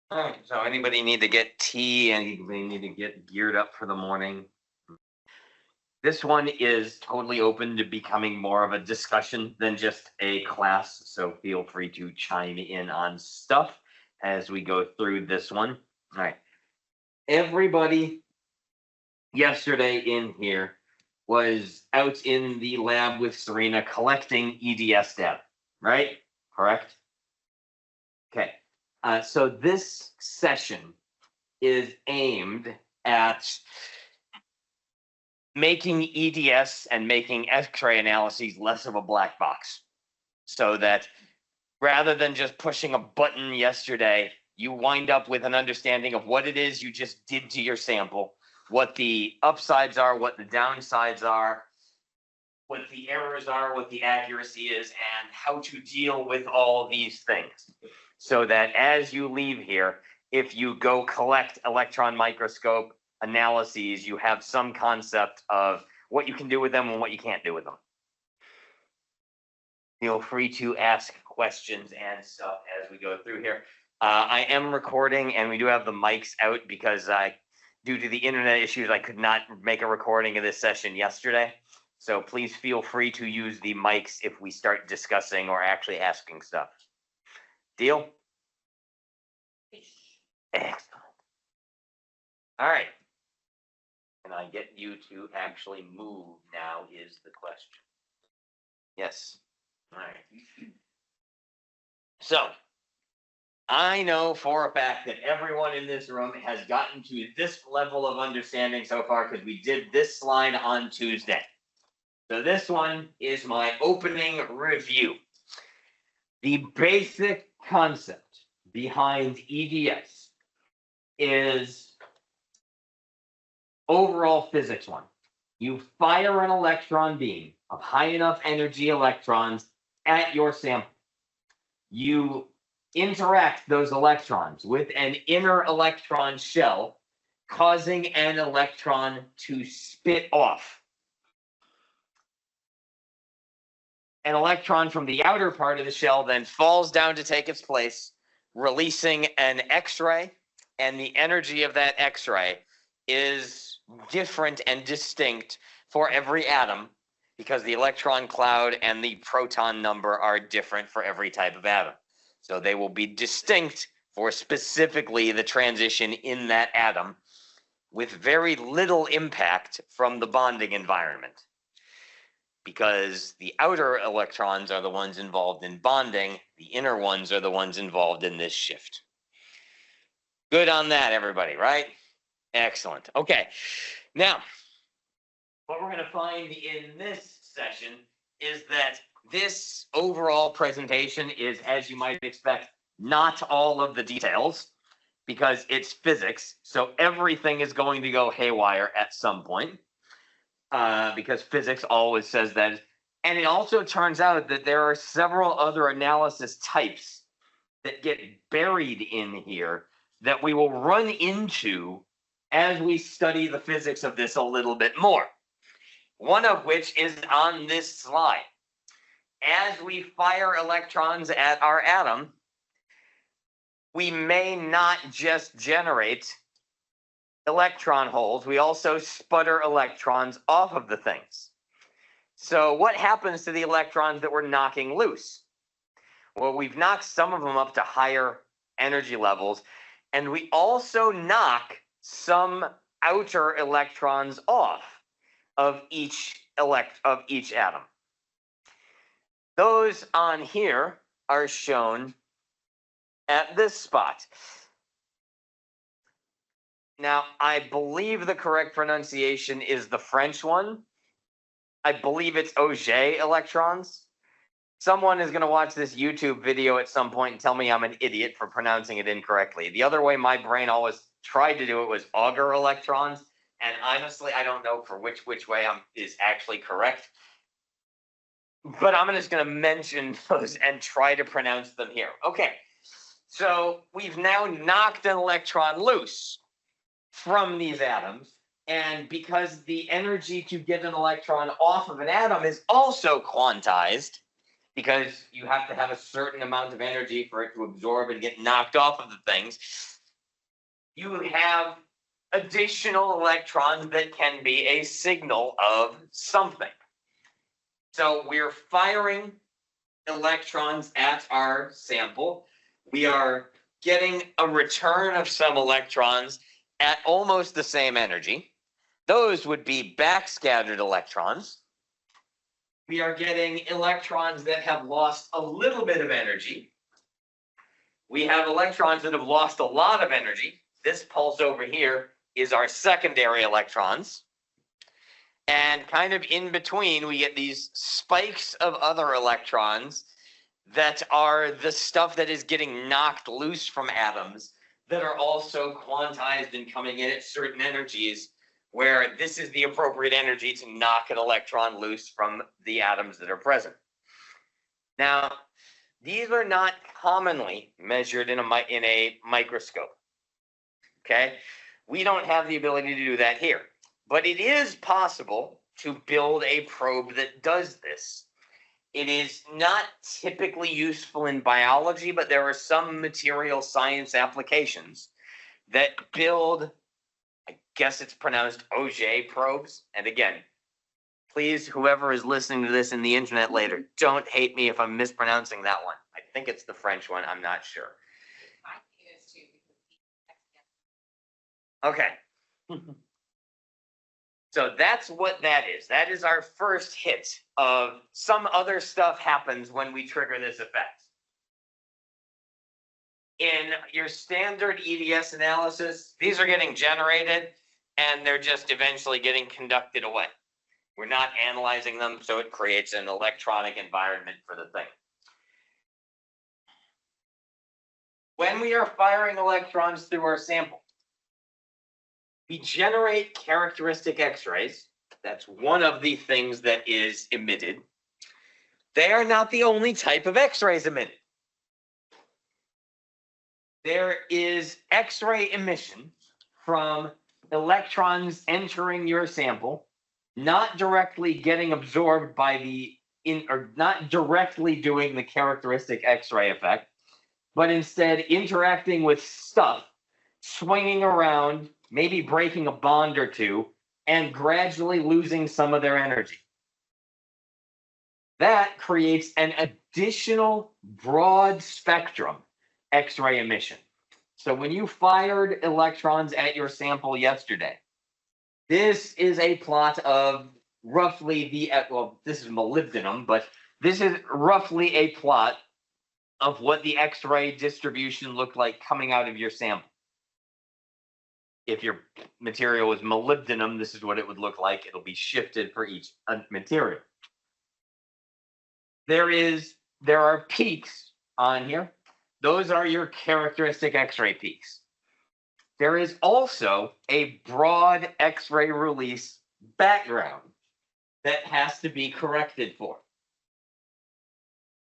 All right, so anybody need to get tea and they need to get geared up for the morning? This one is totally open to becoming more of a discussion than just a class, so feel free to chime in on stuff as we go through this one. All right. Everybody yesterday in here was out in the lab with Serena collecting EDS data, right? Correct? Okay. So this session is aimed at making EDS and making X-ray analyses less of a black box, so that rather than just pushing a button yesterday, you wind up with an understanding of what it is you just did to your sample, what the upsides are, what the downsides are, what the errors are, what the accuracy is, and how to deal with all these things. So that as you leave here, if you go collect electron microscope analyses, you have some concept of what you can do with them and what you can't do with them. Feel free to ask questions and stuff as we go through here. I am recording, and we do have the mics out because due to the internet issues, I could not make a recording of this session yesterday. So please feel free to use the mics if we start discussing or actually asking stuff. Deal? Excellent. All right. Can I get you to actually move now is the question. Yes. All right. So, I know for a fact that everyone in this room has gotten to this level of understanding so far because we did this slide on Tuesday. So this one is my opening review. The basic concept behind EDS is overall physics one. You fire an electron beam of high enough energy electrons at your sample. You interact those electrons with an inner electron shell, causing an electron to spit off. An electron from the outer part of the shell then falls down to take its place, releasing an X-ray, and the energy of that X-ray is different and distinct for every atom because the electron cloud and the proton number are different for every type of atom. So they will be distinct for specifically the transition in that atom with very little impact from the bonding environment, because the outer electrons are the ones involved in bonding, the inner ones are the ones involved in this shift. Good on that, everybody, right? Excellent. Okay, now, what we're going to find in this session is that this overall presentation is, as you might expect, not all of the details, because it's physics, so everything is going to go haywire at some point. Because physics always says that. And it also turns out that there are several other analysis types that get buried in here that we will run into as we study the physics of this a little bit more. One of which is on this slide. As we fire electrons at our atom, we may not just generate electron holes, we also sputter electrons off of the things. So what happens to the electrons that we're knocking loose? Well, we've knocked some of them up to higher energy levels, and we also knock some outer electrons off of each atom. Those on here are shown at this spot. Now, I believe the correct pronunciation is the French one. I believe it's Auger electrons. Someone is going to watch this YouTube video at some point and tell me I'm an idiot for pronouncing it incorrectly. The other way my brain always tried to do it was Auger electrons. And honestly, I don't know for which way is actually correct. But I'm just going to mention those and try to pronounce them here. Okay, so we've now knocked an electron loose from these atoms, and because the energy to get an electron off of an atom is also quantized, because you have to have a certain amount of energy for it to absorb and get knocked off of the things, you have additional electrons that can be a signal of something. So we're firing electrons at our sample. We are getting a return of some electrons at almost the same energy. Those would be backscattered electrons. We are getting electrons that have lost a little bit of energy. We have electrons that have lost a lot of energy. This pulse over here is our secondary electrons. And kind of in between, we get these spikes of other electrons that are the stuff that is getting knocked loose from atoms that are also quantized and coming in at certain energies, where this is the appropriate energy to knock an electron loose from the atoms that are present. Now, these are not commonly measured in a microscope. Okay? We don't have the ability to do that here. But it is possible to build a probe that does this. It is not typically useful in biology, but there are some material science applications that build, I guess it's pronounced Auger probes. And again, please, whoever is listening to this in the internet later, don't hate me if I'm mispronouncing that one. I think it's the French one. I'm not sure. Okay. So that's what that is. That is our first hit of some other stuff happens when we trigger this effect. In your standard EDS analysis, these are getting generated and they're just eventually getting conducted away. We're not analyzing them, so it creates an electronic environment for the thing. When we are firing electrons through our sample, we generate characteristic X-rays. That's one of the things that is emitted. They are not the only type of X-rays emitted. There is X-ray emission from electrons entering your sample, not directly getting absorbed by or not directly doing the characteristic X-ray effect, but instead interacting with stuff, swinging around, maybe breaking a bond or two, and gradually losing some of their energy. That creates an additional broad spectrum X-ray emission. So when you fired electrons at your sample yesterday, this is a plot of roughly well, this is molybdenum, but this is roughly a plot of what the X-ray distribution looked like coming out of your sample. If your material was molybdenum, this is what it would look like. It'll be shifted for each material. There are peaks on here. Those are your characteristic X-ray peaks. There is also a broad X-ray release background that has to be corrected for.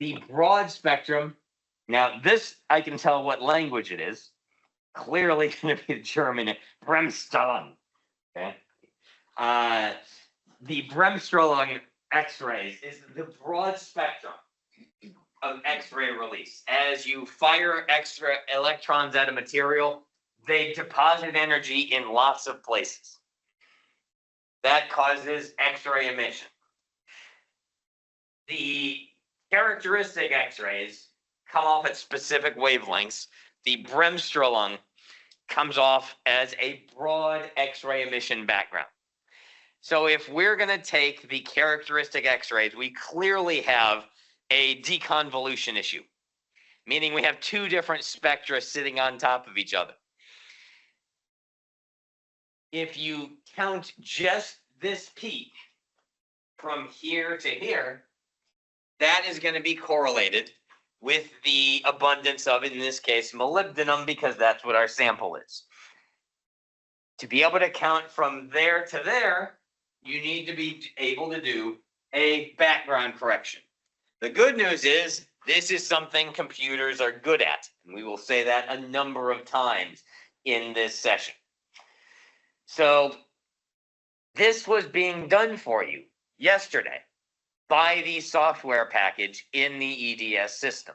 The broad spectrum, now this I can tell what language it is. Clearly going to be the German Bremsstrahlung. Okay. The Bremsstrahlung X-rays is the broad spectrum of X-ray release. As you fire extra electrons at a material, they deposit energy in lots of places. That causes X-ray emission. The characteristic X-rays come off at specific wavelengths. The Bremsstrahlung comes off as a broad X-ray emission background. So if we're going to take the characteristic X-rays, we clearly have a deconvolution issue, meaning we have two different spectra sitting on top of each other. If you count just this peak from here to here, that is going to be correlated with the abundance of, in this case, molybdenum, because that's what our sample is. To be able to count from there to there, you need to be able to do a background correction. The good news is this is something computers are good at, and we will say that a number of times in this session. So this was being done for you yesterday by the software package in the EDS system.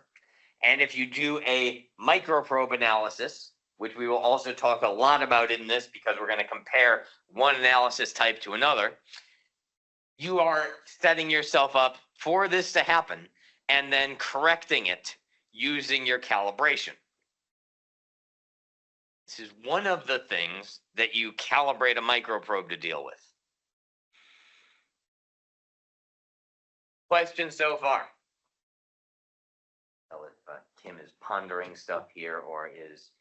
And if you do a microprobe analysis which we will also talk a lot about in this because we're going to compare one analysis type to another, you are setting yourself up for this to happen and then correcting it using your calibration. This is one of the things that you calibrate a microprobe to deal with. Questions so far? Tell if Tim is pondering stuff here or is...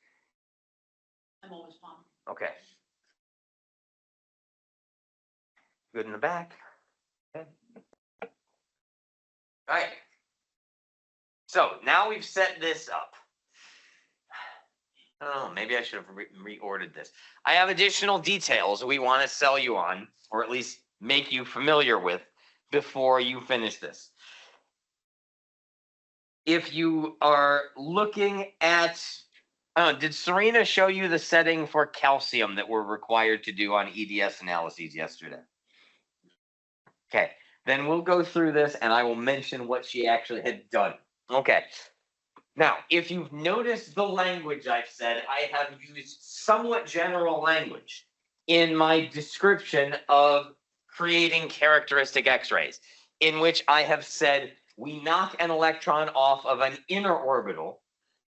I'm always pondering. Okay. Good in the back. Okay. All right. So now we've set this up. Oh, maybe I should have reordered this. I have additional details we want to sell you on, or at least make you familiar with before you finish this. If you are looking at, did Serena show you the setting for calcium that we're required to do on EDS analyses yesterday? Okay, then we'll go through this and I will mention what she actually had done. Okay. Now, if you've noticed the language I've said, I have used somewhat general language in my description of creating characteristic X-rays, in which I have said we knock an electron off of an inner orbital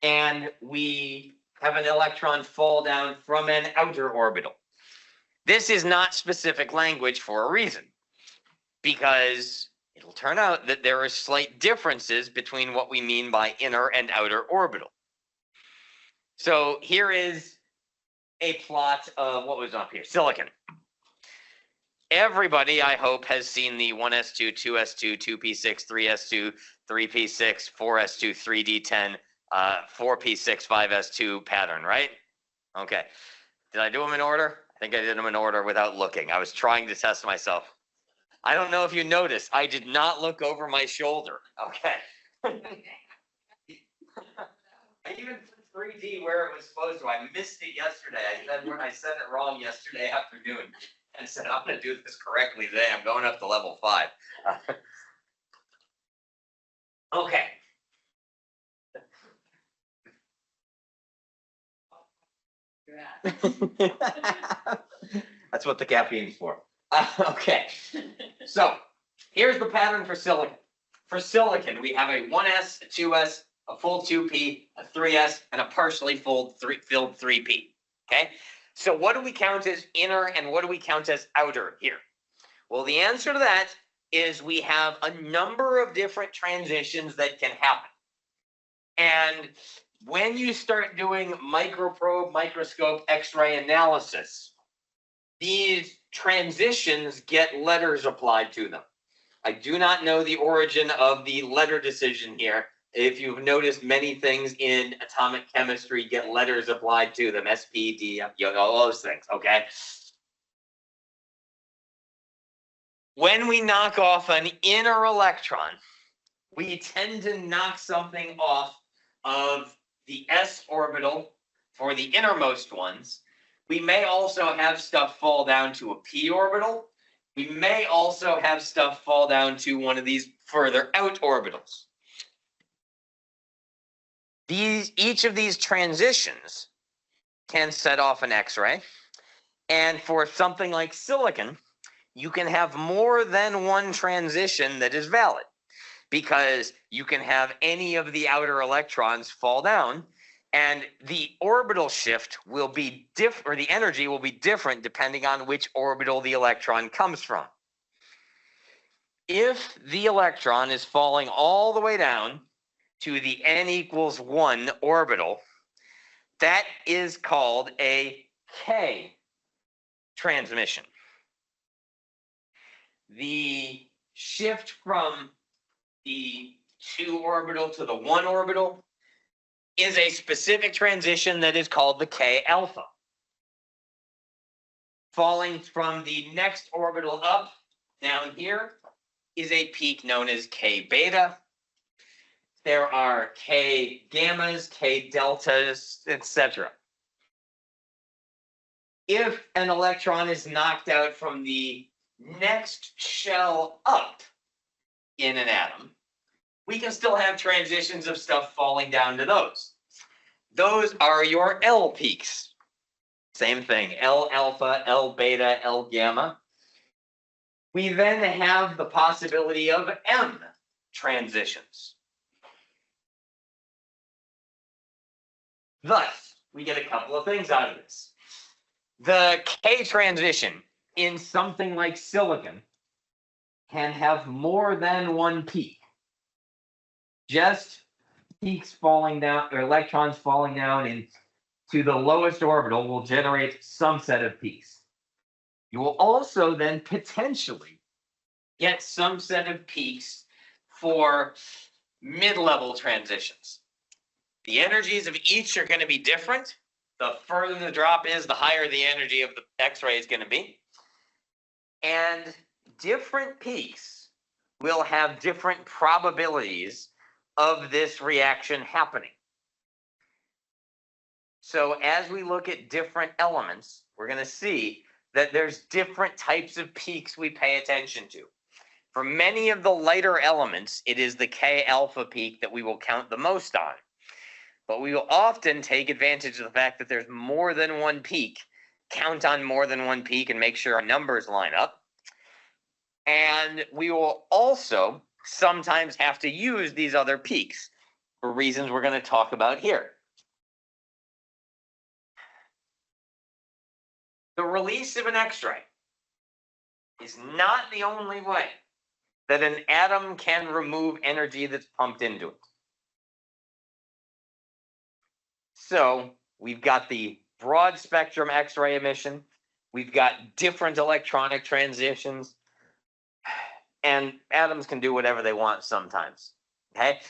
and we have an electron fall down from an outer orbital. This is not specific language for a reason, because it'll turn out that there are slight differences between what we mean by inner and outer orbital. So here is a plot of what was up here, silicon. Everybody, I hope, has seen the 1s2, 2s2, 2p6, 3s2, 3p6, 4s2, 3d10, 4p6, 5s2 pattern, right? Okay. Did I do them in order? I think I did them in order without looking. I was trying to test myself. I don't know if you noticed, I did not look over my shoulder. Okay. I even put 3D where it was supposed to. I missed it yesterday. I said it wrong yesterday afternoon and said, I'm going to do this correctly today. I'm going up to level 5. Okay. That's what the caffeine's for. Okay, so here's the pattern for silicon. For silicon, we have a 1s, a 2s, a full 2p, a 3s, and a partially filled 3p. Okay, so what do we count as inner and what do we count as outer here? Well, the answer to that is we have a number of different transitions that can happen. And when you start doing microprobe, microscope, X-ray analysis, these transitions get letters applied to them. I do not know the origin of the letter decision here. If you've noticed, many things in atomic chemistry get letters applied to them, SP, D, all those things, okay? When we knock off an inner electron, we tend to knock something off of the s orbital for the innermost ones. We may also have stuff fall down to a p orbital. We may also have stuff fall down to one of these further out orbitals. Each of these transitions can set off an X-ray. And for something like silicon, you can have more than one transition that is valid, because you can have any of the outer electrons fall down, and the orbital shift will be different, or the energy will be different depending on which orbital the electron comes from. If the electron is falling all the way down to the n equals 1 orbital, that is called a K transmission. The shift from the 2 orbital to the 1 orbital is a specific transition that is called the K alpha. Falling from the next orbital up down here is a peak known as K beta. There are K gammas, K deltas, etc. If an electron is knocked out from the next shell up in an atom, we can still have transitions of stuff falling down to those. those are your L peaks. Same thing, L alpha, L beta, L gamma. We then have the possibility of M transitions. Thus, we get a couple of things out of this. The K transition in something like silicon can have more than one peak. Just peaks falling down, or electrons falling down into the lowest orbital will generate some set of peaks. You will also then potentially get some set of peaks for mid-level transitions. The energies of each are going to be different. The further the drop is, the higher the energy of the X-ray is going to be. And different peaks will have different probabilities of this reaction happening. So as we look at different elements, we're going to see that there's different types of peaks we pay attention to. For many of the lighter elements, it is the K alpha peak that we will count the most on. But we will often take advantage of the fact that there's more than one peak, count on more than one peak and make sure our numbers line up. And we will also sometimes have to use these other peaks for reasons we're going to talk about here. The release of an X-ray is not the only way that an atom can remove energy that's pumped into it. So we've got the broad spectrum X-ray emission, we've got different electronic transitions, and atoms can do whatever they want sometimes, okay?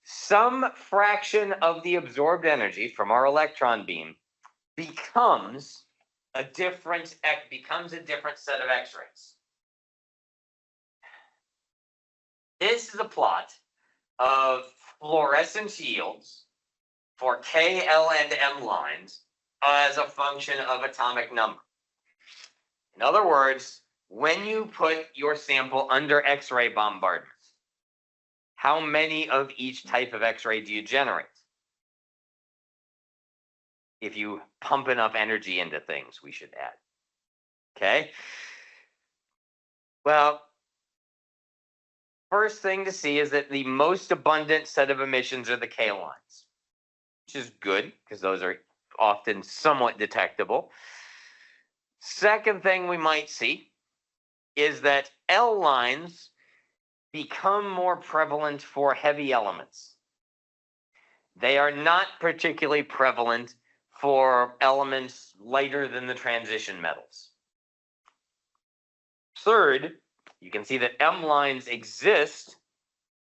Some fraction of the absorbed energy from our electron beam becomes a different set of X-rays. This is a plot of fluorescence yields for K, L, and M lines as a function of atomic number. In other words, when you put your sample under X-ray bombardment, how many of each type of X-ray do you generate? If you pump enough energy into things, we should add. Okay? Well, first thing to see is that the most abundant set of emissions are the K lines, which is good because those are often somewhat detectable. Second thing we might see is that L lines become more prevalent for heavy elements. They are not particularly prevalent for elements lighter than the transition metals. Third, you can see that M lines exist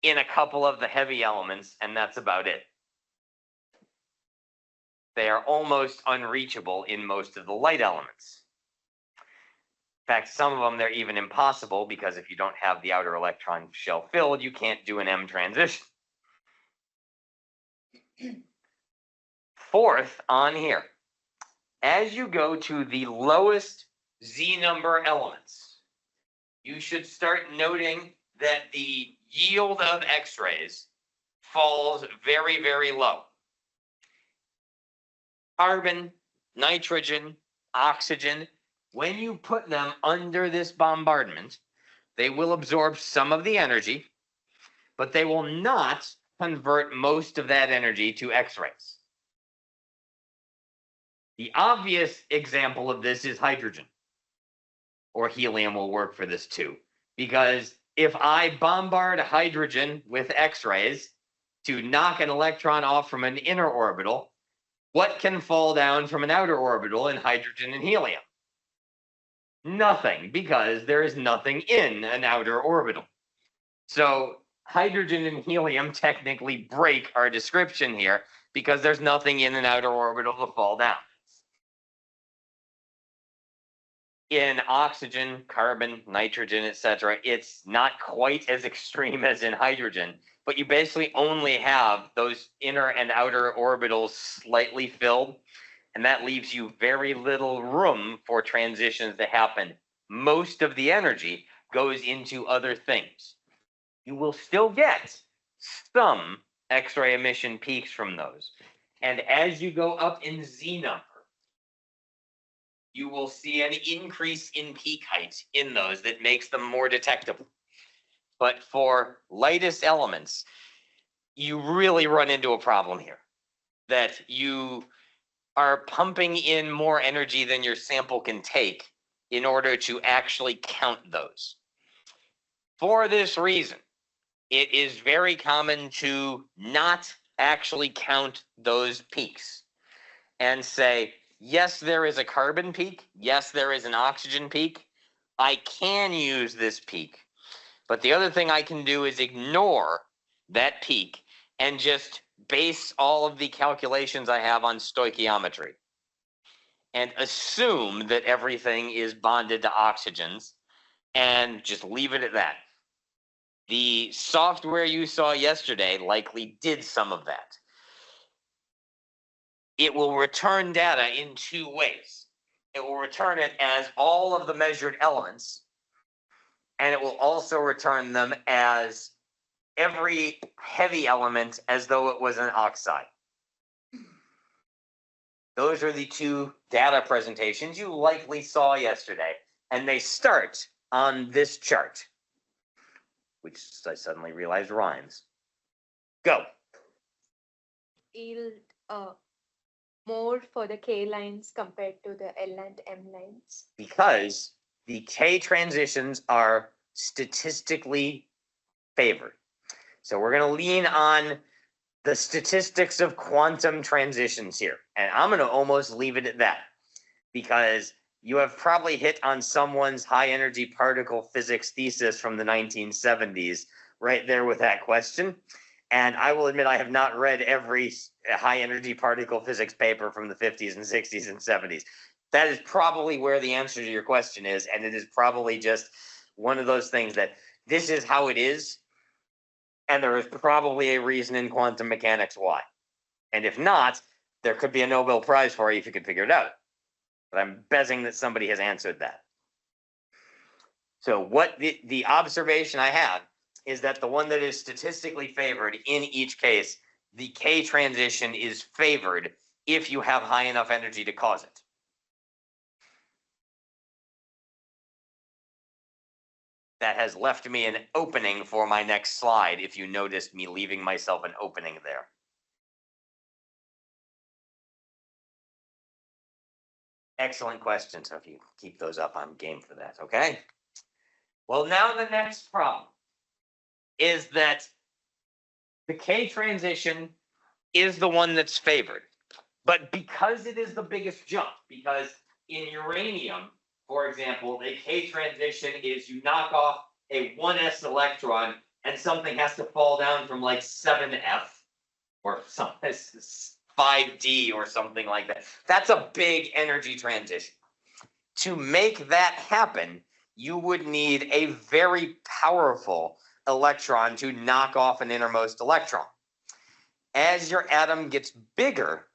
in a couple of the heavy elements, and that's about it. They are almost unreachable in most of the light elements. In fact, some of them, they're even impossible because if you don't have the outer electron shell filled, you can't do an M transition. Fourth on here, as you go to the lowest Z number elements, you should start noting that the yield of X-rays falls very, very low. Carbon, nitrogen, oxygen, when you put them under this bombardment, they will absorb some of the energy, but they will not convert most of that energy to X-rays. The obvious example of this is hydrogen, or helium will work for this too, because if I bombard hydrogen with X-rays to knock an electron off from an inner orbital, what can fall down from an outer orbital in hydrogen and helium? Nothing, because there is nothing in an outer orbital. So hydrogen and helium technically break our description here because there's nothing in an outer orbital to fall down. In oxygen, carbon, nitrogen, etc., it's not quite as extreme as in hydrogen, but you basically only have those inner and outer orbitals slightly filled, and that leaves you very little room for transitions to happen. Most of the energy goes into other things. You will still get some X-ray emission peaks from those, And as you go up in Z number, you will see an increase in peak height in those that makes them more detectable. But for lightest elements, you really run into a problem here, that you are pumping in more energy than your sample can take in order to actually count those. For this reason, it is very common to not actually count those peaks and say, yes, there is a carbon peak. Yes, there is an oxygen peak. I can use this peak. But the other thing I can do is ignore that peak and just base all of the calculations I have on stoichiometry and assume that everything is bonded to oxygens and just leave it at that. The software you saw yesterday likely did some of that. It will return data in two ways. It will return it as all of the measured elements, and it will also return them as every heavy element as though it was an oxide. Those are the two data presentations you likely saw yesterday, and they start on this chart, which I suddenly realized rhymes. Go. Yield more for the K lines compared to the L and M lines? Because the K transitions are statistically favored. So we're going to lean on the statistics of quantum transitions here. And I'm going to almost leave it at that, because you have probably hit on someone's high energy particle physics thesis from the 1970s right there with that question. And I will admit I have not read every high energy particle physics paper from the 50s and 60s and 70s. That is probably where the answer to your question is. And it is probably just one of those things that this is how it is. And there is probably a reason in quantum mechanics why. And if not, there could be a Nobel Prize for you if you could figure it out. But I'm betting that somebody has answered that. So what the observation I have is that the one that is statistically favored in each case, the K transition is favored if you have high enough energy to cause it. That has left me an opening for my next slide, if you noticed me leaving myself an opening there. Excellent question. So if you keep those up, I'm game for that, okay? Well, now the next problem is that the K transition is the one that's favored. But because it is the biggest jump, because in uranium, for example, the K transition is you knock off a 1s electron and something has to fall down from like 7f or something 5d or something like that. That's a big energy transition. To make that happen, you would need a very powerful electron to knock off an innermost electron. As your atom gets bigger,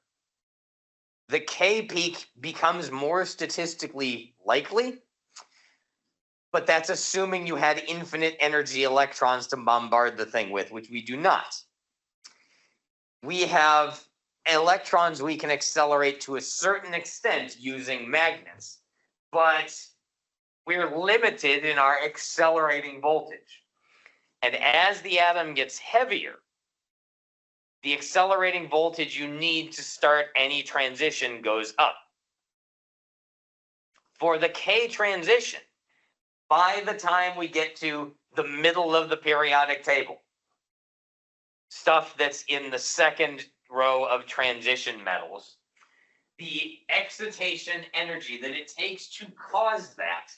the K peak becomes more statistically likely, but that's assuming you had infinite energy electrons to bombard the thing with, which we do not. We have electrons we can accelerate to a certain extent using magnets, but we're limited in our accelerating voltage. And as the atom gets heavier, the accelerating voltage you need to start any transition goes up. For the K transition, by the time we get to the middle of the periodic table, stuff that's in the second row of transition metals, the excitation energy that it takes to cause that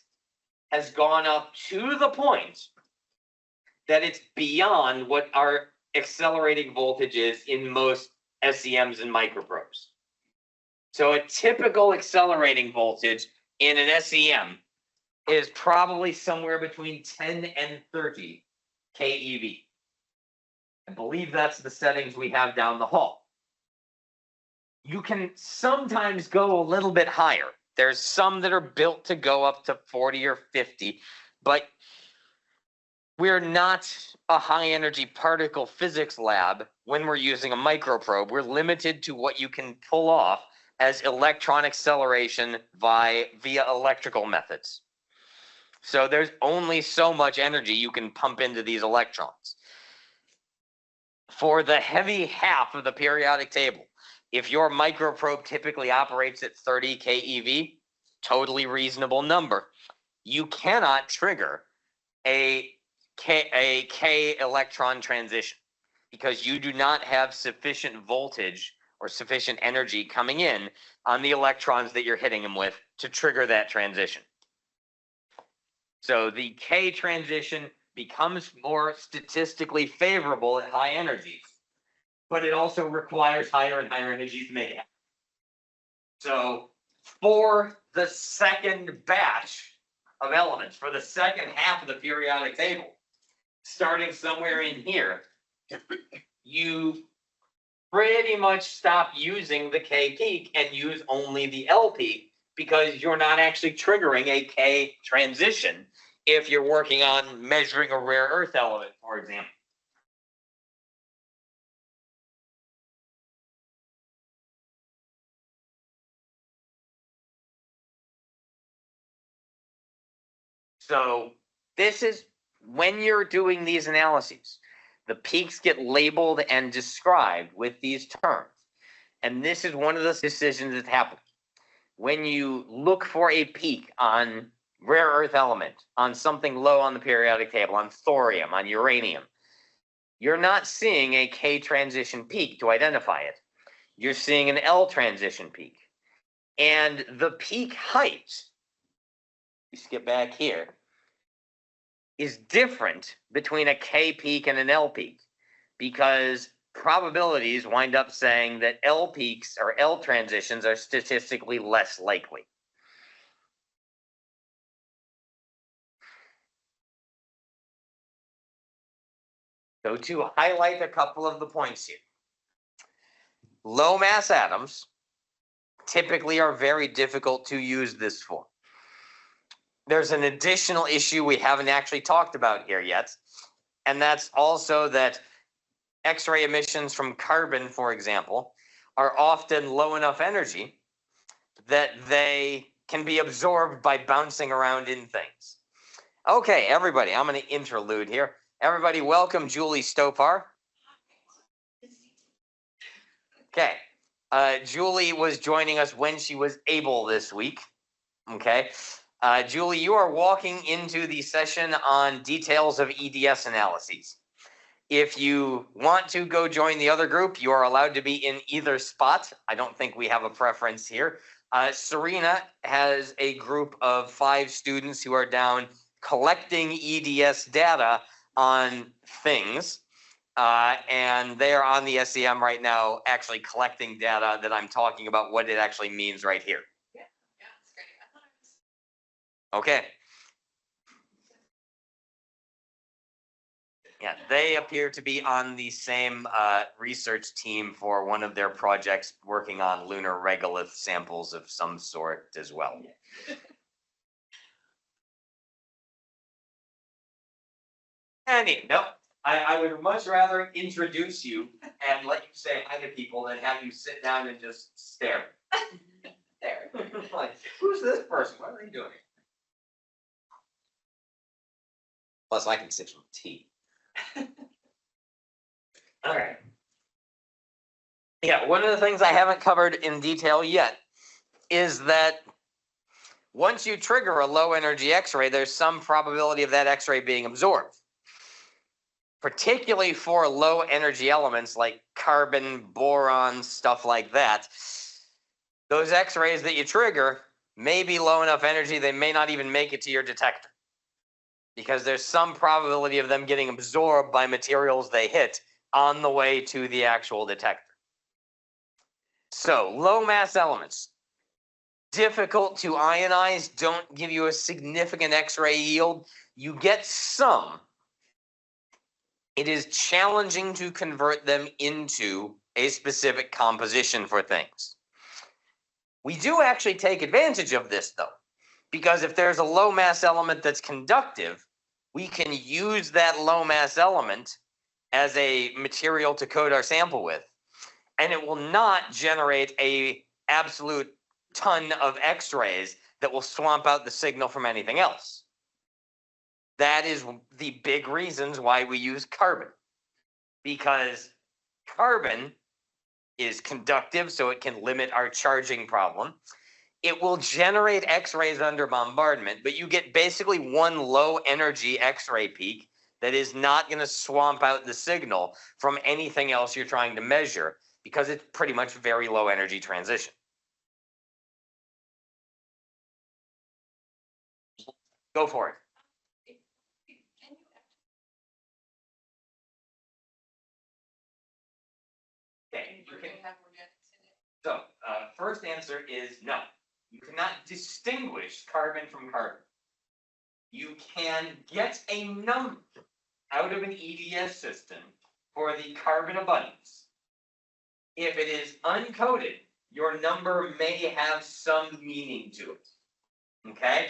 has gone up to the point that it's beyond what our accelerating voltage is in most SEMs and microprobes. So a typical accelerating voltage in an SEM is probably somewhere between 10 and 30 keV. I believe that's the settings we have down the hall. You can sometimes go a little bit higher. There's some that are built to go up to 40 or 50, but We're not a high energy particle physics lab when we're using a microprobe. We're limited to what you can pull off as electron acceleration via electrical methods. So there's only so much energy you can pump into these electrons. For the heavy half of the periodic table, if your microprobe typically operates at 30 keV, totally reasonable number, you cannot trigger a K electron transition because you do not have sufficient voltage or sufficient energy coming in on the electrons that you're hitting them with to trigger that transition. So the K transition becomes more statistically favorable at high energies, but it also requires higher and higher energies to make it happen. So for the second batch of elements, for the second half of the periodic table, starting somewhere in here, you pretty much stop using the K peak and use only the L peak because you're not actually triggering a K transition if you're working on measuring a rare earth element, for example. So this is when you're doing these analyses, the peaks get labeled and described with these terms. And this is one of the decisions that happens. When you look for a peak on rare earth element, on something low on the periodic table, on thorium, on uranium, you're not seeing a K transition peak to identify it. You're seeing an L transition peak. And the peak height, you skip back here, is different between a K peak and an L peak because probabilities wind up saying that L peaks or L transitions are statistically less likely. So to highlight a couple of the points here, low mass atoms typically are very difficult to use this for. There's an additional issue we haven't actually talked about here yet, and that's also that X-ray emissions from carbon, for example, are often low enough energy that they can be absorbed by bouncing around in things. Okay, everybody, I'm going to interlude here. Everybody, welcome Julie Stopar. Okay, Julie was joining us when she was able this week. Okay, Julie, you are walking into the session on details of EDS analyses. If you want to go join the other group, you are allowed to be in either spot. I don't think we have a preference here. Serena has a group of 5 students who are down collecting EDS data on things. And they are on the SEM right now, actually collecting data that I'm talking about what it actually means right here. Yeah, that's great. Okay. Yeah, they appear to be on the same research team for one of their projects working on lunar regolith samples of some sort as well. No, I would much rather introduce you and let you say hi to people than have you sit down and just stare. There. Like, who's this person? What are they doing? Plus, I can sip some tea. All right. Yeah, one of the things I haven't covered in detail yet is that once you trigger a low energy X-ray, there's some probability of that X-ray being absorbed. Particularly for low energy elements like carbon, boron, stuff like that. Those X-rays that you trigger may be low enough energy, they may not even make it to your detector. Because there's some probability of them getting absorbed by materials they hit on the way to the actual detector. So, low mass elements, difficult to ionize, don't give you a significant X-ray yield. You get some. It is challenging to convert them into a specific composition for things. We do actually take advantage of this, though, because if there's a low mass element that's conductive, we can use that low mass element as a material to coat our sample with, and it will not generate a absolute ton of X-rays that will swamp out the signal from anything else. That is the big reasons why we use carbon, because carbon is conductive, so it can limit our charging problem. It will generate X-rays under bombardment, but you get basically one low energy X-ray peak that is not going to swamp out the signal from anything else you're trying to measure, because it's pretty much very low energy transition. Go for it. Okay, you can. So, first answer is no. You cannot distinguish carbon from carbon. You can get a number out of an EDS system for the carbon abundance. If it is uncoded, your number may have some meaning to it. Okay?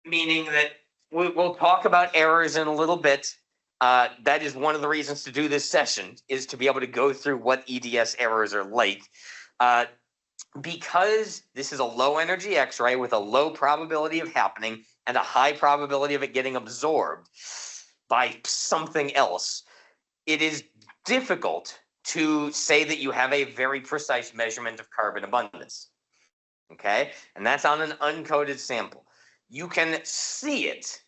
Meaning that we'll talk about errors in a little bit. That is one of the reasons to do this session, is to be able to go through what EDS errors are like. Because this is a low energy X-ray with a low probability of happening and a high probability of it getting absorbed by something else, it is difficult to say that you have a very precise measurement of carbon abundance. Okay? And that's on an uncoded sample. You can see it.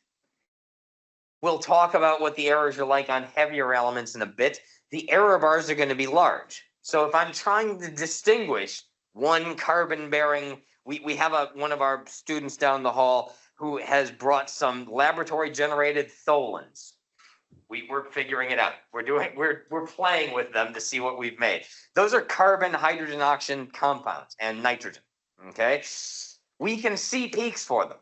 We'll talk about what the errors are like on heavier elements in a bit. The error bars are going to be large. So if I'm trying to distinguish one carbon bearing, we have one of our students down the hall who has brought some laboratory generated tholins. We're figuring it out. We're playing with them to see what we've made. Those are carbon, hydrogen, oxygen compounds and nitrogen. Okay, we can see peaks for them.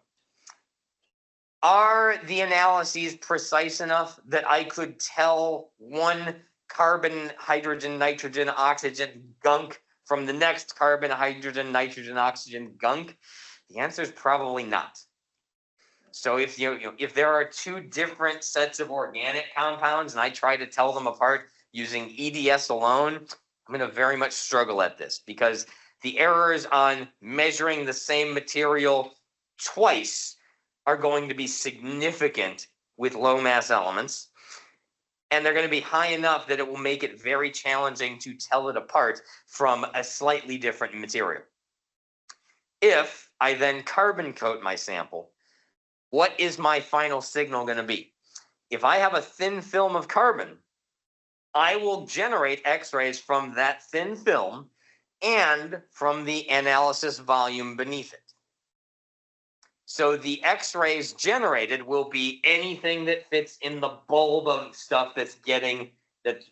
Are the analyses precise enough that I could tell one carbon, hydrogen, nitrogen, oxygen gunk from the next carbon, hydrogen, nitrogen, oxygen gunk? The answer is probably not. So if if there are two different sets of organic compounds and I try to tell them apart using EDS alone, I'm going to very much struggle at this, because the errors on measuring the same material twice are going to be significant with low mass elements, and they're going to be high enough that it will make it very challenging to tell it apart from a slightly different material. If I then carbon coat my sample, what is my final signal going to be? If I have a thin film of carbon, I will generate X-rays from that thin film and from the analysis volume beneath it. So the X-rays generated will be anything that fits in the bulb of stuff that's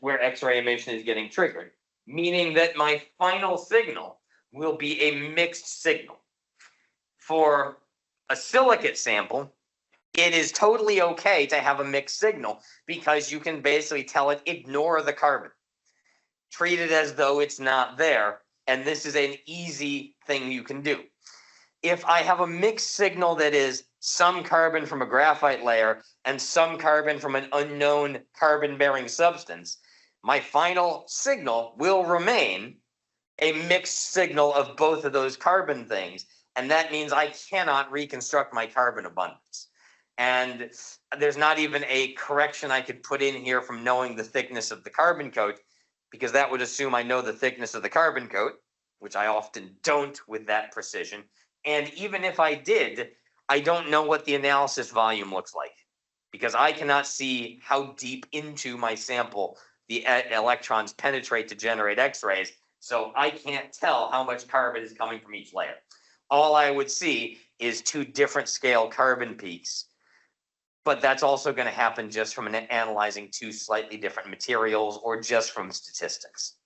where X-ray emission is getting triggered, meaning that my final signal will be a mixed signal. For a silicate sample, it is totally okay to have a mixed signal, because you can basically tell it, ignore the carbon. Treat it as though it's not there, and this is an easy thing you can do. If I have a mixed signal that is some carbon from a graphite layer and some carbon from an unknown carbon-bearing substance, my final signal will remain a mixed signal of both of those carbon things, and that means I cannot reconstruct my carbon abundance. And there's not even a correction I could put in here from knowing the thickness of the carbon coat, because that would assume I know the thickness of the carbon coat, which I often don't with that precision. And even if I did, I don't know what the analysis volume looks like, because I cannot see how deep into my sample the electrons penetrate to generate X-rays. So I can't tell how much carbon is coming from each layer. All I would see is two different scale carbon peaks. But that's also going to happen just from analyzing two slightly different materials, or just from statistics.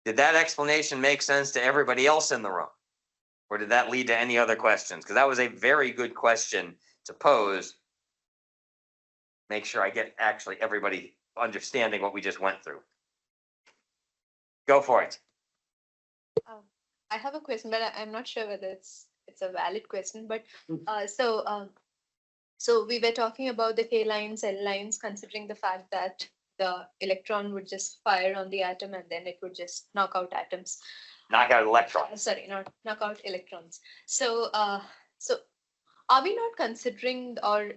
Did that explanation make sense to everybody else in the room? Or did that lead to any other questions? Because that was a very good question to pose. Make sure I get actually everybody understanding what we just went through. Go for it. I have a question, but I'm not sure whether it's it's a valid question, but so we were talking about the K lines, L lines, considering the fact that the electron would just fire on the atom and then it would just knock out atoms. Knock out electrons. Sorry, not knock out electrons. So are we not considering, or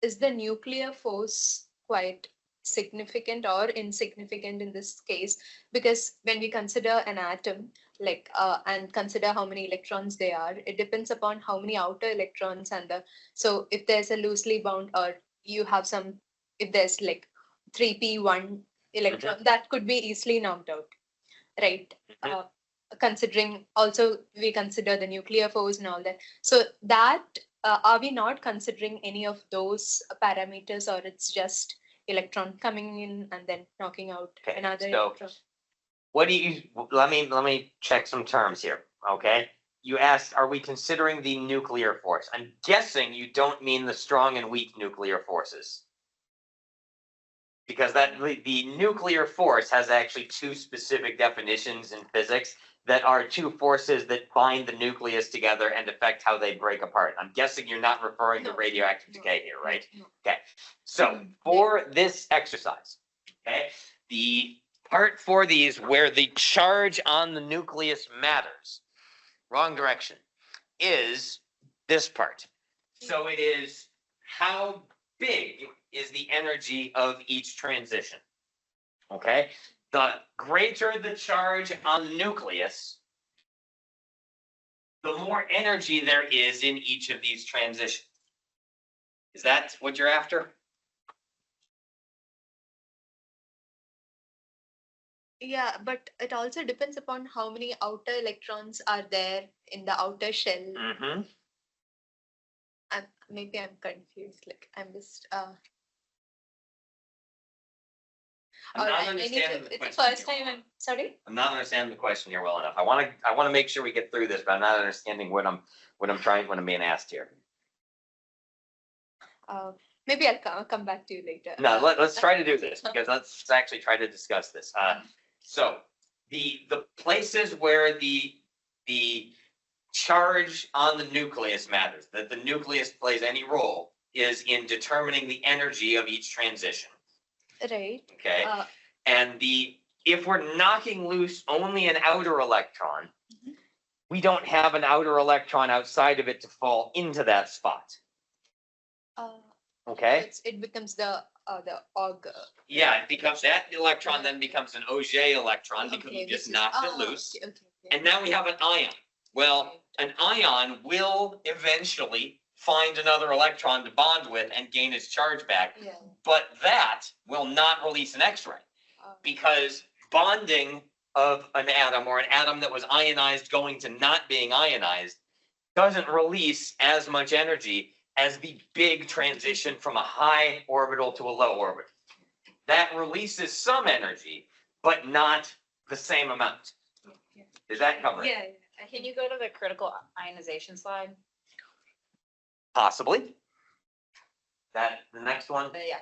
is the nuclear force quite significant or insignificant in this case? Because when we consider an atom, like and consider how many electrons they are, it depends upon how many outer electrons and the, so if there's a loosely bound, or you have some, if there's like 3p1 electron, that could be easily knocked out, right? Considering also we consider the nuclear force and all that, so that are we not considering any of those parameters, or it's just electron coming in and then knocking out Okay, another so electron? what do you, let me check some terms here, okay? You asked, are we considering the nuclear force? I'm guessing you don't mean the strong and weak nuclear forces. Because that the nuclear force has actually two specific definitions in physics that are two forces that bind the nucleus together and affect how they break apart. I'm guessing you're not referring to radioactive decay here, right? Okay, so for this exercise, okay, the part for these where the charge on the nucleus matters, wrong direction, is this part. So it is how big is the energy of each transition. Okay, the greater the charge on the nucleus, the more energy there is in each of these transitions. Is that what you're after? Yeah, but it also depends upon how many outer electrons are there in the outer shell. Mm-hmm. Maybe I'm confused. Like I'm just I'm not I need understanding to, the it's the question first here. time I'm sorry. I'm not understanding the question here well enough. I want to make sure we get through this, but I'm not understanding what I'm being asked here. Maybe I'll come back to you later. No, let's try to do this, because let's actually try to discuss this. So the places where the charge on the nucleus matters, that the nucleus plays any role, is in determining the energy of each transition. Right. Okay. And if we're knocking loose only an outer electron, we don't have an outer electron outside of it to fall into that spot. Okay. It becomes the Auger. Yeah, it becomes, that electron then becomes an Auger electron because we just knocked it loose. Okay. And now we have an ion. Well, an ion will eventually find another electron to bond with and gain its charge back. Yeah. But that will not release an X-ray, because bonding of an atom, or an atom that was ionized going to not being ionized, doesn't release as much energy as the big transition from a high orbital to a low orbital. That releases some energy, but not the same amount. Is that covered? Yeah. Can you go to the critical ionization slide? Possibly. That, the next one? Yeah,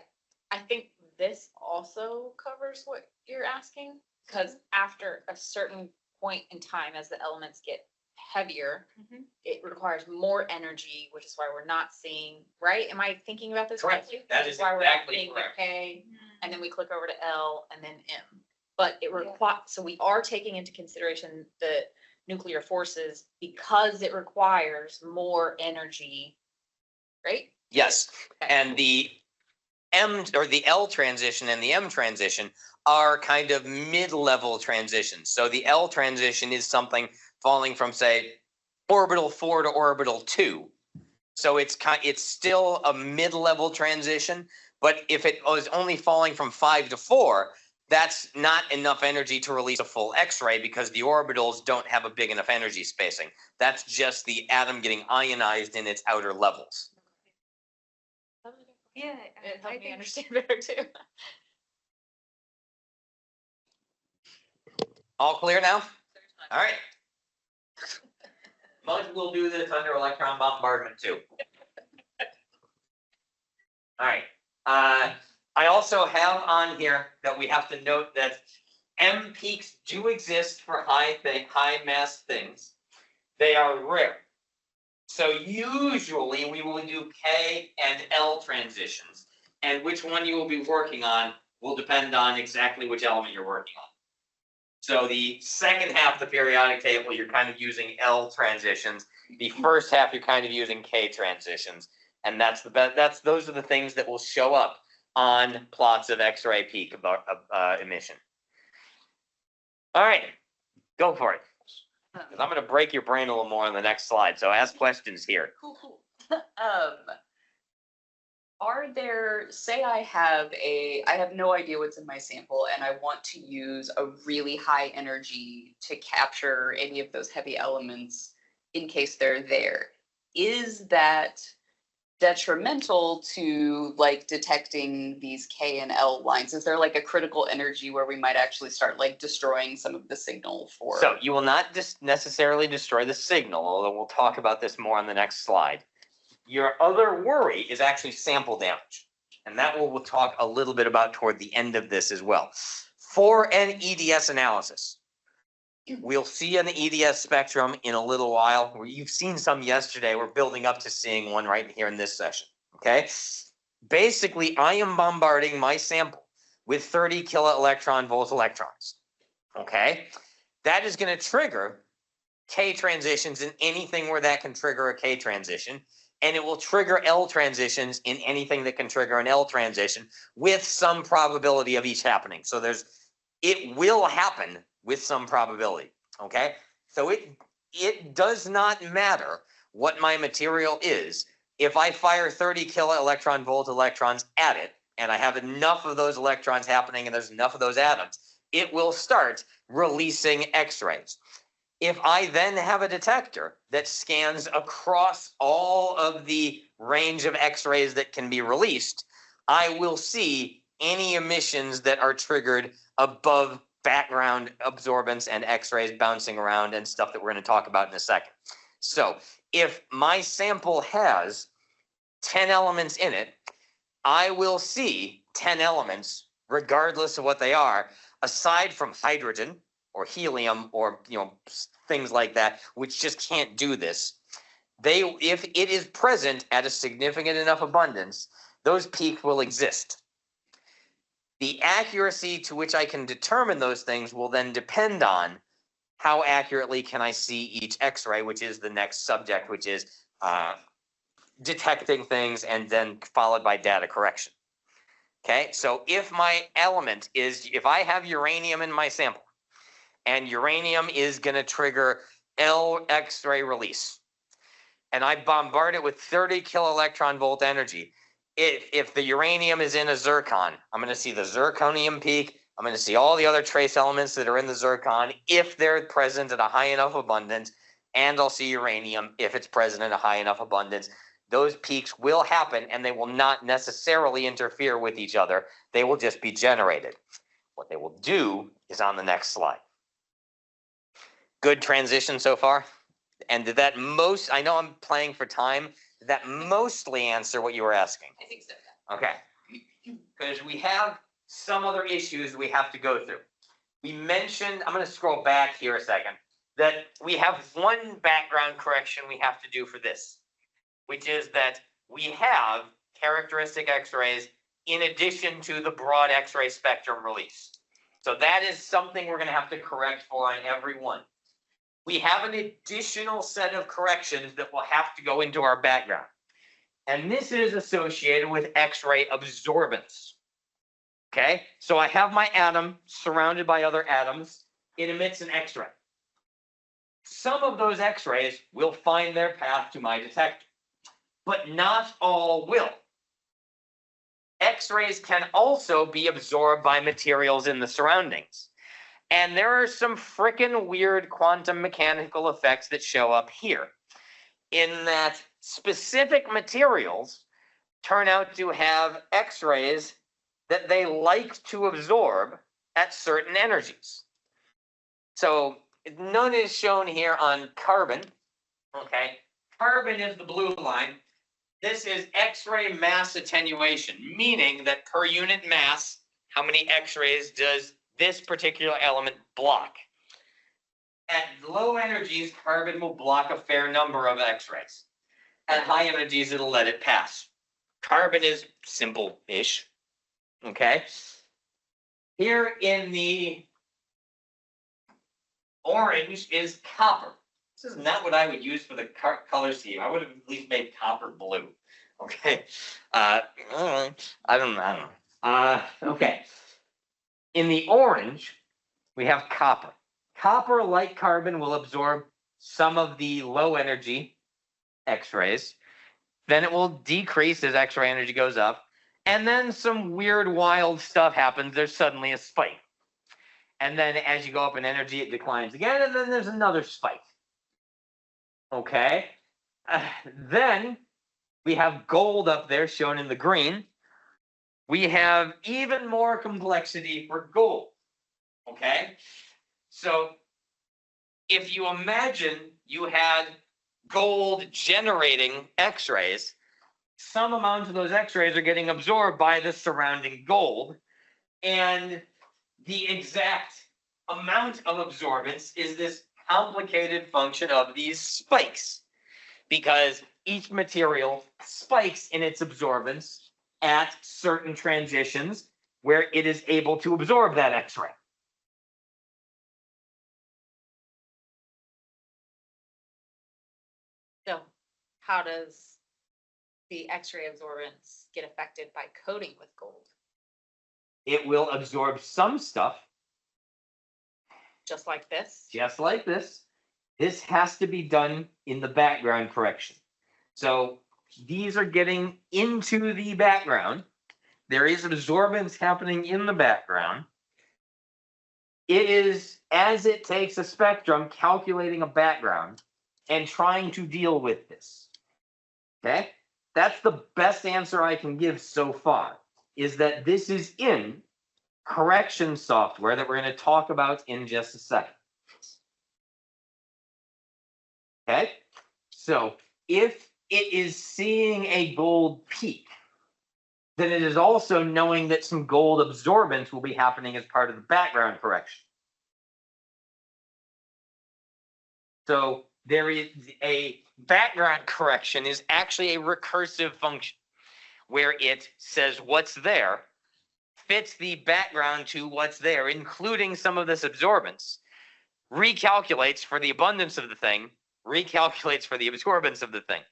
I think this also covers what you're asking, because after a certain point in time, as the elements get heavier, it requires more energy, which is why we're not seeing, right? Am I thinking about this Correct. correctly? That Which is why we're not exactly seeing the correct. K, and then we click over to L and then M. But it requires, so we are taking into consideration the nuclear forces because it requires more energy, right? Yes, and the M, or the L transition and the M transition, are kind of mid-level transitions. So the L transition is something falling from, say, orbital 4 to orbital 2. So it's still a mid-level transition, but if it was only falling from 5 to 4, that's not enough energy to release a full X-ray, because the orbitals don't have a big enough energy spacing. That's just the atom getting ionized in its outer levels. Yeah, It I helped me think understand better too. All clear now? All right. Mud will do this under electron bombardment too. All right. I also have on here that we have to note that M peaks do exist for high mass things. They are rare. So usually we will do K and L transitions, and which one you will be working on will depend on exactly which element you're working on. So the second half of the periodic table, you're kind of using L transitions. The first half, you're kind of using K transitions, and that's the best. Those are the things that will show up on plots of X-ray peak emission. All right, go for it. 'Cause I'm going to break your brain a little more on the next slide. So ask questions here. Cool. Are there, say I have no idea what's in my sample and I want to use a really high energy to capture any of those heavy elements in case they're there. Is that detrimental to like detecting these K and L lines? Is there like a critical energy where we might actually start like destroying some of the signal for? So you will not necessarily destroy the signal, although we'll talk about this more on the next slide. Your other worry is actually sample damage. And that we'll talk a little bit about toward the end of this as well. For an EDS analysis, we'll see an EDS spectrum in a little while. You've seen some yesterday. We're building up to seeing one right here in this session. Okay. Basically, I am bombarding my sample with 30 kiloelectron volt electrons. Okay. That is going to trigger K transitions in anything where that can trigger a K transition. And it will trigger L transitions in anything that can trigger an L transition with some probability of each happening. So it will happen with some probability, okay? So it does not matter what my material is. If I fire 30 kiloelectron volt electrons at it, and I have enough of those electrons happening and there's enough of those atoms, it will start releasing X-rays. If I then have a detector that scans across all of the range of X-rays that can be released, I will see any emissions that are triggered above background absorbance and X-rays bouncing around and stuff that we're going to talk about in a second. So if my sample has 10 elements in it, I will see 10 elements regardless of what they are, aside from hydrogen or helium or things like that, which just can't do this. If it is present at a significant enough abundance, those peaks will exist. The accuracy to which I can determine those things will then depend on how accurately can I see each X-ray, which is the next subject, which is detecting things and then followed by data correction. Okay, so if my element is, if I have uranium in my sample, and uranium is going to trigger L X-ray release, and I bombard it with 30 kiloelectron volt energy, if the uranium is in a zircon, I'm going to see the zirconium peak. I'm going to see all the other trace elements that are in the zircon if they're present at a high enough abundance, and I'll see uranium if it's present at a high enough abundance. Those peaks will happen, and they will not necessarily interfere with each other. They will just be generated. What they will do is on the next slide. Good transition so far? And did that I know I'm playing for time, did that mostly answer what you were asking? I think so. Okay. Because we have some other issues we have to go through. We mentioned, I'm going to scroll back here a second, that we have one background correction we have to do for this, which is that we have characteristic X-rays in addition to the broad X-ray spectrum release. So that is something we're going to have to correct for on every one. We have an additional set of corrections that will have to go into our background. And this is associated with X-ray absorbance. Okay, so I have my atom surrounded by other atoms. It emits an X-ray. Some of those X-rays will find their path to my detector, but not all will. X-rays can also be absorbed by materials in the surroundings. And there are some frickin' weird quantum mechanical effects that show up here, in that specific materials turn out to have X-rays that they like to absorb at certain energies. So none is shown here on carbon. Okay, carbon is the blue line. This is X-ray mass attenuation, meaning that per unit mass, how many X-rays does this particular element block? At low energies, carbon will block a fair number of X-rays. At high energies, it'll let it pass. Carbon is simple-ish. Okay. Here in the orange is copper. This is not what I would use for the color scheme. I would have at least made copper blue. Okay. I don't know. Okay. In the orange, we have copper. Copper, like carbon, will absorb some of the low energy X-rays. Then it will decrease as X-ray energy goes up. And then some weird, wild stuff happens. There's suddenly a spike. And then as you go up in energy, it declines again. And then there's another spike. Okay. Then we have gold up there shown in the green. We have even more complexity for gold. Okay. So if you imagine you had gold generating X-rays, some amount of those X-rays are getting absorbed by the surrounding gold, and the exact amount of absorbance is this complicated function of these spikes, because each material spikes in its absorbance at certain transitions where it is able to absorb that X-ray. So how does the X-ray absorbance get affected by coating with gold? It will absorb some stuff, Just like this? just like this. This has to be done in the background correction. So these are getting into the background. There is absorbance happening in the background. It is, as it takes a spectrum, calculating a background and trying to deal with this. Okay? That's the best answer I can give so far, is that this is in correction software that we're going to talk about in just a second. Okay? So if it is seeing a gold peak, then it is also knowing that some gold absorbance will be happening as part of the background correction. So there is a background correction is actually a recursive function where it says what's there, fits the background to what's there, including some of this absorbance, recalculates for the abundance of the thing, recalculates for the absorbance of the thing.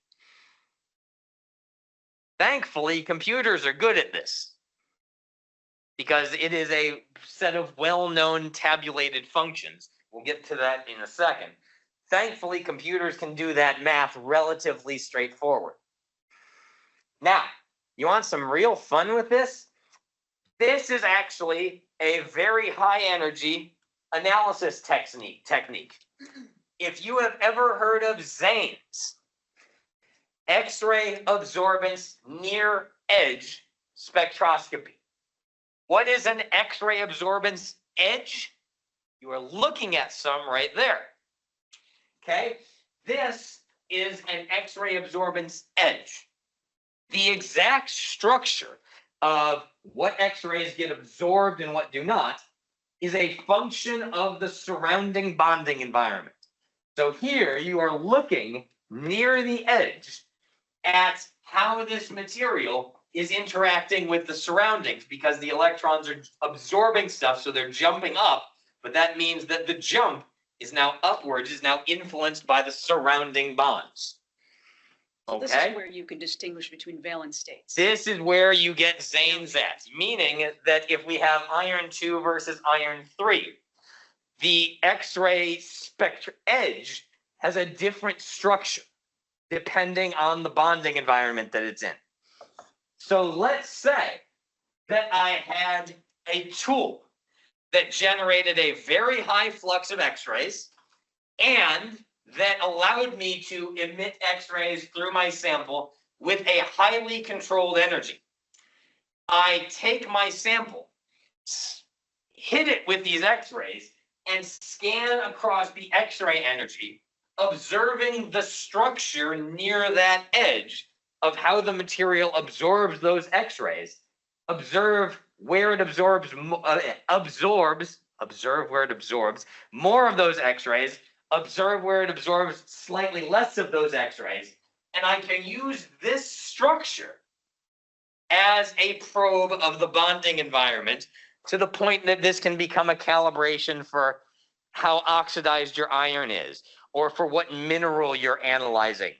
Thankfully, computers are good at this because it is a set of well-known tabulated functions. We'll get to that in a second. Thankfully, computers can do that math relatively straightforward. Now, you want some real fun with this? This is actually a very high energy analysis technique. If you have ever heard of XANES, X-ray absorbance near edge spectroscopy. What is an X-ray absorbance edge? You are looking at some right there. Okay, this is an X-ray absorbance edge. The exact structure of what X-rays get absorbed and what do not is a function of the surrounding bonding environment. So here you are looking near the edge at how this material is interacting with the surroundings, because the electrons are absorbing stuff, so they're jumping up, but that means that the jump is now upwards, is now influenced by the surrounding bonds. So this Okay? is where you can distinguish between valence states. This is where you get XANES at, meaning that if we have iron 2 versus iron 3, the X-ray spectrum edge has a different structure depending on the bonding environment that it's in. So let's say that I had a tool that generated a very high flux of X-rays and that allowed me to emit X-rays through my sample with a highly controlled energy. I take my sample, hit it with these X-rays, and scan across the X-ray energy, observing the structure near that edge of how the material absorbs those X-rays. Observe where it absorbs, observe where it absorbs more of those X-rays, observe where it absorbs slightly less of those X-rays, And I can use this structure as a probe of the bonding environment to the point that this can become a calibration for how oxidized your iron is, or for what mineral you're analyzing.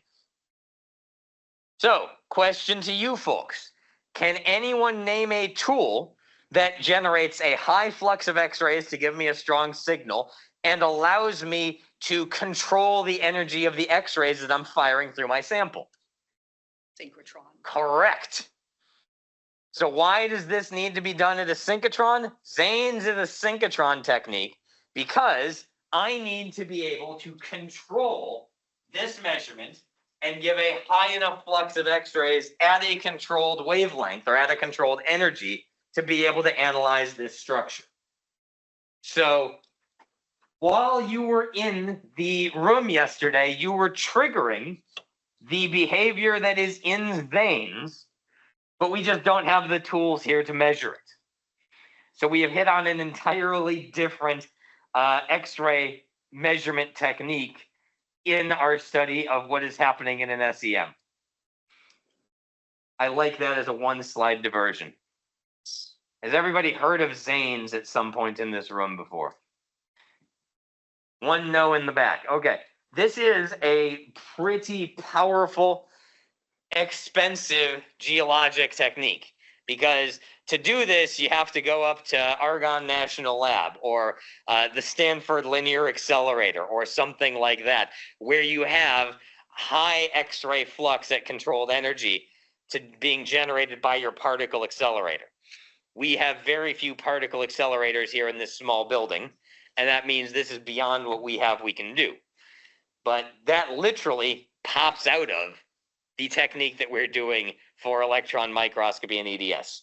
So, question to you folks. Can anyone name a tool that generates a high flux of X-rays to give me a strong signal and allows me to control the energy of the X-rays that I'm firing through my sample? Synchrotron. Correct. So why does this need to be done at a synchrotron? Zane's is a synchrotron technique because I need to be able to control this measurement and give a high enough flux of X-rays at a controlled wavelength or at a controlled energy to be able to analyze this structure. So while you were in the room yesterday, you were triggering the behavior that is in Zane's, but we just don't have the tools here to measure it. So we have hit on an entirely different X-ray measurement technique in our study of what is happening in an SEM. I like that as a one-slide diversion. Has everybody heard of Zane's at some point in this room before? One no in the back. Okay. This is a pretty powerful, expensive geologic technique, because to do this, you have to go up to Argonne National Lab or the Stanford Linear Accelerator or something like that, where you have high X-ray flux at controlled energy to being generated by your particle accelerator. We have very few particle accelerators here in this small building, and that means this is beyond what we can do. But that literally pops out of the technique that we're doing for electron microscopy and EDS.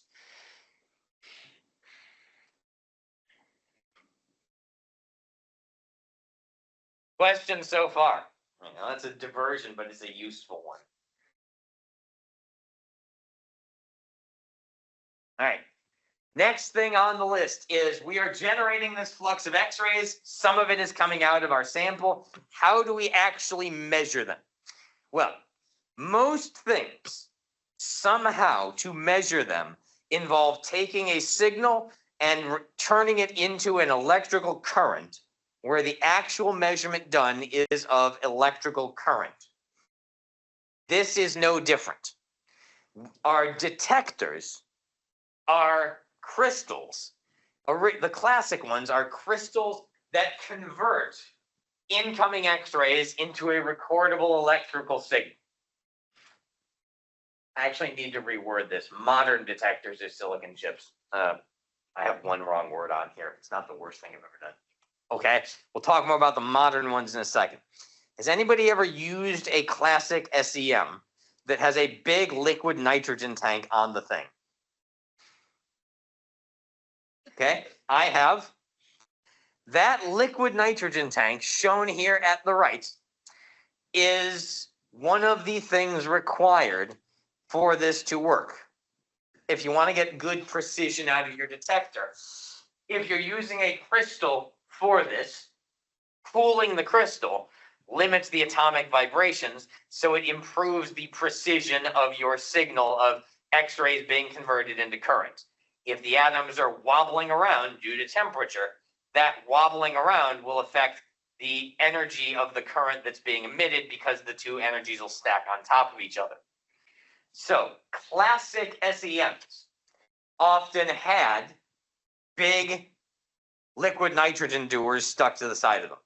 Questions so far? I know that's a diversion, but it's a useful one. All right. Next thing on the list is we are generating this flux of X-rays. Some of it is coming out of our sample. How do we actually measure them? Well, most things, somehow to measure them, involve taking a signal and turning it into an electrical current, where the actual measurement done is of electrical current. This is no different. Our detectors are crystals. The classic ones are crystals that convert incoming X-rays into a recordable electrical signal. I actually need to reword this. Modern detectors are silicon chips. I have one wrong word on here. It's not the worst thing I've ever done. Okay, we'll talk more about the modern ones in a second. Has anybody ever used a classic SEM that has a big liquid nitrogen tank on the thing? Okay, I have. That liquid nitrogen tank shown here at the right is one of the things required for this to work. If you want to get good precision out of your detector, if you're using a crystal for this, cooling the crystal limits the atomic vibrations, so it improves the precision of your signal of X-rays being converted into current. If the atoms are wobbling around due to temperature, that wobbling around will affect the energy of the current that's being emitted, because the two energies will stack on top of each other. So classic SEMs often had big liquid nitrogen dewars stuck to the side of them,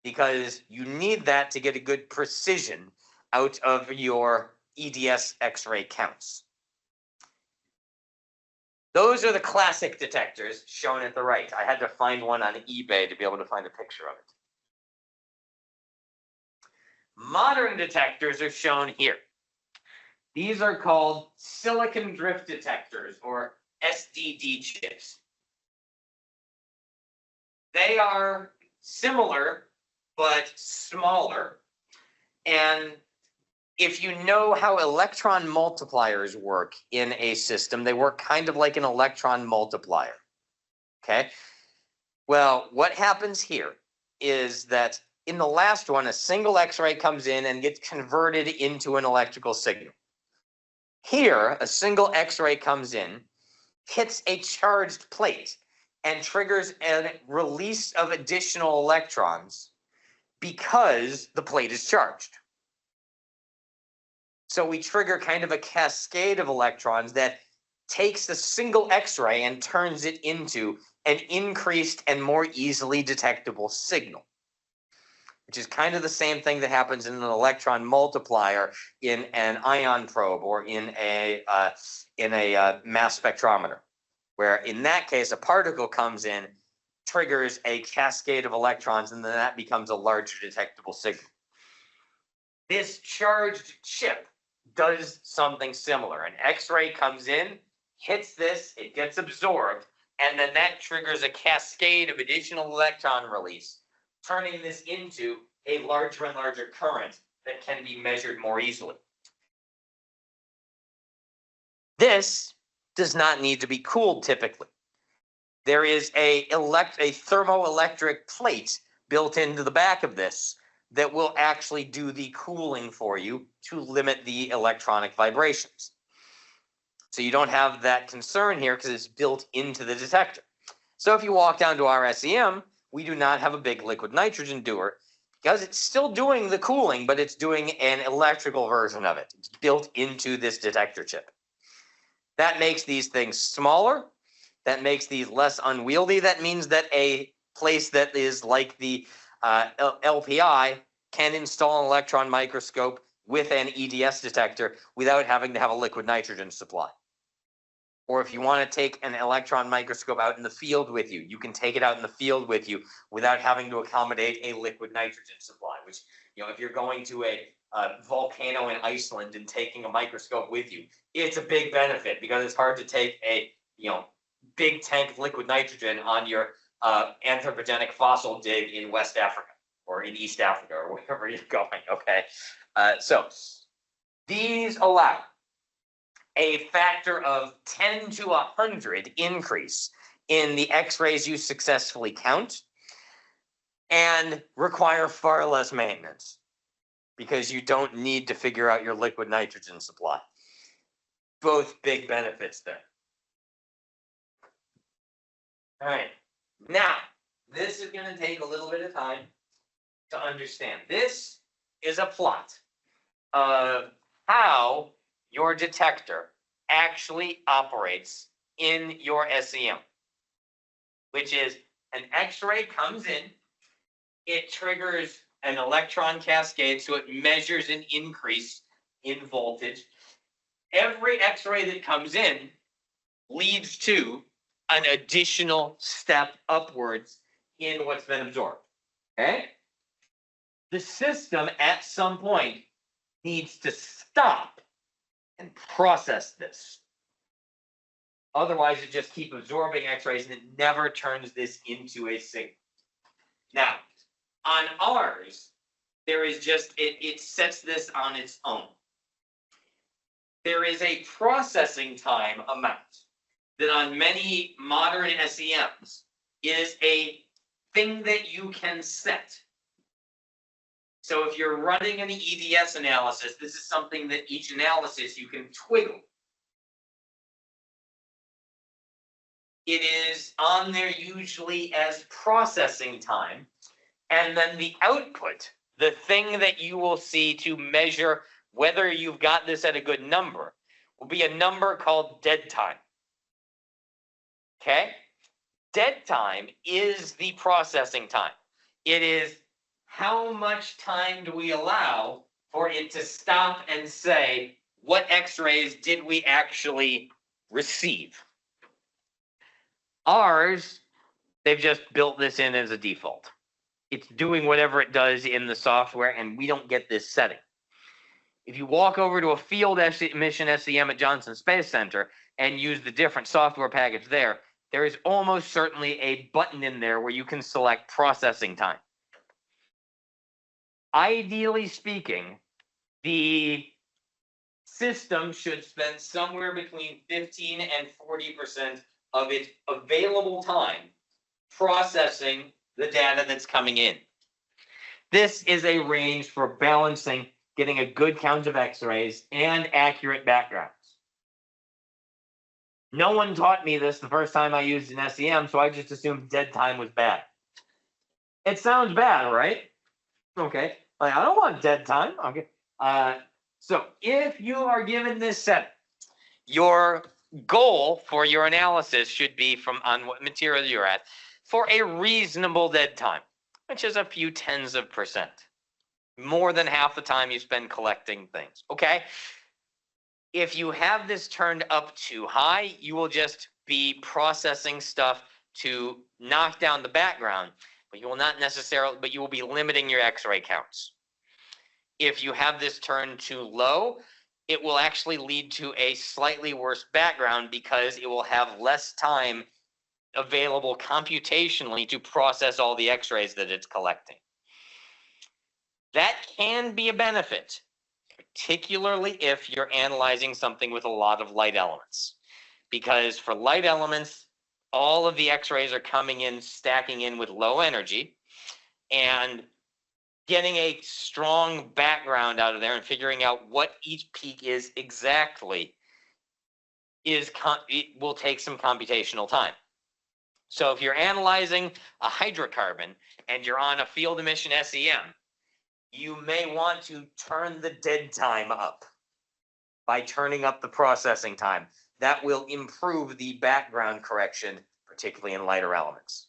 because you need that to get a good precision out of your EDS X-ray counts. Those are the classic detectors shown at the right. I had to find one on eBay to be able to find a picture of it. Modern detectors are shown here. These are called silicon drift detectors, or SDD chips. They are similar but smaller, and if you know how electron multipliers work in a system, they work kind of like an electron multiplier. Okay? Well, what happens here is that in the last one, a single X-ray comes in and gets converted into an electrical signal. Here, a single X-ray comes in, hits a charged plate, and triggers a release of additional electrons because the plate is charged. So we trigger kind of a cascade of electrons that takes the single X-ray and turns it into an increased and more easily detectable signal, which is kind of the same thing that happens in an electron multiplier in an ion probe or in a mass spectrometer, where in that case, a particle comes in, triggers a cascade of electrons, and then that becomes a larger detectable signal. This charged chip does something similar. An X-ray comes in, hits this, it gets absorbed, and then that triggers a cascade of additional electron release, turning this into a larger and larger current that can be measured more easily. This does not need to be cooled typically. There is a thermoelectric plate built into the back of this that will actually do the cooling for you to limit the electronic vibrations. So you don't have that concern here because it's built into the detector. So if you walk down to our SEM, we do not have a big liquid nitrogen doer because it's still doing the cooling, but it's doing an electrical version of it. It's built into this detector chip. That makes these things smaller. That makes these less unwieldy. That means that a place that is like the LPI can install an electron microscope with an EDS detector without having to have a liquid nitrogen supply. Or if you want to take an electron microscope out in the field with you, you can take it out in the field with you without having to accommodate a liquid nitrogen supply, which, if you're going to a volcano in Iceland and taking a microscope with you, it's a big benefit because it's hard to take a, big tank of liquid nitrogen on your anthropogenic fossil dig in West Africa or in East Africa or wherever you're going, okay? So these allow a factor of 10 to 100 increase in the X-rays you successfully count and require far less maintenance because you don't need to figure out your liquid nitrogen supply. Both big benefits there. All right, now this is going to take a little bit of time to understand. This is a plot of how your detector actually operates in your SEM, which is an X-ray comes in, it triggers an electron cascade, so it measures an increase in voltage. Every X-ray that comes in leads to an additional step upwards in what's been absorbed, okay? The system at some point needs to stop and process this. Otherwise, it just keeps absorbing X-rays and it never turns this into a signal. Now, on ours, there is just, it sets this on its own. There is a processing time amount that on many modern SEMs is a thing that you can set. So if you're running an EDS analysis, this is something that each analysis you can toggle. It is on there usually as processing time, and then the output, the thing that you will see to measure whether you've got this at a good number, will be a number called dead time. Okay? Dead time is the processing time. It is how much time do we allow for it to stop and say, what X-rays did we actually receive? Ours, they've just built this in as a default. It's doing whatever it does in the software, and we don't get this setting. If you walk over to a field mission SEM at Johnson Space Center and use the different software package there, there is almost certainly a button in there where you can select processing time. Ideally speaking, the system should spend somewhere between 15 and 40% of its available time processing the data that's coming in. This is a range for balancing, getting a good count of X-rays and accurate backgrounds. No one taught me this the first time I used an SEM, so I just assumed dead time was bad. It sounds bad, right? Okay, like, I don't want dead time. Okay, so if you are given this set, your goal for your analysis should be from on what material you're at for a reasonable dead time, which is a few tens of %. More than half the time you spend collecting things, okay? If you have this turned up too high, you will just be processing stuff to knock down the background, but you will not necessarily, but you will be limiting your X-ray counts. If you have this turned too low, it will actually lead to a slightly worse background because it will have less time available computationally to process all the X-rays that it's collecting. That can be a benefit, particularly if you're analyzing something with a lot of light elements. Because for light elements, all of the X-rays are coming in, stacking in with low energy, and getting a strong background out of there and figuring out what each peak is exactly it will take some computational time. So if you're analyzing a hydrocarbon and you're on a field emission SEM, you may want to turn the dead time up by turning up the processing time. That will improve the background correction, particularly in lighter elements.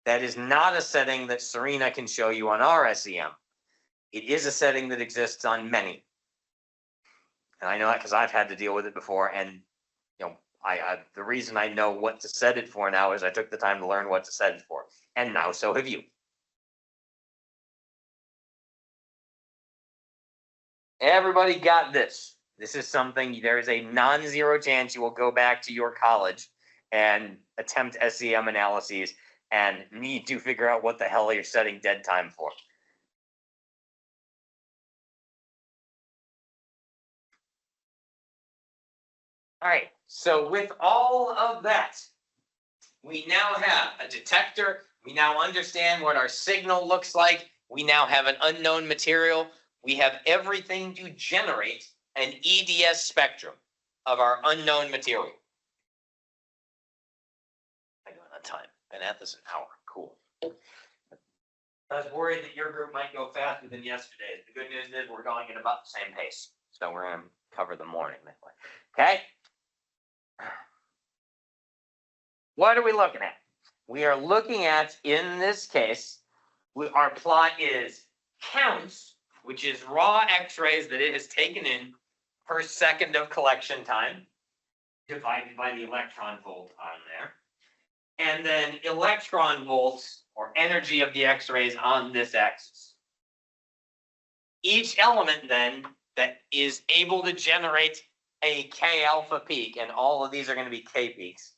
That is not a setting that Serena can show you on our SEM. It is a setting that exists on many. And I know that because I've had to deal with it before. And you know, the reason I know what to set it for now is I took the time to learn what to set it for. And now so have you. Everybody got this. This is something, there is a non-zero chance you will go back to your college and attempt SEM analyses and need to figure out what the hell you're setting dead time for. All right, so with all of that, we now have a detector. We now understand what our signal looks like. We now have an unknown material. We have everything to generate an EDS spectrum of our unknown material. I got on time. Been at this an hour. Cool. I was worried that your group might go faster than yesterday's. The good news is we're going at about the same pace. So we're going to cover the morning that way. Okay? What are we looking at? We are looking at, in this case, our plot is counts, which is raw X-rays that it has taken in per second of collection time, divided by the electron volt on there. And then electron volts, or energy of the X-rays, on this axis. Each element then that is able to generate a K alpha peak, and all of these are going to be K peaks,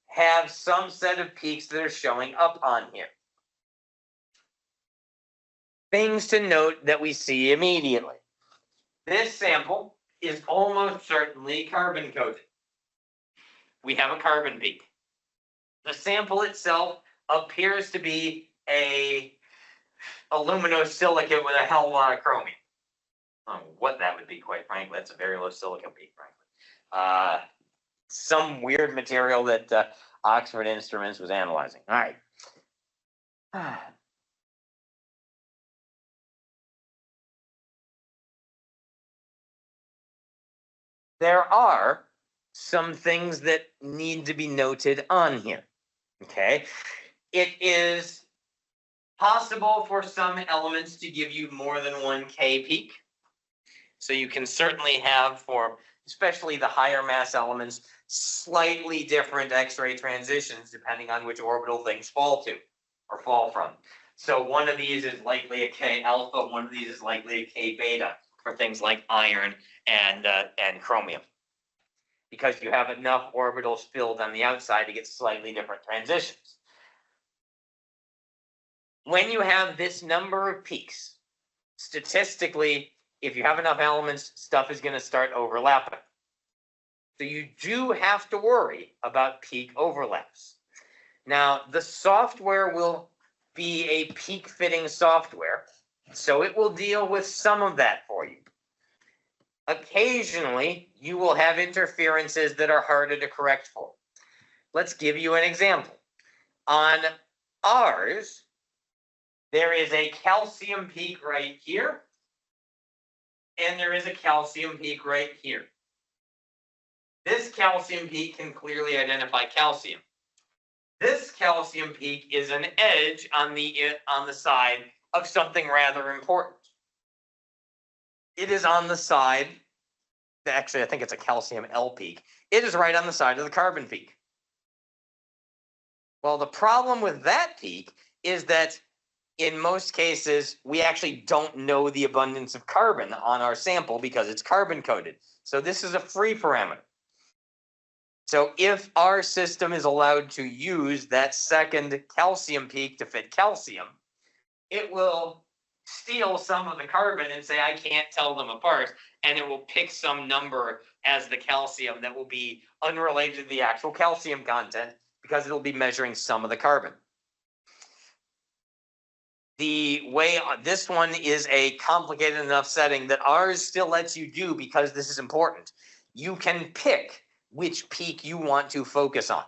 have some set of peaks that are showing up on here. Things to note that we see immediately. This sample is almost certainly carbon coated. We have a carbon peak. The sample itself appears to be a aluminosilicate with a hell of a lot of chromium. I don't know what that would be, quite frankly. That's a very low silica peak, frankly. Some weird material that Oxford Instruments was analyzing. All right. There are some things that need to be noted on here. Okay. It is possible for some elements to give you more than one K peak. So you can certainly have, for especially the higher mass elements, slightly different X-ray transitions depending on which orbital things fall to or fall from. So one of these is likely a K alpha, one of these is likely a K beta for things like iron and chromium, because you have enough orbitals filled on the outside to get slightly different transitions. When you have this number of peaks, statistically, if you have enough elements, stuff is going to start overlapping. So you do have to worry about peak overlaps. Now, the software will be a peak fitting software, so it will deal with some of that for you. Occasionally, you will have interferences that are harder to correct for. Let's give you an example. On ours, there is a calcium peak right here, and there is a calcium peak right here. This calcium peak can clearly identify calcium. This calcium peak is an edge on the side of something rather important. It is on the side, actually I think it's a calcium L peak. It is right on the side of the carbon peak. Well, the problem with that peak is that in most cases, we actually don't know the abundance of carbon on our sample because it's carbon coded. So this is a free parameter. So if our system is allowed to use that second calcium peak to fit calcium, it will steal some of the carbon and say, I can't tell them apart. And it will pick some number as the calcium that will be unrelated to the actual calcium content because it'll be measuring some of the carbon. The way this one is a complicated enough setting that ours still lets you do because this is important. You can pick which peak you want to focus on.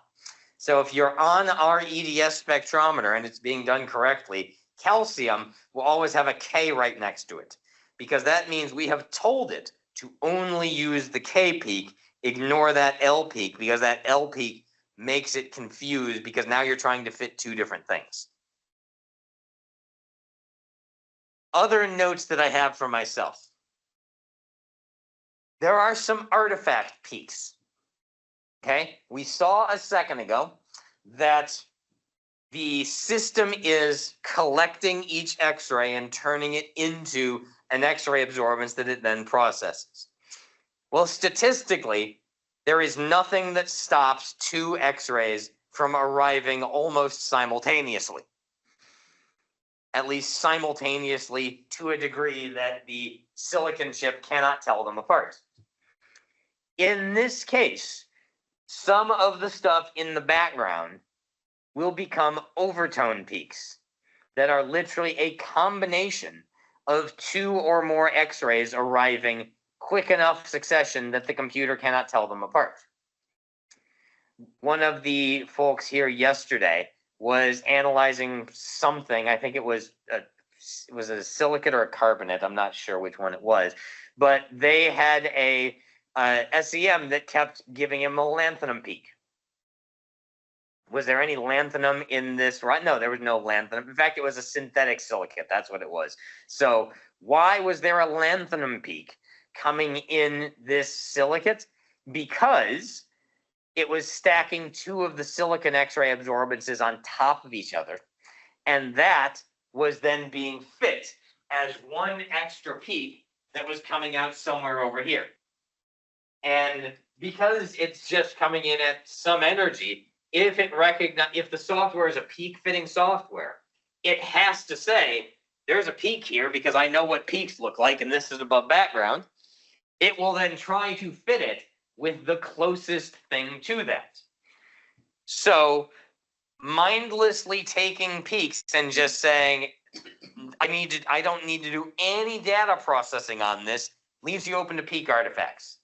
So if you're on our EDS spectrometer and it's being done correctly, calcium will always have a K right next to it because that means we have told it to only use the K peak, ignore that L peak because that L peak makes it confused because now you're trying to fit two different things. Other notes that I have for myself. There are some artifact peaks. Okay, we saw a second ago that the system is collecting each X-ray and turning it into an X-ray absorbance that it then processes. Well, statistically, there is nothing that stops two X-rays from arriving almost simultaneously. At least simultaneously to a degree that the silicon chip cannot tell them apart. In this case, some of the stuff in the background will become overtone peaks that are literally a combination of two or more X-rays arriving quick enough succession that the computer cannot tell them apart. One of the folks here yesterday was analyzing something. I think it was a silicate or a carbonate. I'm not sure which one it was, but they had a SEM that kept giving him a lanthanum peak. Was there any lanthanum in this? Right? No, there was no lanthanum. In fact, it was a synthetic silicate. That's what it was. So why was there a lanthanum peak coming in this silicate? Because it was stacking two of the silicon X-ray absorbances on top of each other. And that was then being fit as one extra peak that was coming out somewhere over here. And because it's just coming in at some energy, if the software is a peak fitting software, it has to say, there's a peak here because I know what peaks look like and this is above background. It will then try to fit it with the closest thing to that. So mindlessly taking peaks and just saying, I don't need to do any data processing on this, leaves you open to peak artifacts.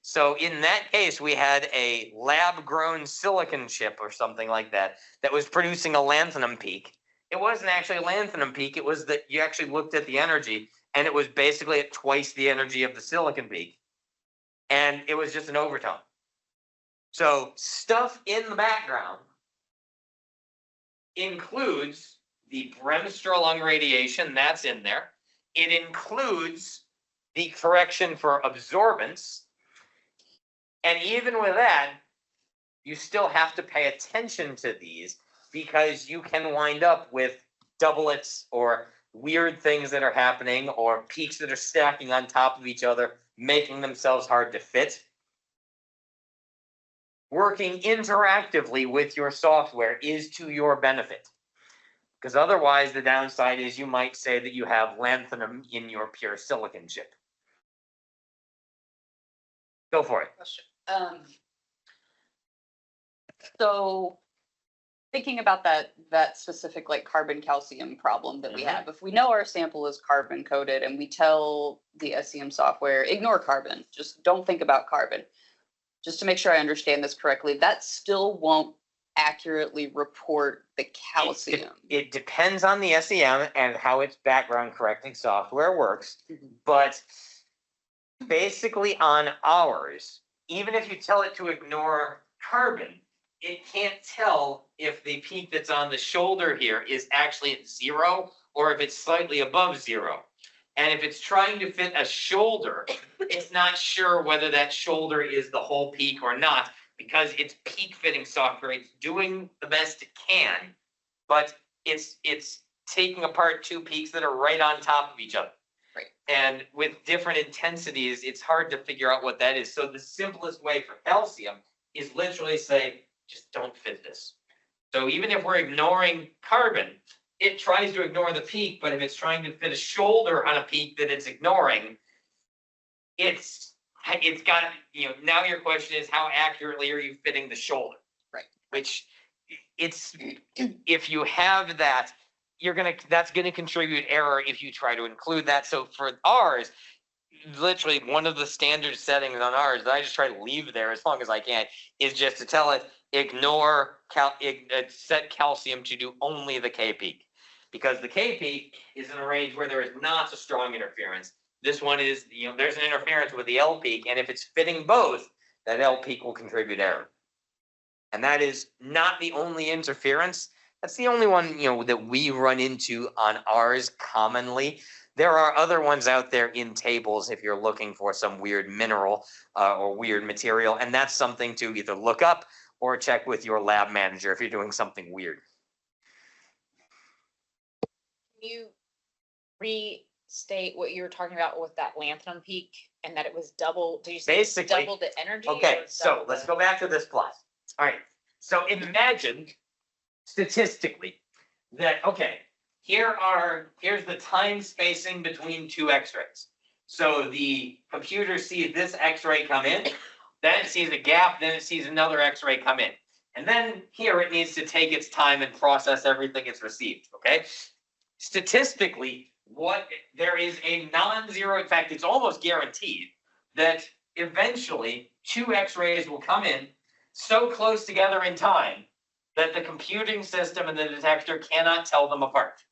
So in that case, we had a lab-grown silicon chip or something like that that was producing a lanthanum peak. It wasn't actually a lanthanum peak. It was that you actually looked at the energy, and it was basically at twice the energy of the silicon peak. And it was just an overtone. So stuff in the background includes the Bremsstrahlung lung radiation, that's in there. It includes the correction for absorbance. And even with that, you still have to pay attention to these because you can wind up with doublets or weird things that are happening or peaks that are stacking on top of each other, making themselves hard to fit. Working interactively with your software is to your benefit. Because otherwise, the downside is you might say that you have lanthanum in your pure silicon chip. Go for it. So thinking about that specific like carbon calcium problem that we Mhm. have, if we know our sample is carbon coded and we tell the SEM software, ignore carbon, just don't think about carbon. Just to make sure I understand this correctly, that still won't accurately report the calcium. It depends on the SEM and how its background correcting software works, Mhm. but basically on ours, even if you tell it to ignore carbon, it can't tell if the peak that's on the shoulder here is actually at 0 or if it's slightly above 0. And if it's trying to fit a shoulder, it's not sure whether that shoulder is the whole peak or not, because it's peak fitting software. It's doing the best it can, but it's taking apart two peaks that are right on top of each other. Right. And with different intensities, it's hard to figure out what that is. So the simplest way for calcium is literally say, just don't fit this. So even if we're ignoring carbon, it tries to ignore the peak, but if it's trying to fit a shoulder on a peak that it's ignoring, it's got, now your question is, how accurately are you fitting the shoulder? Right. Which it's, if you have that, that's gonna contribute error if you try to include that. So for ours, literally one of the standard settings on ours that I just try to leave there as long as I can is just to tell it, set calcium to do only the K peak, because the K peak is in a range where there is not a strong interference. This one is, there's an interference with the L peak, and if it's fitting both, that L peak will contribute error. And that is not the only interference. That's the only one, that we run into on ours commonly. There are other ones out there in tables if you're looking for some weird mineral or weird material, and that's something to either look up or check with your lab manager if you're doing something weird. Can you restate what you were talking about with that lanthanum peak and that it was double? Did you say Basically, double the energy? Okay, or so double let's the- go back to this plot. All right, so imagine statistically that, okay, here's the time spacing between two x-rays. So the computer sees this x-ray come in, then it sees a gap, then it sees another x-ray come in. And then here it needs to take its time and process everything it's received, okay? Statistically, there is a non-zero, in fact, it's almost guaranteed that eventually two x-rays will come in so close together in time that the computing system and the detector cannot tell them apart.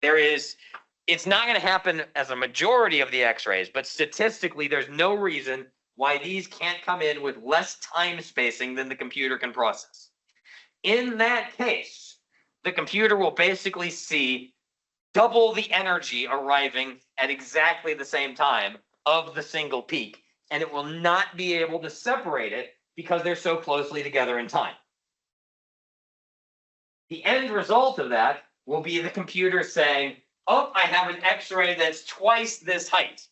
It's not going to happen as a majority of the x-rays, but statistically, there's no reason why these can't come in with less time spacing than the computer can process. In that case, the computer will basically see double the energy arriving at exactly the same time of the single peak, and it will not be able to separate it because they're so closely together in time. The end result of that will be the computer saying, oh, I have an x-ray that's twice this height,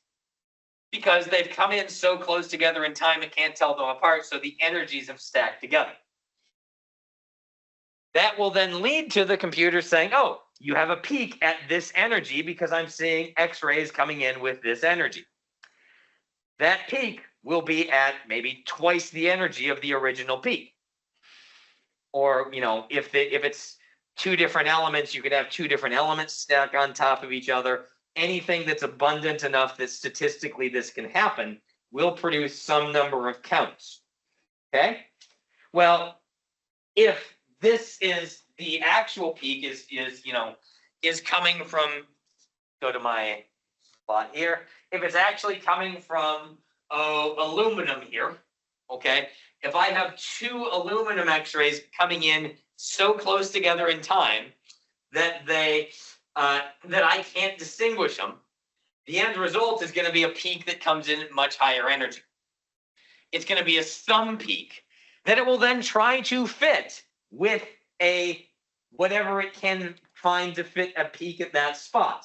because they've come in so close together in time it can't tell them apart, so the energies have stacked together. That will then lead to the computer saying, oh, you have a peak at this energy because I'm seeing x-rays coming in with this energy. That peak will be at maybe twice the energy of the original peak. Or, if it's two different elements, you could have two different elements stacked on top of each other. Anything that's abundant enough that statistically this can happen will produce some number of counts. Okay? Well, if this is the actual peak is coming from, go to my plot here. If it's actually coming from aluminum here, okay? If I have two aluminum x-rays coming in so close together in time that that I can't distinguish them, the end result is going to be a peak that comes in at much higher energy. It's going to be a thumb peak that it will then try to fit with whatever it can find to fit a peak at that spot.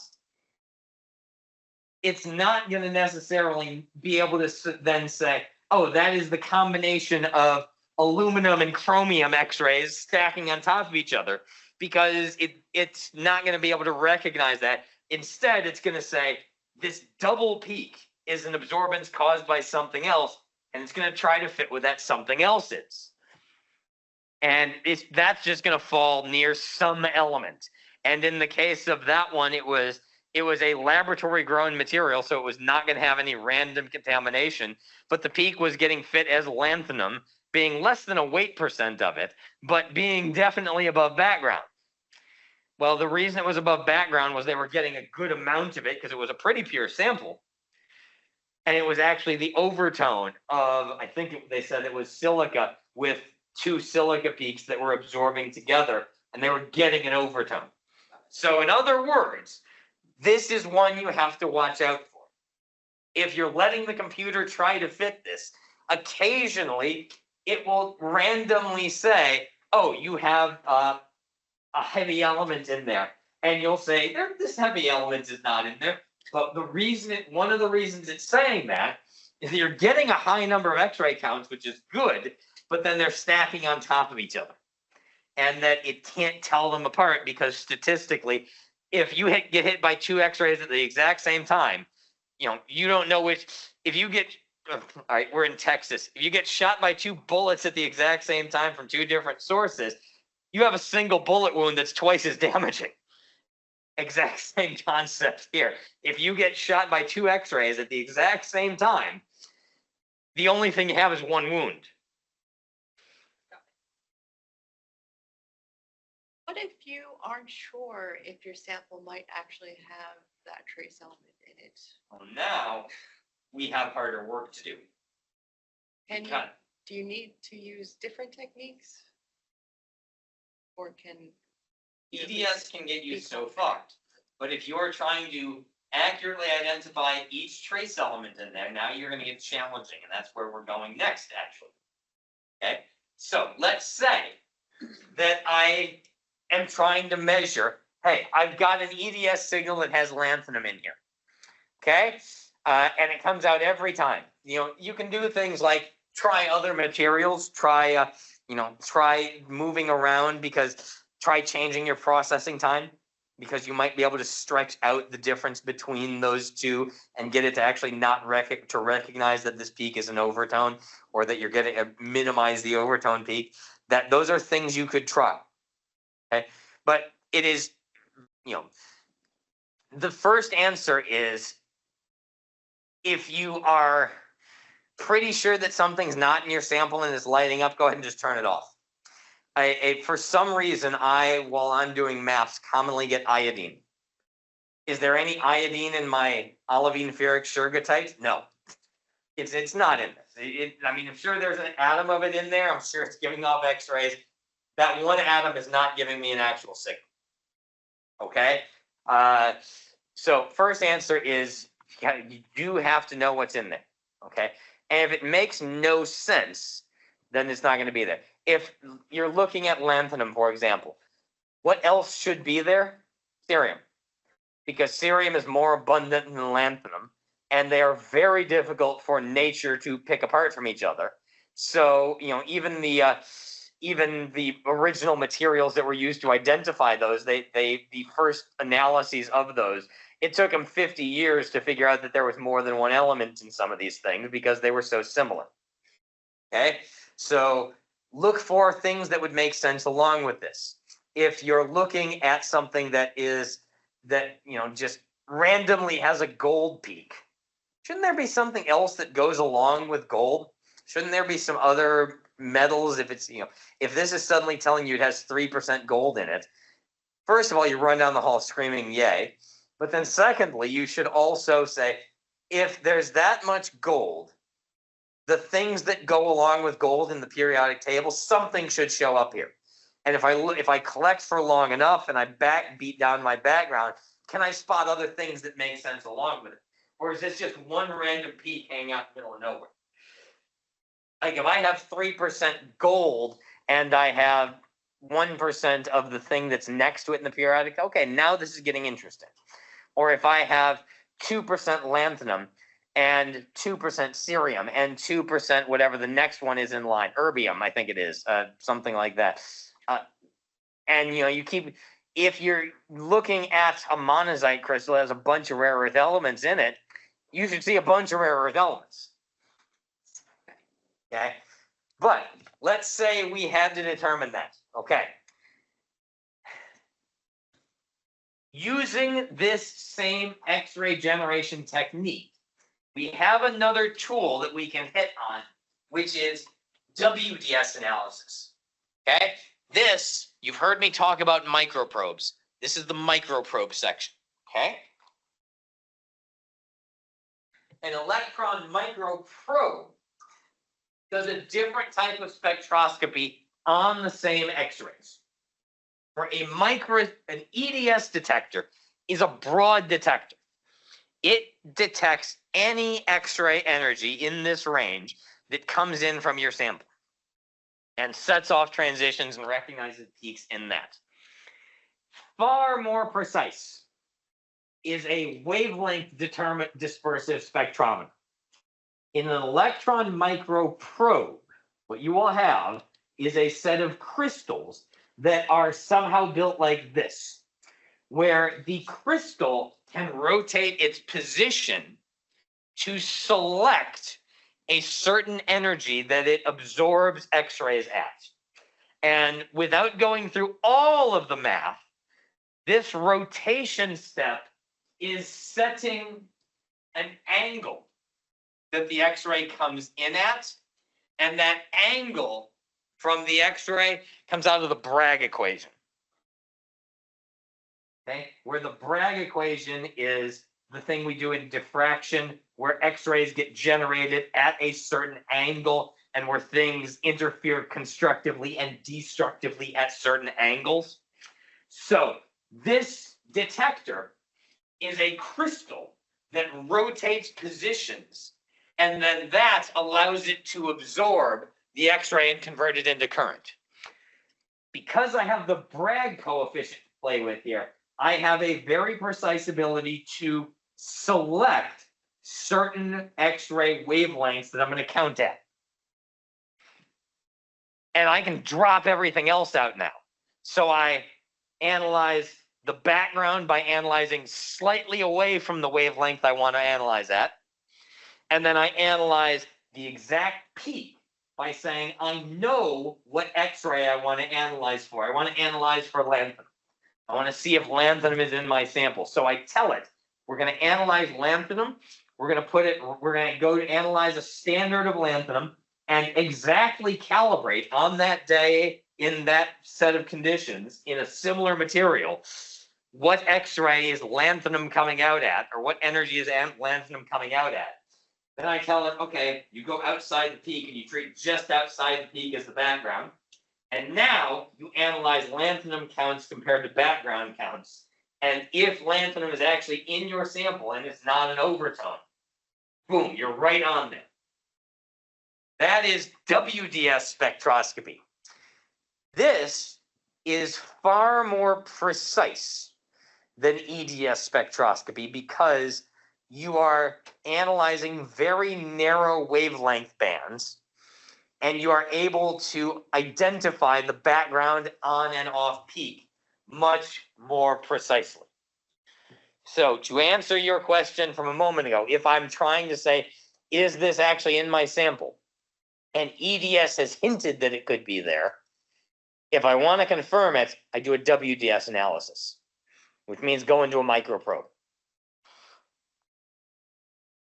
It's not going to necessarily be able to then say, oh, that is the combination of aluminum and chromium x-rays stacking on top of each other, because it's not going to be able to recognize that. Instead, it's going to say this double peak is an absorbance caused by something else, and it's going to try to fit what that something else is. And that's just going to fall near some element. And in the case of that one, it was a laboratory grown material, so it was not going to have any random contamination, but the peak was getting fit as lanthanum, being less than a weight percent of it, but being definitely above background. Well, the reason it was above background was they were getting a good amount of it because it was a pretty pure sample. And it was actually the overtone of, I think they said it was silica with 2 silica peaks that were absorbing together, and they were getting an overtone. So in other words, this is one you have to watch out for. If you're letting the computer try to fit this, occasionally it will randomly say, oh, you have a heavy element in there. And you'll say, this heavy element is not in there. But one of the reasons it's saying that is that you're getting a high number of X-ray counts, which is good, but then they're stacking on top of each other. And that it can't tell them apart because statistically, if you get hit by 2 X-rays at the exact same time, you don't know which. If you get, all right, we're in Texas. If you get shot by 2 bullets at the exact same time from 2 different sources, you have a single bullet wound that's twice as damaging. Exact same concept here. If you get shot by 2 X-rays at the exact same time, the only thing you have is 1 wound. What if you aren't sure if your sample might actually have that trace element in it? Well, now we have harder work to do. And Because- do you need to use different techniques? Or can EDS can get you so far, but if you're trying to accurately identify each trace element in there, now you're going to get challenging, and that's where we're going next, actually. Okay, so let's say that I am trying to measure, hey, I've got an EDS signal that has lanthanum in here, okay, and it comes out every time. You can do things like try other materials, try moving around, try changing your processing time, because you might be able to stretch out the difference between those two and get it to actually not recognize that this peak is an overtone, or that you're getting minimize the overtone peak. Those are things you could try. Okay, but it is, the first answer is, if you are pretty sure that something's not in your sample and is lighting up, go ahead and just turn it off. For some reason, while I'm doing maps, commonly get iodine. Is there any iodine in my olivine ferric sugartite? No, it's not in this. I'm sure there's an atom of it in there. I'm sure it's giving off X-rays. That one atom is not giving me an actual signal. Okay, so first answer is you do have to know what's in there. Okay, and if it makes no sense, then it's not going to be there. If you're looking at lanthanum, for example, what else should be there? Cerium. Because cerium is more abundant than lanthanum, and they are very difficult for nature to pick apart from each other. So, even the original materials that were used to identify those, the first analyses of those, it took them 50 years to figure out that there was more than one element in some of these things because they were so similar. Okay, so look for things that would make sense along with this. If you're looking at something that just randomly has a gold peak, shouldn't there be something else that goes along with gold? Shouldn't there be some other metals? If this is suddenly telling you it has 3% gold in it, first of all, you run down the hall screaming yay. But then secondly, you should also say, if there's that much gold, the things that go along with gold in the periodic table, something should show up here. And if I collect for long enough and I beat down my background, can I spot other things that make sense along with it? Or is this just one random peak hanging out in the middle of nowhere? Like if I have 3% gold and I have 1% of the thing that's next to it in the periodic, okay, now this is getting interesting. Or if I have 2% lanthanum and 2% cerium and 2% whatever the next one is in line, erbium, I think it is, something like that. And if you're looking at a monazite crystal that has a bunch of rare earth elements in it, you should see a bunch of rare earth elements. Okay, But let's say we had to determine that. Okay. Using this same X-ray generation technique, we have another tool that we can hit on, which is WDS analysis. Okay? This, you've heard me talk about microprobes. This is the microprobe section. Okay? An electron microprobe does a different type of spectroscopy on the same X-rays. For an EDS detector is a broad detector. It detects any X-ray energy in this range that comes in from your sample and sets off transitions and recognizes peaks in that. Far more precise is a wavelength determined dispersive spectrometer. In an electron microprobe, what you will have is a set of crystals that are somehow built like this, where the crystal can rotate its position to select a certain energy that it absorbs X-rays at. And without going through all of the math, this rotation step is setting an angle that the X-ray comes in at, and that angle from the X-ray comes out of the Bragg equation. Okay, where the Bragg equation is the thing we do in diffraction, where X-rays get generated at a certain angle and where things interfere constructively and destructively at certain angles. So this detector is a crystal that rotates positions, and then that allows it to absorb the X-ray and convert it into current. Because I have the Bragg coefficient to play with here, I have a very precise ability to select certain X-ray wavelengths that I'm going to count at. And I can drop everything else out now. So I analyze the background by analyzing slightly away from the wavelength I want to analyze at. And then I analyze the exact peak by saying, I know what X-ray I want to analyze for. I want to analyze for lanthanum. I want to see if lanthanum is in my sample. So I tell it, we're going to analyze lanthanum. We're going to go to analyze a standard of lanthanum and exactly calibrate on that day in that set of conditions in a similar material what X-ray is lanthanum coming out at, or what energy is lanthanum coming out at. Then I tell it, okay, you go outside the peak and you treat just outside the peak as the background. And now you analyze lanthanum counts compared to background counts. And if lanthanum is actually in your sample and it's not an overtone, boom, you're right on there. That is WDS spectroscopy. This is far more precise than EDS spectroscopy because you are analyzing very narrow wavelength bands, and you are able to identify the background on and off peak much more precisely. So to answer your question from a moment ago, if I'm trying to say, is this actually in my sample? And EDS has hinted that it could be there. If I want to confirm it, I do a WDS analysis, which means go into a microprobe.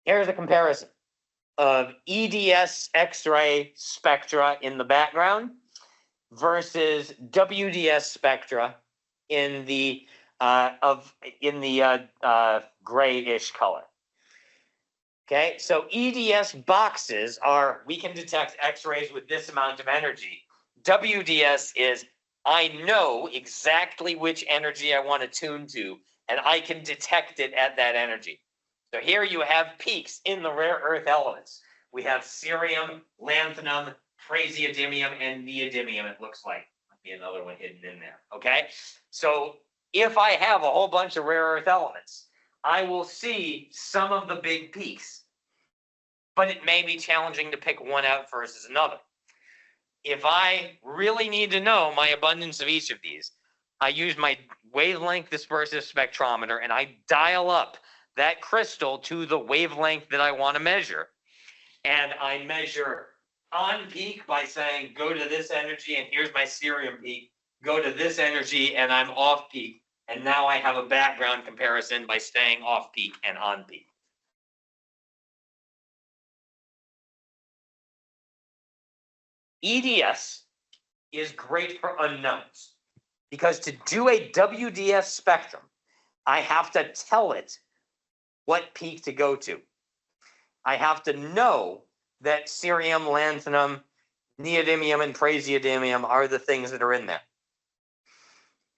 Here's a comparison of EDS X-ray spectra in the background versus WDS spectra in the grayish color. Okay, so EDS boxes are, we can detect X-rays with this amount of energy. WDS is, I know exactly which energy I want to tune to, and I can detect it at that energy. So here you have peaks in the rare earth elements. We have cerium, lanthanum, praseodymium, and neodymium, it looks like. Might be another one hidden in there, okay? So if I have a whole bunch of rare earth elements, I will see some of the big peaks, but it may be challenging to pick one out versus another. If I really need to know my abundance of each of these, I use my wavelength dispersive spectrometer and I dial up that crystal to the wavelength that I want to measure. And I measure on peak by saying, go to this energy and here's my cerium peak, go to this energy and I'm off peak. And now I have a background comparison by staying off peak and on peak. EDS is great for unknowns because to do a WDS spectrum, I have to tell it what peak to go to. I have to know that cerium, lanthanum, neodymium, and praseodymium are the things that are in there.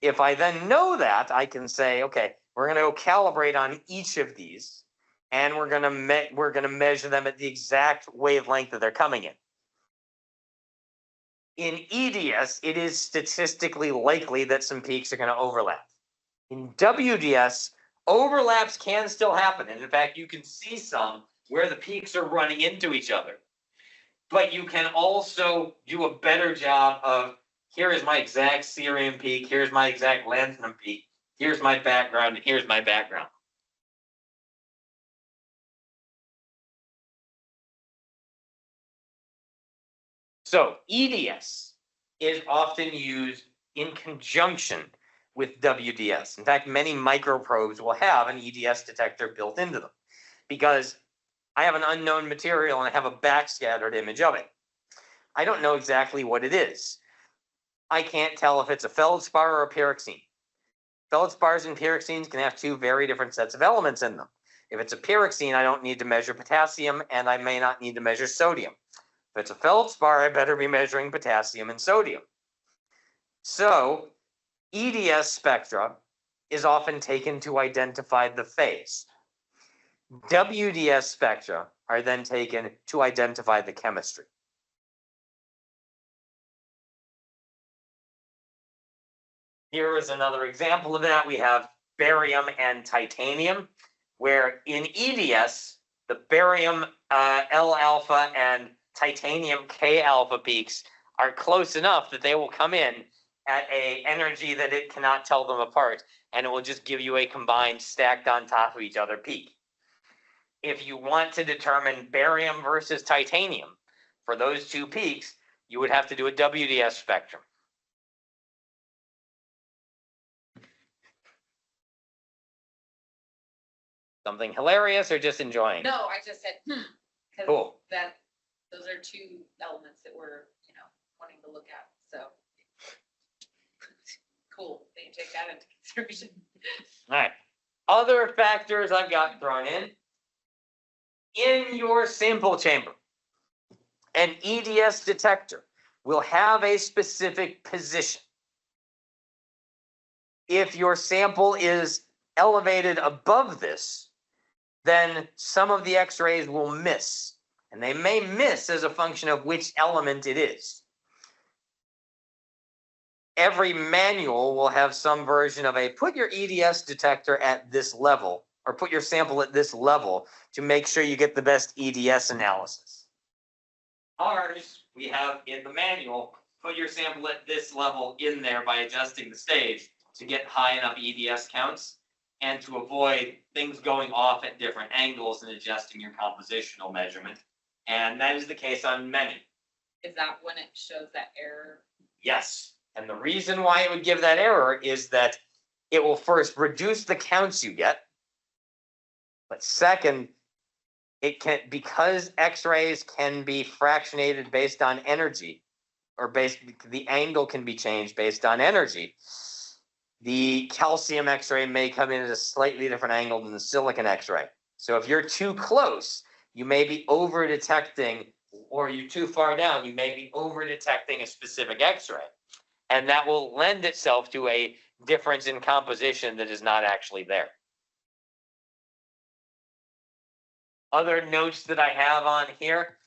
If I then know that, I can say, okay, we're going to go calibrate on each of these, and we're going to measure them at the exact wavelength that they're coming in. In EDS, it is statistically likely that some peaks are going to overlap. In WDS, overlaps can still happen, and in fact, you can see some where the peaks are running into each other. But you can also do a better job of, here is my exact cerium peak, here's my exact lanthanum peak, here's my background, and here's my background. So EDS is often used in conjunction with WDS. In fact, many microprobes will have an EDS detector built into them because I have an unknown material and I have a backscattered image of it. I don't know exactly what it is. I can't tell if it's a feldspar or a pyroxene. Feldspars and pyroxenes can have two very different sets of elements in them. If it's a pyroxene, I don't need to measure potassium and I may not need to measure sodium. If it's a feldspar, I better be measuring potassium and sodium. So EDS spectra is often taken to identify the phase. WDS spectra are then taken to identify the chemistry. Here is another example of that. We have barium and titanium, where in EDS, the barium L alpha and titanium K alpha peaks are close enough that they will come in at an energy that it cannot tell them apart, and it will just give you a combined stacked on top of each other peak. If you want to determine barium versus titanium for those two peaks, you would have to do a WDS spectrum. Something hilarious or just enjoying? No, I just said, because Cool. those are two elements that we're, wanting to look at, so. Cool, that you take that into consideration. All right. Other factors I've got thrown in. In your sample chamber, an EDS detector will have a specific position. If your sample is elevated above this, then some of the X-rays will miss, and they may miss as a function of which element it is. Every manual will have some version of a put your EDS detector at this level, or put your sample at this level to make sure you get the best EDS analysis. Ours, we have in the manual, put your sample at this level in there by adjusting the stage to get high enough EDS counts and to avoid things going off at different angles and adjusting your compositional measurement. And that is the case on many. Is that when it shows that error? Yes. And the reason why it would give that error is that it will first reduce the counts you get. But second, it can, because X-rays can be fractionated based on energy, or the angle can be changed based on energy. The calcium X-ray may come in at a slightly different angle than the silicon X-ray. So if you're too close, you may be over detecting, or you're too far down, you may be over detecting a specific X-ray. And that will lend itself to a difference in composition that is not actually there. Other notes that I have on here,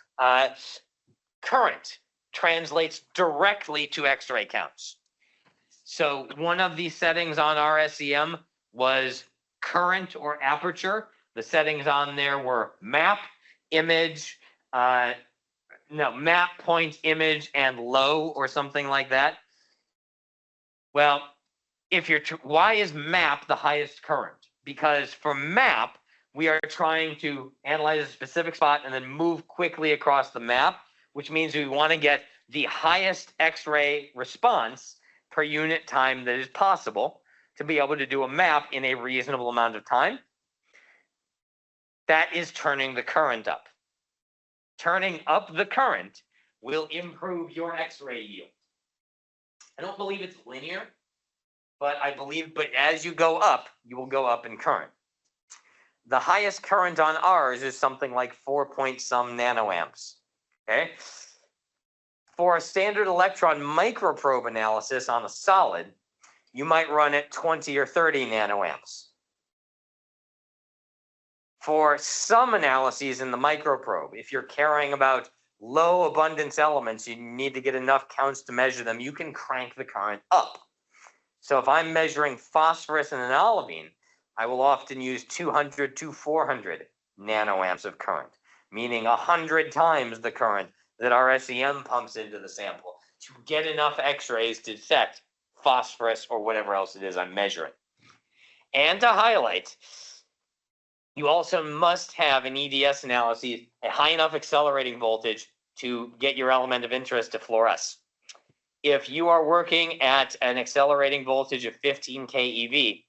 current translates directly to X-ray counts. So one of the settings on our SEM was current or aperture. The settings on there were map, image, map, point, image, and low, or something like that. Well, if you're, why is map the highest current? Because for map, we are trying to analyze a specific spot and then move quickly across the map. which means we want to get the highest X-ray response per unit time that is possible to be able to do a map in a reasonable amount of time. That is turning the current up. Turning up the current will improve your X-ray yield. I don't believe it's linear, but as you go up, you will go up in current. The highest current on ours is something like 4 point some nanoamps. Okay. For a standard electron microprobe analysis on a solid, you might run at 20 or 30 nanoamps. For some analyses in the microprobe, if you're caring about low abundance elements, you need to get enough counts to measure them, you can crank the current up. So if I'm measuring phosphorus in an olivine, I will often use 200 to 400 nanoamps of current, meaning 100 times the current that our SEM pumps into the sample to get enough X-rays to detect phosphorus or whatever else it is I'm measuring. And to highlight, you also must have an EDS analysis, a high enough accelerating voltage to get your element of interest to fluoresce. If you are working at an accelerating voltage of 15 keV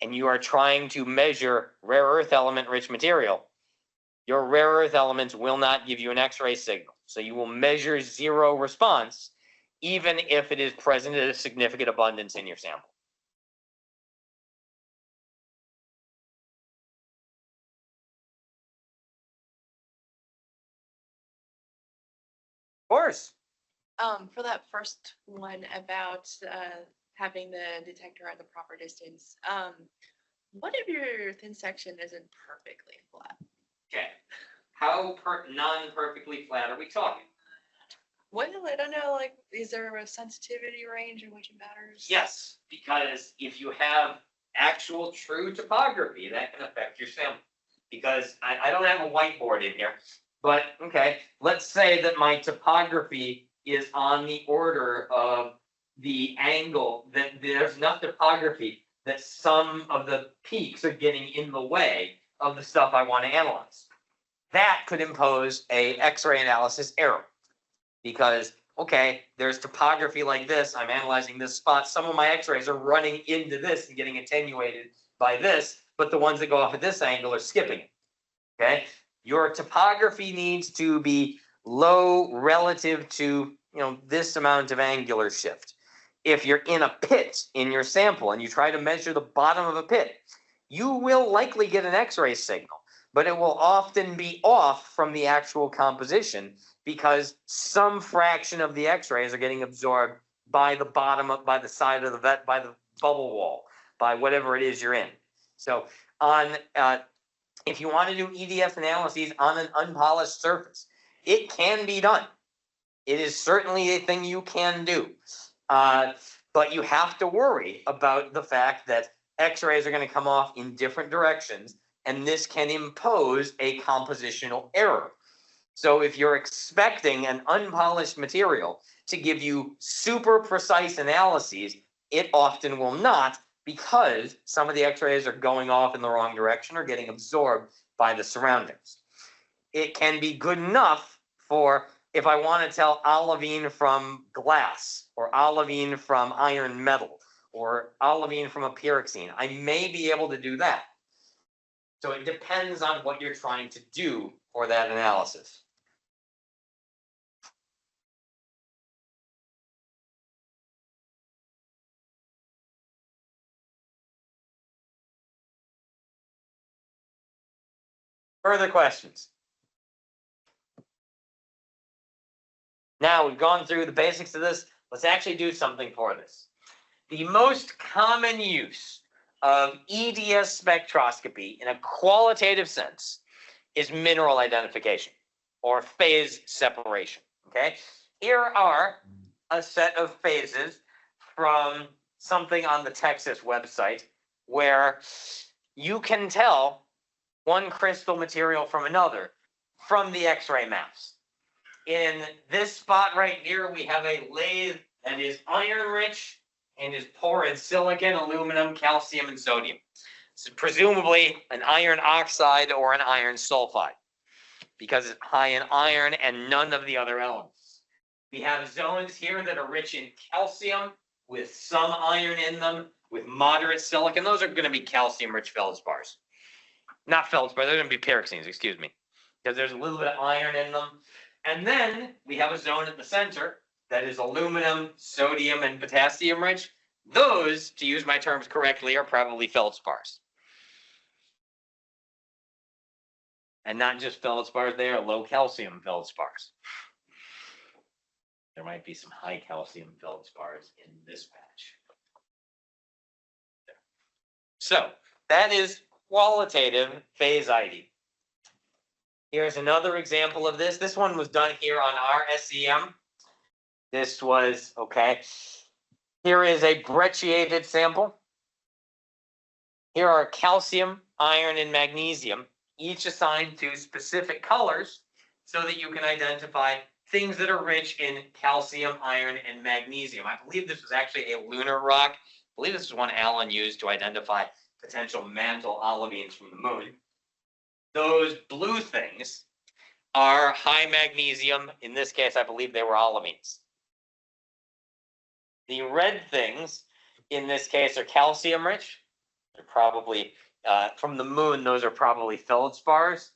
and you are trying to measure rare earth element rich material, your rare earth elements will not give you an X-ray signal. So you will measure zero response, even if it is present at a significant abundance in your sample. Of course. For that first one about having the detector at the proper distance, what if your thin section isn't perfectly flat? Okay. How non-perfectly flat are we talking? Well, I don't know, like, is there a sensitivity range in which it matters? Yes, because if you have actual true topography, that can affect your sample. Because I don't have a whiteboard in here, but okay, let's say that my topography is on the order of the angle, that there's enough topography that some of the peaks are getting in the way of the stuff I want to analyze. That could impose a X-ray analysis error. Because, okay, there's topography like this, I'm analyzing this spot, some of my X-rays are running into this and getting attenuated by this, but the ones that go off at this angle are skipping it, okay? Your topography needs to be low relative to, this amount of angular shift. If you're in a pit in your sample and you try to measure the bottom of a pit, you will likely get an X-ray signal, but it will often be off from the actual composition because some fraction of the X-rays are getting absorbed by the bottom, by the side of the by the bubble wall, by whatever it is you're in. So if you want to do EDS analyses on an unpolished surface, it can be done. It is certainly a thing you can do. But you have to worry about the fact that X-rays are going to come off in different directions, and this can impose a compositional error. So if you're expecting an unpolished material to give you super precise analyses, it often will not, because some of the X-rays are going off in the wrong direction or getting absorbed by the surroundings. It can be good enough for if I want to tell olivine from glass, or olivine from iron metal, or olivine from a pyroxene. I may be able to do that. So it depends on what you're trying to do for that analysis. Further questions? Now we've gone through the basics of this. Let's actually do something for this. The most common use of EDS spectroscopy in a qualitative sense is mineral identification or phase separation. Okay, here are a set of phases from something on the Texas website where you can tell one crystal material from another from the X-ray maps. In this spot right here, we have a lathe that is iron rich and is poured silicon, aluminum, calcium, and sodium. So presumably an iron oxide or an iron sulfide. because it's high in iron and none of the other elements. We have zones here that are rich in calcium with some iron in them, with moderate silicon. Those are going to be calcium-rich feldspars. Not feldspar, they're going to be pyroxenes, excuse me, because there's a little bit of iron in them. And then we have a zone at the center that is aluminum, sodium, and potassium rich. Those, to use my terms correctly, are probably feldspars. And not just feldspars, they are low calcium feldspars. There might be some high calcium feldspars in this patch. So that is qualitative phase ID. Here's another example of this. This one was done here on our SEM. This was, okay. Here is a brecciated sample. Here are calcium, iron, and magnesium, each assigned to specific colors so that you can identify things that are rich in calcium, iron, and magnesium. I believe this was actually a lunar rock. I believe this is one Alan used to identify potential mantle olivines from the moon. Those blue things are high magnesium. In this case, I believe they were olivines. The red things, in this case, are calcium rich. They're probably, from the moon, those are probably feldspars.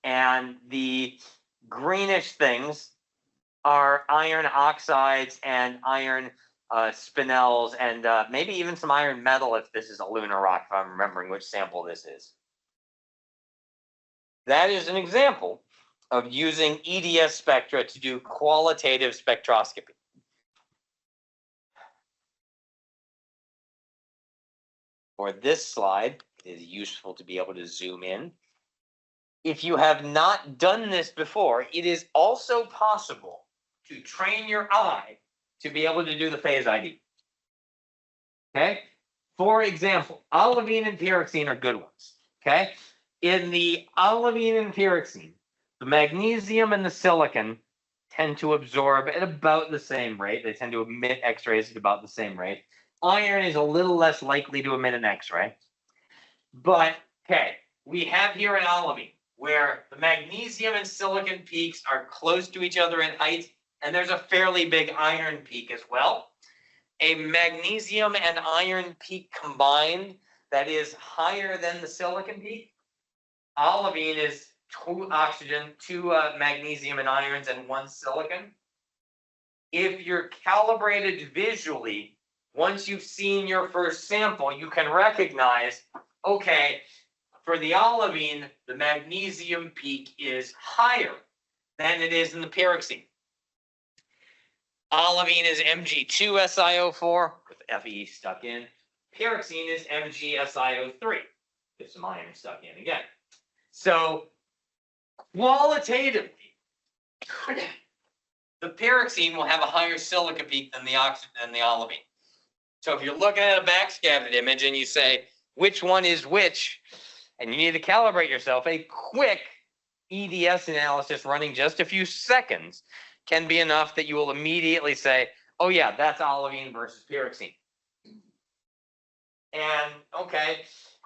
And the greenish things are iron oxides and iron spinels, and maybe even some iron metal if this is a lunar rock, if I'm remembering which sample this is. That is an example of using EDS spectra to do qualitative spectroscopy. For this slide, it is useful to be able to zoom in. If you have not done this before, it is also possible to train your eye to be able to do the phase ID. Okay? For example, olivine and pyroxene are good ones. Okay? In the olivine and pyroxene, the magnesium and the silicon tend to absorb at about the same rate. They tend to emit X-rays at about the same rate. Iron is a little less likely to emit an X-ray. But, okay, we have here an olivine where the magnesium and silicon peaks are close to each other in height, and there's a fairly big iron peak as well. A magnesium and iron peak combined that is higher than the silicon peak. Olivine is 2 oxygen, 2 magnesium and irons, and 1 silicon. If you're calibrated visually, once you've seen your first sample, you can recognize, okay, for the olivine, the magnesium peak is higher than it is in the pyroxene. Olivine is Mg2SiO4 with Fe stuck in. Pyroxene is MgSiO3 with some iron stuck in again. So qualitatively, the pyroxene will have a higher silica peak than the olivine. So if you're looking at a backscattered image and you say which one is which, and you need to calibrate yourself, a quick EDS analysis running just a few seconds can be enough that you will immediately say, oh yeah, that's olivine versus pyroxene. And okay,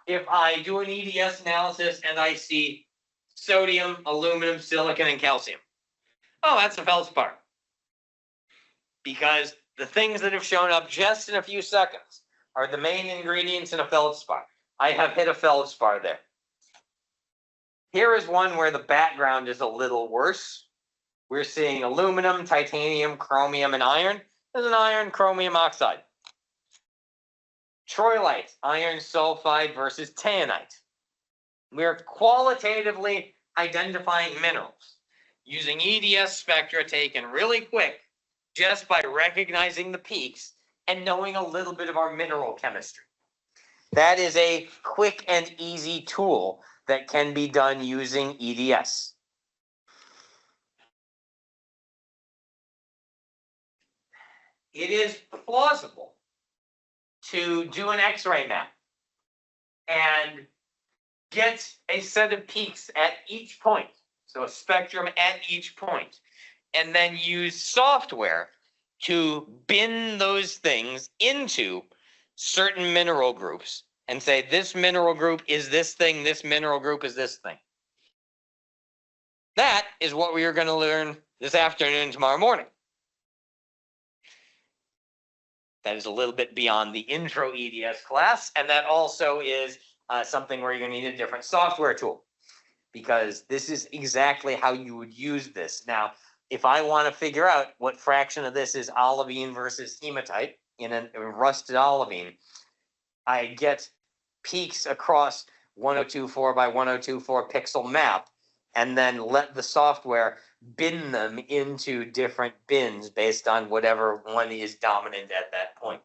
if I do an EDS analysis and I see sodium, aluminum, silicon, and calcium, oh, that's a feldspar. Because the things that have shown up just in a few seconds are the main ingredients in a feldspar. I have hit a feldspar there. Here is one where the background is a little worse. We're seeing aluminum, titanium, chromium, and iron. There's an iron chromium oxide. Troilite, iron sulfide versus taenite. We're qualitatively identifying minerals using EDS spectra taken really quick just by recognizing the peaks and knowing a little bit of our mineral chemistry. That is a quick and easy tool that can be done using EDS. It is plausible to do an X-ray map and get a set of peaks at each point, so a spectrum at each point, and then use software to bin those things into certain mineral groups and say this mineral group is this thing, this mineral group is this thing. That is what we are going to learn this afternoon, tomorrow morning. That is a little bit beyond the intro EDS class, and that also is something where you're going to need a different software tool, because this is exactly how you would use this. Now, if I want to figure out what fraction of this is olivine versus hematite in a rusted olivine, I get peaks across 1024 by 1024 pixel map, and then let the software bin them into different bins based on whatever one is dominant at that point.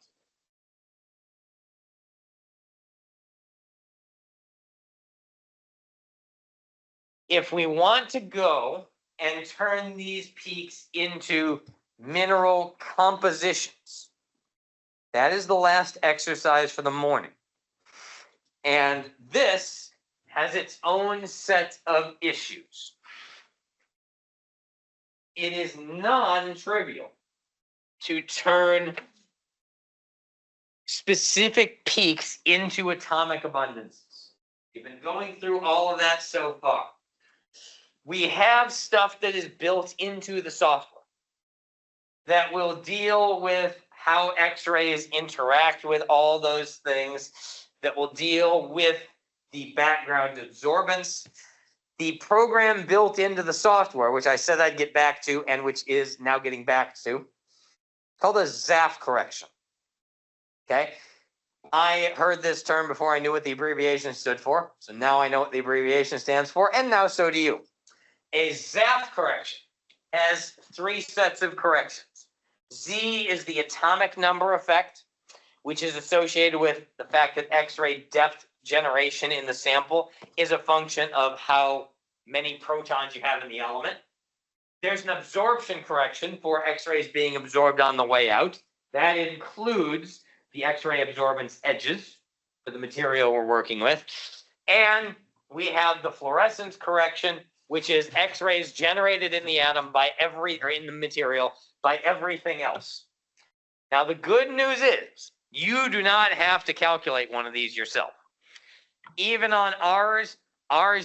If we want to go and turn these peaks into mineral compositions, that is the last exercise for the morning. And this has its own set of issues. It is non-trivial to turn specific peaks into atomic abundances. We've been going through all of that so far. We have stuff that is built into the software that will deal with how X-rays interact with all those things, that will deal with the background absorbance. The program built into the software, which I said I'd get back to, and which is now getting back to, called a ZAF correction. Okay? I heard this term before I knew what the abbreviation stood for, so now I know what the abbreviation stands for, and now so do you. A ZAF correction has three sets of corrections. Z is the atomic number effect, which is associated with the fact that X-ray depth generation in the sample is a function of how many protons you have in the element. There's an absorption correction for X-rays being absorbed on the way out. That includes the X-ray absorbance edges for the material we're working with. And we have the fluorescence correction, which is X-rays generated in the atom by in the material by everything else. Now, the good news is you do not have to calculate one of these yourself. Even on ours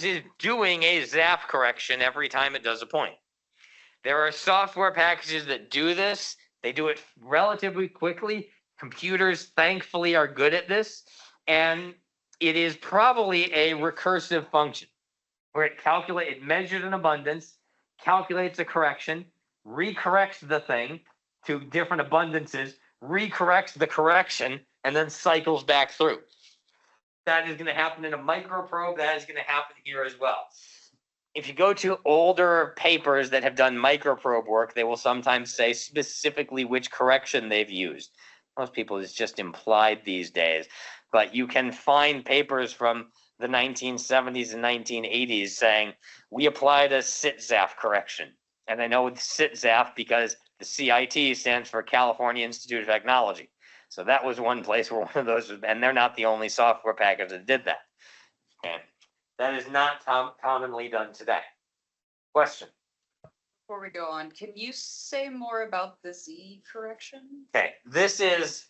is doing a ZAF correction every time it does a point. There are software packages that do this. They do it relatively quickly. Computers, thankfully, are good at this. And it is probably a recursive function where it measures an abundance, calculates a correction, recorrects the thing to different abundances, recorrects the correction, and then cycles back through. That is going to happen in a microprobe. That is going to happen here as well. If you go to older papers that have done microprobe work, they will sometimes say specifically which correction they've used. Most people, it's just implied these days. But you can find papers from the 1970s and 1980s saying, we applied a SIT-ZAF correction. And I know it's SIT-ZAF because the CIT stands for California Institute of Technology. So that was one place where one of those was, and they're not the only software package that did that. Okay. That is not commonly done today. Question? Before we go on, can you say more about the Z correction? Okay, this is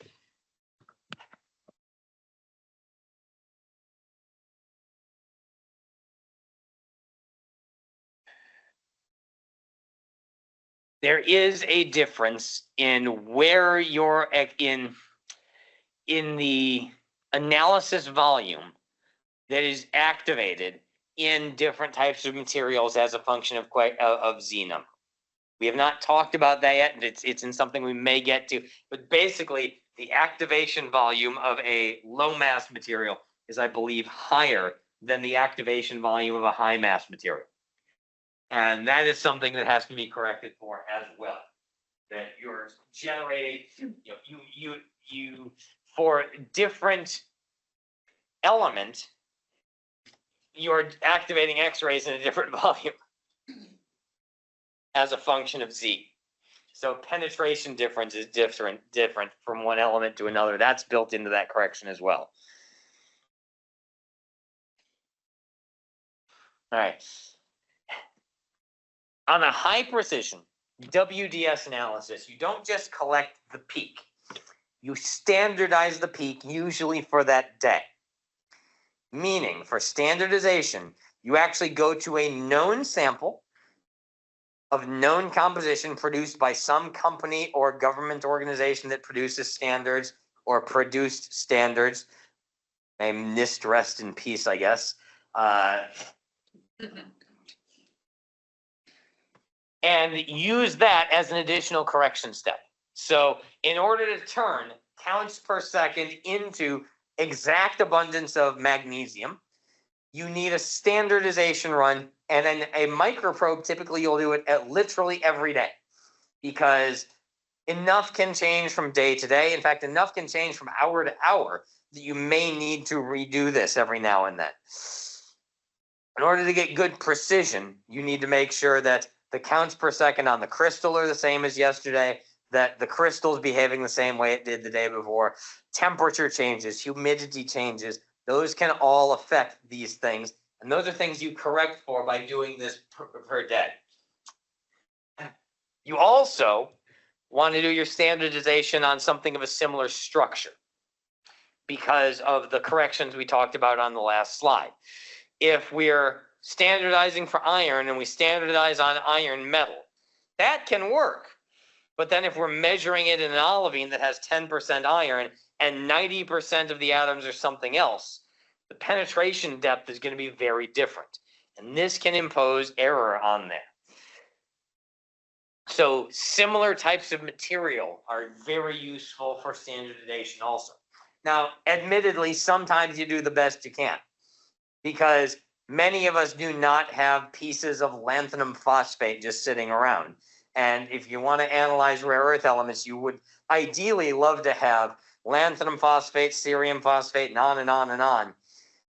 there is a difference in where you're in the analysis volume that is activated in different types of materials as a function of Z number. We have not talked about that yet, and it's in something we may get to. But basically, the activation volume of a low mass material is, I believe, higher than the activation volume of a high mass material. And that is something that has to be corrected for as well. That you're generating, you for different element, you're activating X-rays in a different volume as a function of Z. So penetration difference is different from one element to another. That's built into that correction as well. All right. On a high precision WDS analysis, you don't just collect the peak. You standardize the peak usually for that day. Meaning, for standardization, you actually go to a known sample of known composition produced by some company or government organization that produces standards or produced standards. May NIST rest in peace, I guess. And use that as an additional correction step. So in order to turn counts per second into exact abundance of magnesium, you need a standardization run, and then a microprobe. Typically you'll do it at literally every day, because enough can change from day to day. In fact, enough can change from hour to hour that you may need to redo this every now and then. In order to get good precision, you need to make sure that the counts per second on the crystal are the same as yesterday, that the crystal is behaving the same way it did the day before. Temperature changes, humidity changes, those can all affect these things. And those are things you correct for by doing this per day. You also want to do your standardization on something of a similar structure because of the corrections we talked about on the last slide. If we're standardizing for iron and we standardize on iron metal, that can work. But then if we're measuring it in an olivine that has 10% iron and 90% of the atoms are something else, the penetration depth is going to be very different. And this can impose error on there. So similar types of material are very useful for standardization also. Now, admittedly, sometimes you do the best you can, because many of us do not have pieces of lanthanum phosphate just sitting around. And if you want to analyze rare earth elements, you would ideally love to have lanthanum phosphate, cerium phosphate, and on and on and on,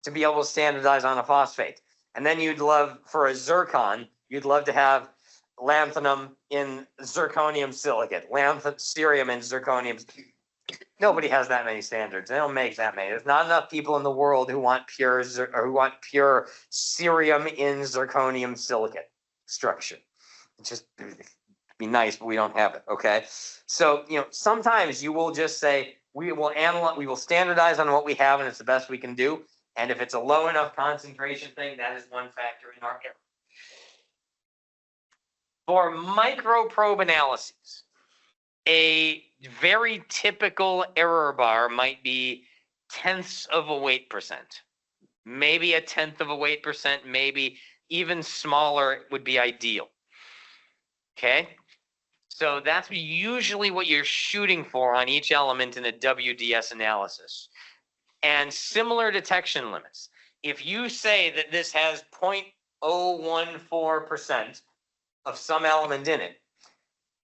to be able to standardize on a phosphate. And then you'd love, for a zircon, you'd love to have lanthanum in zirconium silicate, cerium in zirconium. Nobody has that many standards. They don't make that many. There's not enough people in the world who want pure cerium in zirconium silicate structure. It's just be nice, but we don't have it. Okay, so sometimes you will just say we will standardize on what we have, and it's the best we can do. And if it's a low enough concentration thing, that is one factor in our error. For microprobe analyses, a very typical error bar might be tenths of a weight percent, maybe a tenth of a weight percent, maybe even smaller would be ideal. Okay, so that's usually what you're shooting for on each element in a WDS analysis. And similar detection limits. If you say that this has 0.014% of some element in it,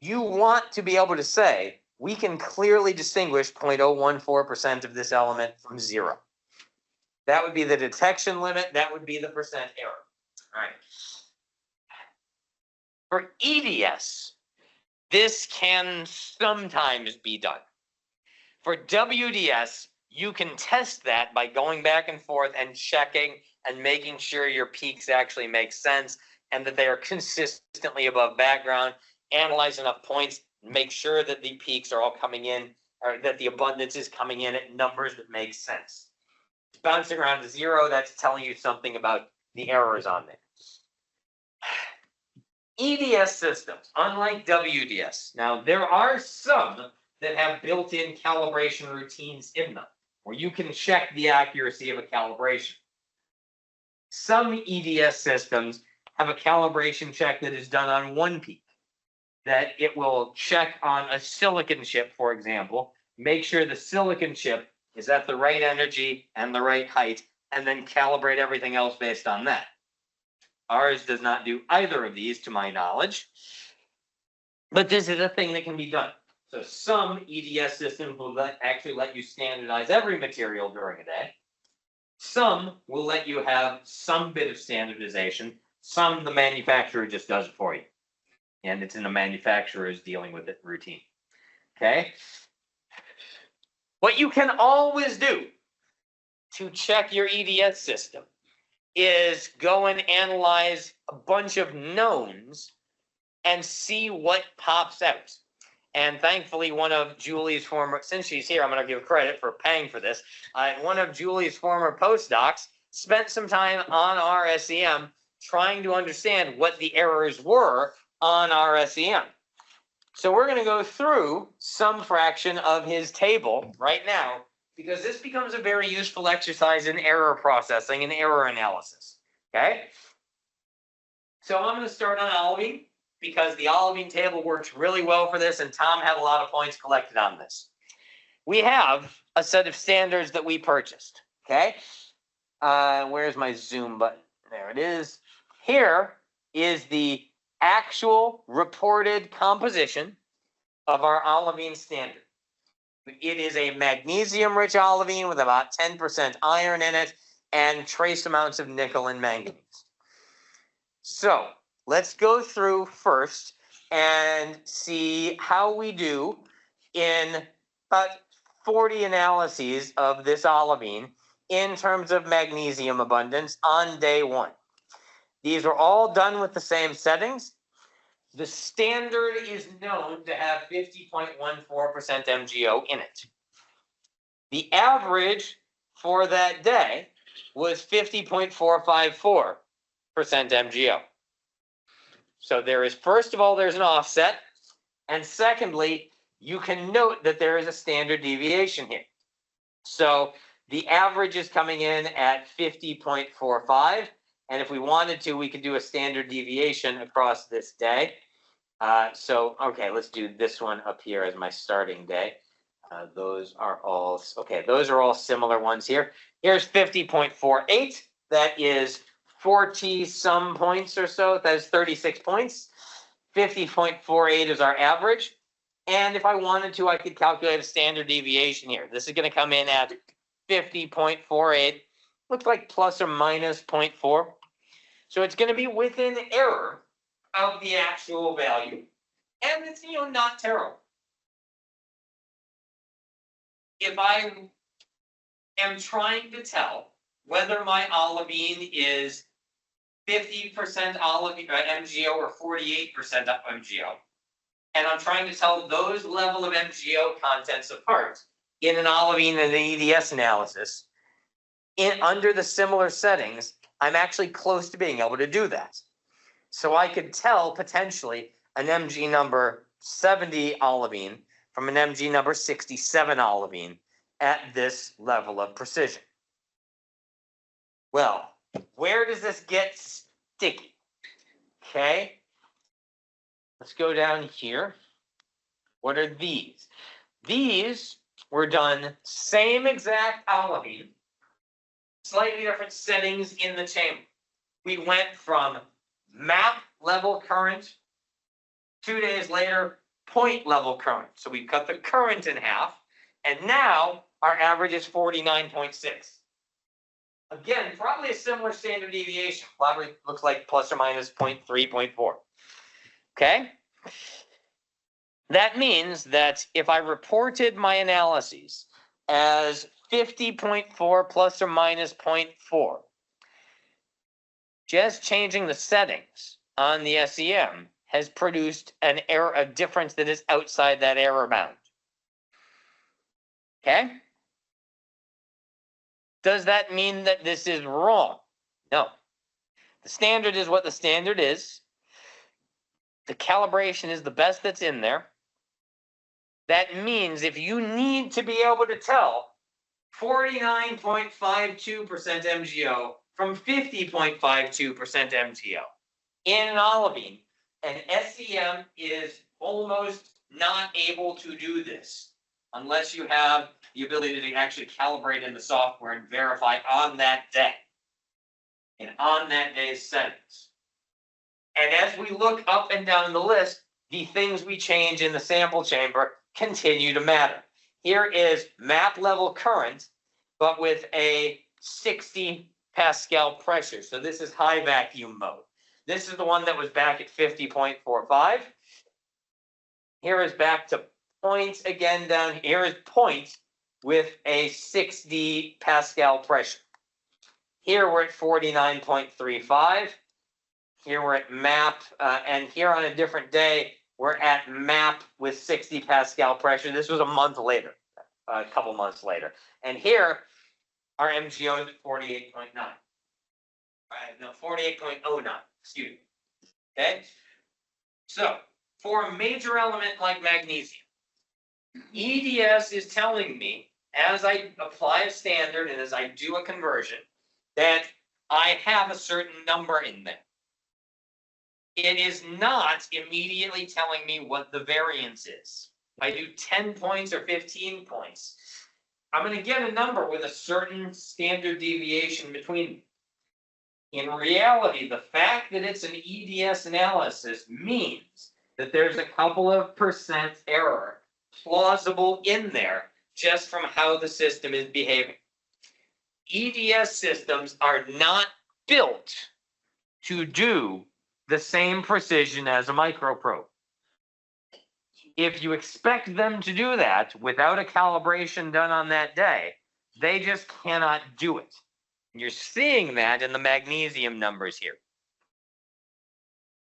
you want to be able to say, we can clearly distinguish 0.014% of this element from zero. That would be the detection limit. That would be the percent error. All right. For EDS, this can sometimes be done. For WDS, you can test that by going back and forth and checking and making sure your peaks actually make sense and that they are consistently above background. Analyze enough points, make sure that the peaks are all coming in, or that the abundance is coming in at numbers that make sense. It's bouncing around to zero, that's telling you something about the errors on there. EDS systems, unlike WDS. Now, there are some that have built-in calibration routines in them, where you can check the accuracy of a calibration. Some EDS systems have a calibration check that is done on one peak, that it will check on a silicon chip, for example, make sure the silicon chip is at the right energy and the right height, and then calibrate everything else based on that. Ours does not do either of these, to my knowledge, but this is a thing that can be done. So some EDS systems will actually let you standardize every material during a day. Some will let you have some bit of standardization. Some, the manufacturer just does it for you. And it's in the manufacturer's dealing with it routine. Okay? What you can always do to check your EDS system is go and analyze a bunch of knowns and see what pops out. And thankfully, one of Julie's former, since she's here, I'm going to give credit for paying for this. One of Julie's former postdocs spent some time on our SEM trying to understand what the errors were on our SEM. So we're going to go through some fraction of his table right now, because this becomes a very useful exercise in error processing and error analysis. Okay? So I'm going to start on olivine, because the olivine table works really well for this, and Tom had a lot of points collected on this. We have a set of standards that we purchased. Okay? Where's my zoom button? There it is. Here is the actual reported composition of our olivine standard. It is a magnesium-rich olivine with about 10% iron in it and trace amounts of nickel and manganese. So let's go through first and see how we do in about 40 analyses of this olivine in terms of magnesium abundance on day 1. These are all done with the same settings. The standard is known to have 50.14% MgO in it. The average for that day was 50.454% MgO. So there is, first of all, there's an offset. And secondly, you can note that there is a standard deviation here. So the average is coming in at 50.45. And if we wanted to, we could do a standard deviation across this day. Okay, let's do this one up here as my starting day. Those are all similar ones here. Here's 50.48. That is 40 some points or so. That is 36 points. 50.48 is our average. And if I wanted to, I could calculate a standard deviation here. This is going to come in at 50.48. Looks like plus or minus 0.4. So it's going to be within error of the actual value. And it's, not terrible. If I am trying to tell whether my olivine is 50% MgO or 48% MgO, and I'm trying to tell those level of MgO contents apart in an olivine and an EDS analysis, under the similar settings, I'm actually close to being able to do that. So I could tell potentially an Mg number 70 olivine from an Mg number 67 olivine at this level of precision. Well, where does this get sticky? Okay, let's go down here. What are these? These were done same exact olivine, slightly different settings in the chamber. We went from map level current, 2 days later, point level current. So we cut the current in half, and now our average is 49.6. Again, probably a similar standard deviation. Probably looks like plus or minus 0.3, 0.4. Okay? That means that if I reported my analyses as 50.4 plus or minus 0.4, just changing the settings on the SEM has produced an error, a difference that is outside that error bound. Okay? Does that mean that this is wrong? No. The standard is what the standard is. The calibration is the best that's in there. That means if you need to be able to tell 49.52% MgO from 50.52% MgO in an olivine, an SEM is almost not able to do this unless you have the ability to actually calibrate in the software and verify on that day and on that day's settings. And as we look up and down the list, the things we change in the sample chamber continue to matter. Here is map level current, but with a 60 Pascal pressure. So this is high vacuum mode. This is the one that was back at 50.45. Here is back to points again down. Here is point with a 60 Pascal pressure. Here we're at 49.35. Here we're at map, and here on a different day, we're at map with 60 Pascal pressure. This was a month later, a couple months later. And here, our MgO is at 48.9. No, 48.09, excuse me. Okay? So for a major element like magnesium, EDS is telling me, as I apply a standard and as I do a conversion, that I have a certain number in there. It is not immediately telling me what the variance is. If I do 10 points or 15 points, I'm going to get a number with a certain standard deviation between them. In reality, the fact that it's an EDS analysis means that there's a couple of percent error plausible in there just from how the system is behaving. EDS systems are not built to do the same precision as a microprobe. If you expect them to do that without a calibration done on that day, they just cannot do it. You're seeing that in the magnesium numbers here.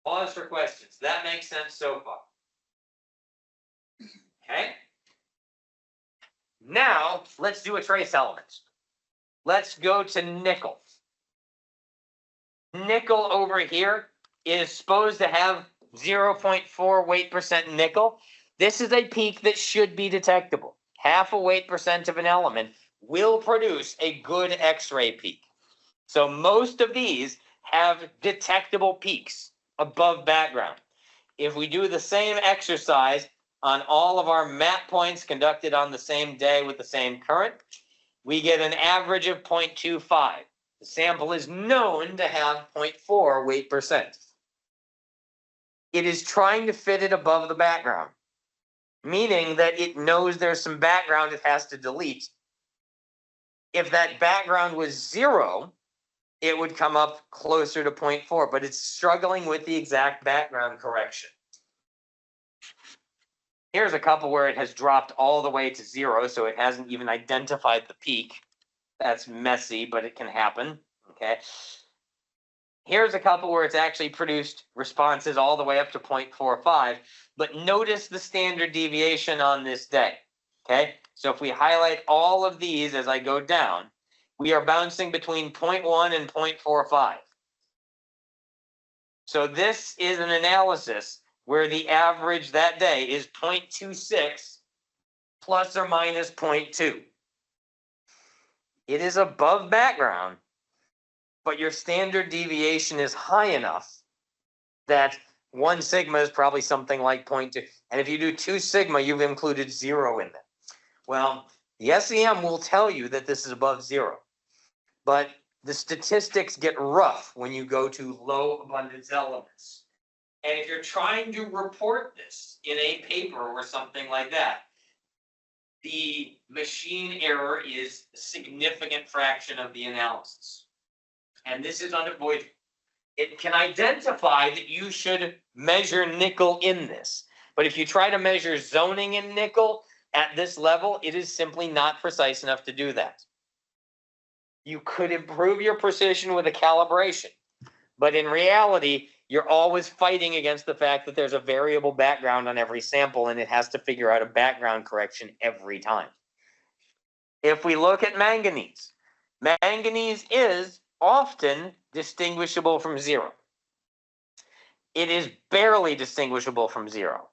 Pause for questions. That makes sense so far. Okay. Now, let's do a trace element. Let's go to nickel. Nickel over here is supposed to have 0.4 weight percent nickel. This is a peak that should be detectable. Half a weight percent of an element will produce a good X-ray peak. So most of these have detectable peaks above background. If we do the same exercise on all of our map points conducted on the same day with the same current, we get an average of 0.25. The sample is known to have 0.4 weight percent. It is trying to fit it above the background, meaning that it knows there's some background it has to delete. If that background was 0, it would come up closer to 0.4, but it's struggling with the exact background correction. Here's a couple where it has dropped all the way to 0, so it hasn't even identified the peak. That's messy, but it can happen, okay? Here's a couple where it's actually produced responses all the way up to 0.45, but notice the standard deviation on this day, okay? So if we highlight all of these as I go down, we are bouncing between 0.1 and 0.45. So this is an analysis where the average that day is 0.26 plus or minus 0.2. It is above background, but your standard deviation is high enough that 1 sigma is probably something like 0.2. And if you do 2 sigma, you've included 0 in there. Well, the SEM will tell you that this is above 0. But the statistics get rough when you go to low abundance elements. And if you're trying to report this in a paper or something like that, the machine error is a significant fraction of the analysis. And this is unavoidable. It can identify that you should measure nickel in this. But if you try to measure zoning in nickel at this level, it is simply not precise enough to do that. You could improve your precision with a calibration, but in reality, you're always fighting against the fact that there's a variable background on every sample and it has to figure out a background correction every time. If we look at manganese, manganese is often distinguishable from 0. It is barely distinguishable from 0.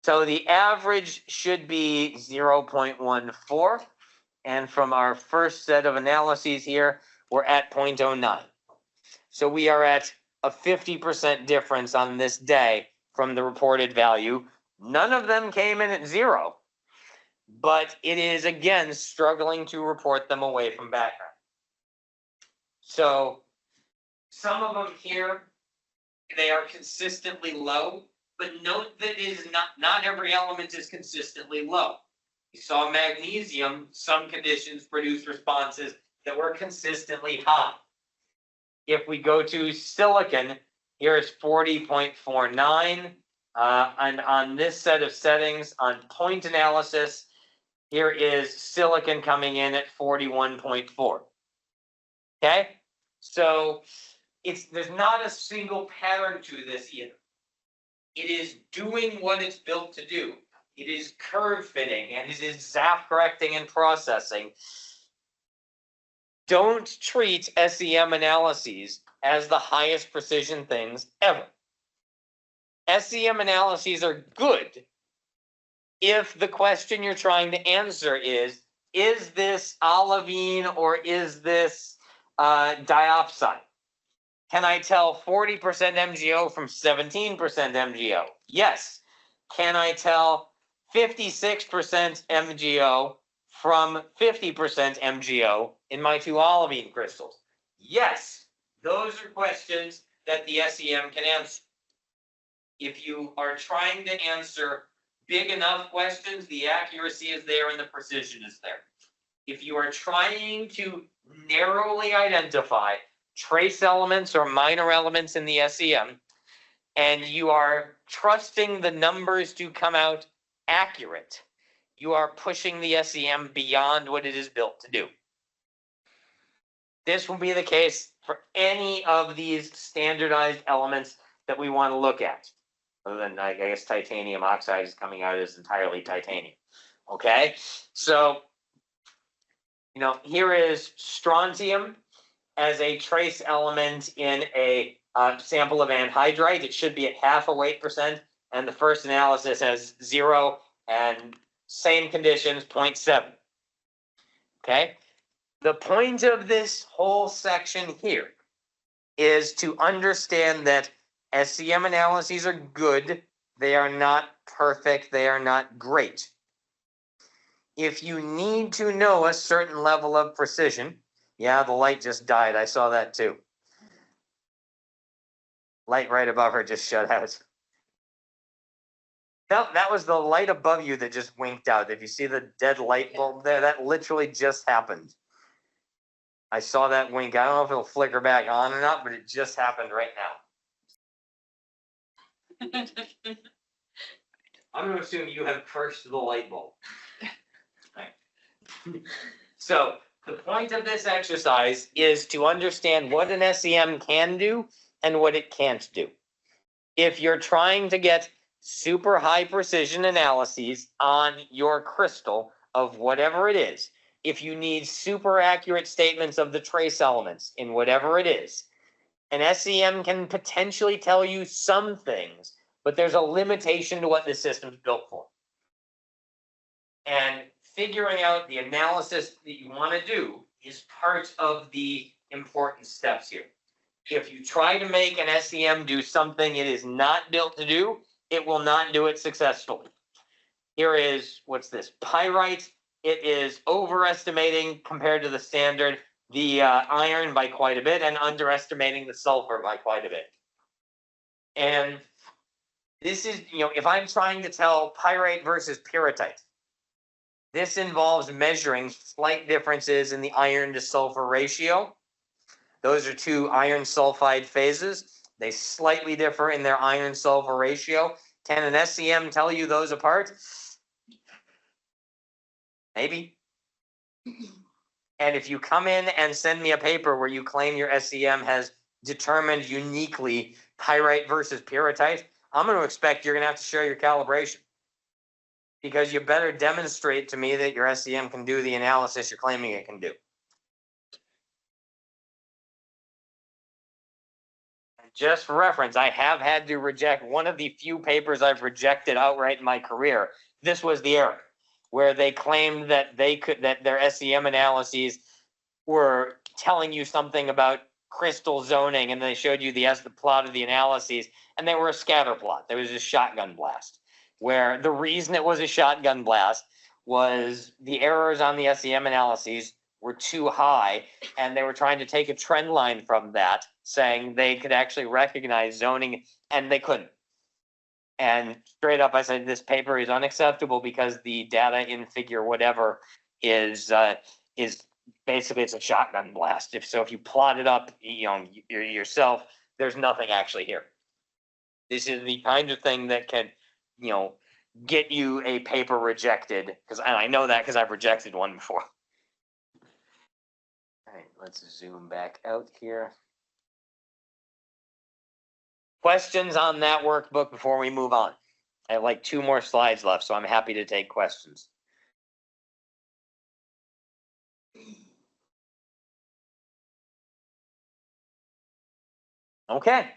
So the average should be 0.14. And from our first set of analyses here, we're at 0.09. So we are at a 50% difference on this day from the reported value. None of them came in at 0, but it is, again, struggling to report them away from background. So some of them here, they are consistently low, but note that it is not every element is consistently low. You saw magnesium, some conditions produce responses that were consistently high. If we go to silicon, here is 40.49. And on this set of settings, on point analysis, here is silicon coming in at 41.4. Okay? So there's not a single pattern to this either. It is doing what it's built to do. It is curve fitting and it is zap correcting and processing. Don't treat SEM analyses as the highest precision things ever. SEM analyses are good if the question you're trying to answer is this olivine or is this diopside? Can I tell 40% MgO from 17% MgO? Yes. Can I tell 56% MgO from 50% MgO in my two olivine crystals? Yes. Those are questions that the SEM can answer. If you are trying to answer big enough questions, the accuracy is there and the precision is there. If you are trying to narrowly identify trace elements or minor elements in the SEM, and you are trusting the numbers to come out accurate, you are pushing the SEM beyond what it is built to do. This will be the case for any of these standardized elements that we want to look at. Other than, I guess, titanium oxide is coming out as entirely titanium. Okay, so, here is strontium as a trace element in a sample of anhydrite. It should be at 0.5 weight percent, and the first analysis has 0 and same conditions, 0.7. Okay, the point of this whole section here is to understand that SEM analyses are good. They are not perfect. They are not great. If you need to know a certain level of precision, yeah, the light just died. I saw that too. Light right above her just shut out. No, that was the light above you that just winked out. If you see the dead light bulb there, that literally just happened. I saw that wink. I don't know if it'll flicker back on or not, but it just happened right now. I'm going to assume you have cursed the light bulb. Right. So the point of this exercise is to understand what an SEM can do and what it can't do. If you're trying to get super high precision analyses on your crystal of whatever it is, if you need super accurate statements of the trace elements in whatever it is, an SEM can potentially tell you some things, but there's a limitation to what the system's built for. And figuring out the analysis that you want to do is part of the important steps here. If you try to make an SEM do something it is not built to do, it will not do it successfully. Here is, what's this, pyrite. It is overestimating compared to the standard the iron by quite a bit and underestimating the sulfur by quite a bit. And this is, if I'm trying to tell pyrite versus pyrrhotite, this involves measuring slight differences in the iron to sulfur ratio. Those are two iron sulfide phases. They slightly differ in their iron sulfur ratio. Can an SEM tell you those apart? Maybe. And if you come in and send me a paper where you claim your SEM has determined uniquely pyrite versus pyrrhotite, I'm going to expect you're going to have to share your calibration. Because you better demonstrate to me that your SEM can do the analysis you're claiming it can do. Just for reference, I have had to reject one of the few papers I've rejected outright in my career. This was the error, where they claimed that that their SEM analyses were telling you something about crystal zoning, and they showed you the plot of the analyses, and they were a scatter plot. There was a shotgun blast, where the reason it was a shotgun blast was the errors on the SEM analyses were too high, and they were trying to take a trend line from that, saying they could actually recognize zoning, and they couldn't. And straight up, I said, this paper is unacceptable because the data in figure whatever is basically, it's a shotgun blast. If you plot it up, yourself, there's nothing actually here. This is the kind of thing that can, get you a paper rejected, and I know that because I've rejected one before. All right, let's zoom back out here. Questions on that workbook before we move on? I have like 2 more slides left, so I'm happy to take questions. Okay,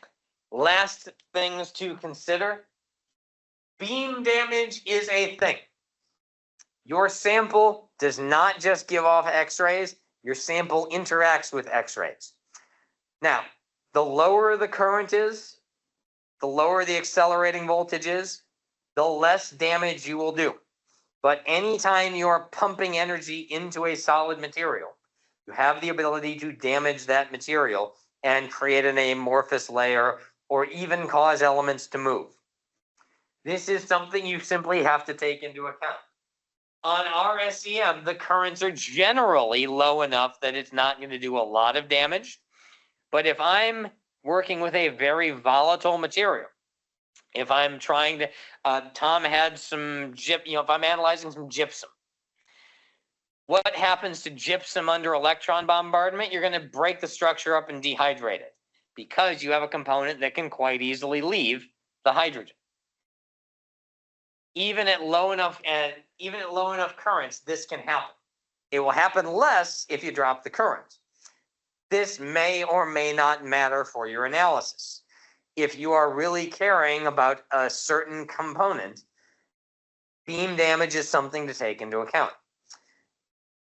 Last things to consider. Beam damage is a thing. Your sample does not just give off X-rays, your sample interacts with X-rays. Now, the lower the current is, the lower the accelerating voltage is, the less damage you will do. But anytime you are pumping energy into a solid material, you have the ability to damage that material and create an amorphous layer or even cause elements to move. This is something you simply have to take into account. On our SEM, the currents are generally low enough that it's not going to do a lot of damage. But if I'm working with a very volatile material, if I'm trying to, Tom had some if I'm analyzing some gypsum, what happens to gypsum under electron bombardment? You're going to break the structure up and dehydrate it because you have a component that can quite easily leave the hydrogen. Even at low enough currents, this can happen. It will happen less if you drop the current. This may or may not matter for your analysis. If you are really caring about a certain component, beam damage is something to take into account.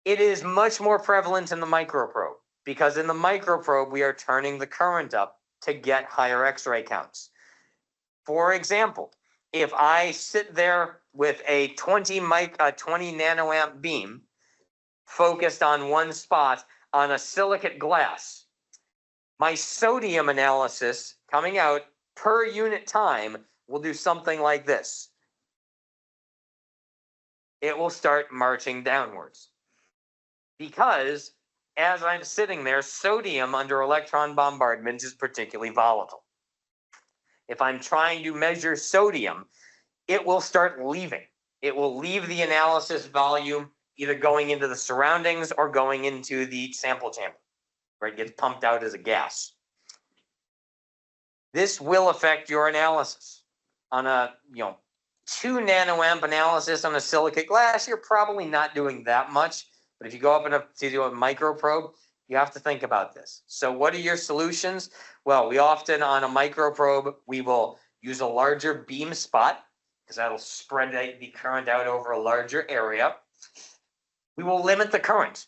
It is much more prevalent in the microprobe because in the microprobe, we are turning the current up to get higher X-ray counts. For example, if I sit there with a 20 nanoamp beam focused on one spot on a silicate glass, my sodium analysis coming out per unit time will do something like this. It will start marching downwards. Because as I'm sitting there, sodium under electron bombardment is particularly volatile. If I'm trying to measure sodium, it will start leaving. It will leave the analysis volume, either going into the surroundings or going into the sample chamber, where it gets pumped out as a gas. This will affect your analysis. On a 2 nanoamp analysis on a silicate glass, you're probably not doing that much. But if you go up to do a microprobe, you have to think about this. So what are your solutions? Well, we often on a microprobe, we will use a larger beam spot because that'll spread the current out over a larger area. We will limit the current.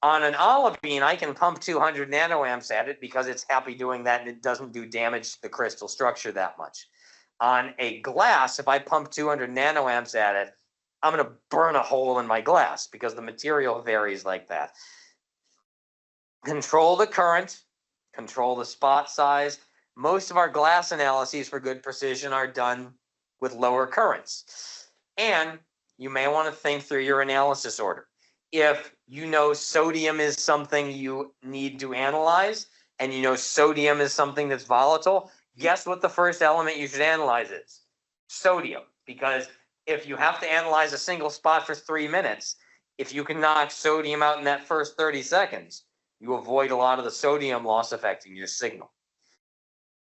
On an olivine, I can pump 200 nanoamps at it because it's happy doing that and it doesn't do damage to the crystal structure that much. On a glass, if I pump 200 nanoamps at it, I'm going to burn a hole in my glass because the material varies like that. Control the current, control the spot size. Most of our glass analyses for good precision are done with lower currents. And you may want to think through your analysis order. If you know sodium is something you need to analyze, and you know sodium is something that's volatile, guess what the first element you should analyze is? Sodium. Because if you have to analyze a single spot for 3 minutes, if you can knock sodium out in that first 30 seconds, you avoid a lot of the sodium loss affecting your signal.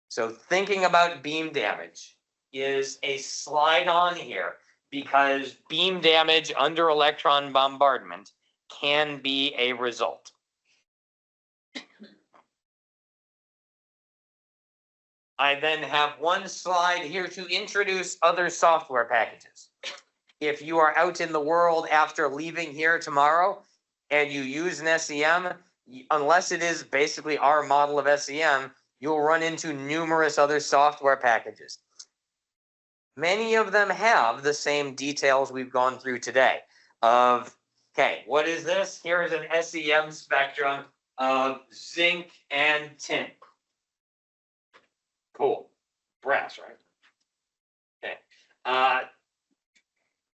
So thinking about beam damage is a slide on here because beam damage under electron bombardment can be a result. I then have one slide here to introduce other software packages. If you are out in the world after leaving here tomorrow and you use an SEM, unless it is basically our model of SEM, you'll run into numerous other software packages. Many of them have the same details we've gone through today of, okay, what is this? Here is an SEM spectrum of zinc and tin. Cool. Brass, right? Okay.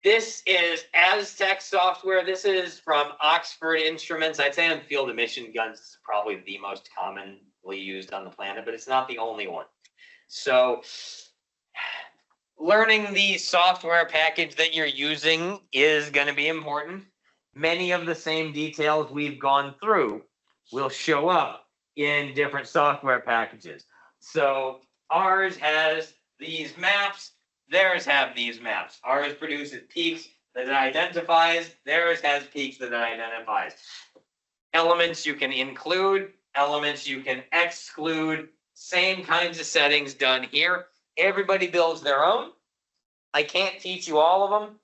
This is Aztec software. This is from Oxford Instruments. I'd say on field emission guns, this is probably the most commonly used on the planet, but it's not the only one. So learning the software package that you're using is going to be important. Many of the same details we've gone through will show up in different software packages. So ours has these maps. Theirs have these maps. Ours produces peaks that it identifies. Theirs has peaks that it identifies. Elements you can include, elements you can exclude, Same kinds of settings done here. Everybody builds their own. I can't teach you all of them.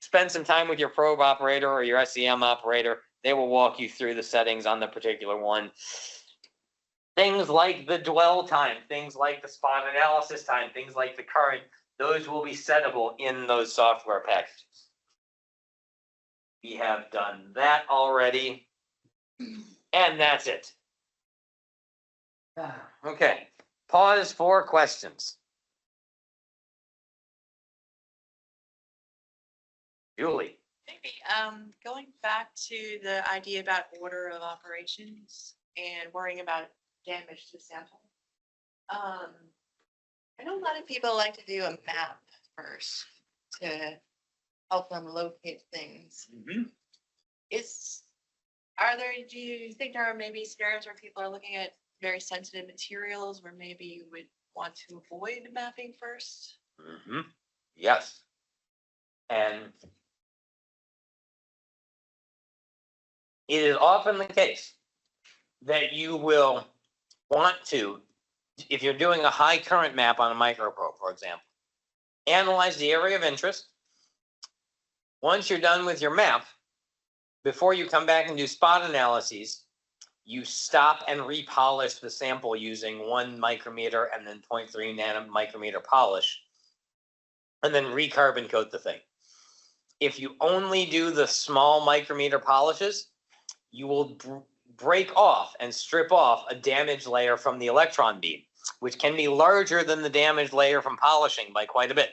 Spend some time with your probe operator or your SEM operator. They will walk you through the settings on the particular one. Things like the dwell time, things like the spot analysis time, things like the current, those will be settable in those software packages. We have done that already. And that's it. Okay, pause for questions. Julie. Maybe going back to the idea about order of operations and worrying about damage to the sample. I know a lot of people like to do a map first to help them locate things. Do you think there are maybe scenarios where people are looking at very sensitive materials where maybe you would want to avoid mapping first? Yes. And it is often the case that you will want to, if you're doing a high current map on a microprobe, for example, analyze the area of interest. Once you're done with your map, before you come back and do spot analyses, you stop and repolish the sample using 1 micrometer and then 0.3 nanomicrometer polish, and then recarbon coat the thing. If you only do the small micrometer polishes, you will break off and strip off a damaged layer from the electron beam, which can be larger than the damaged layer from polishing by quite a bit.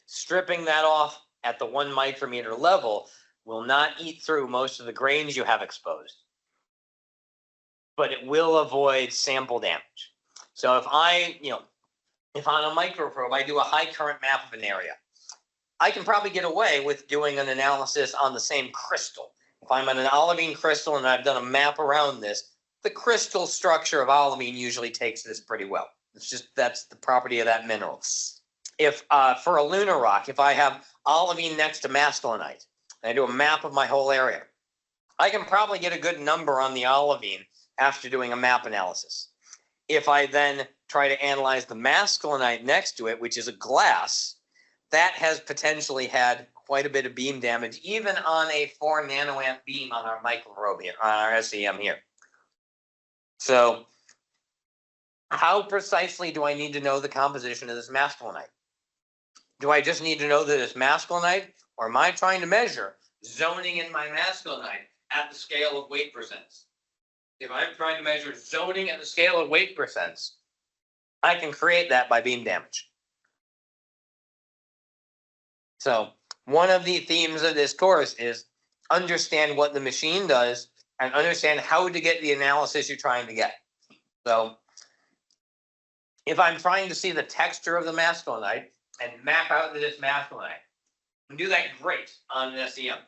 Stripping that off at the 1 micrometer level will not eat through most of the grains you have exposed, but it will avoid sample damage. So if if on a microprobe I do a high current map of an area, I can probably get away with doing an analysis on the same crystal. If I'm on an olivine crystal and I've done a map around this, the crystal structure of olivine usually takes this pretty well. That's the property of that mineral. If for a lunar rock, if I have olivine next to masculinite, and I do a map of my whole area, I can probably get a good number on the olivine after doing a map analysis. If I then try to analyze the masculinite next to it, which is a glass, that has potentially had quite a bit of beam damage, even on a 4 nanoamp beam on our microprobe here, on our SEM here. So how precisely do I need to know the composition of this masculinite? Do I just need to know that it's masculinite, or am I trying to measure zoning in my masculinite at the scale of weight percents? If I'm trying to measure zoning at the scale of weight percents, I can create that by beam damage. So one of the themes of this course is understand what the machine does and understand how to get the analysis you're trying to get. So if I'm trying to see the texture of the masculinite and map out that it's masculinite, I can do that great on an SEM.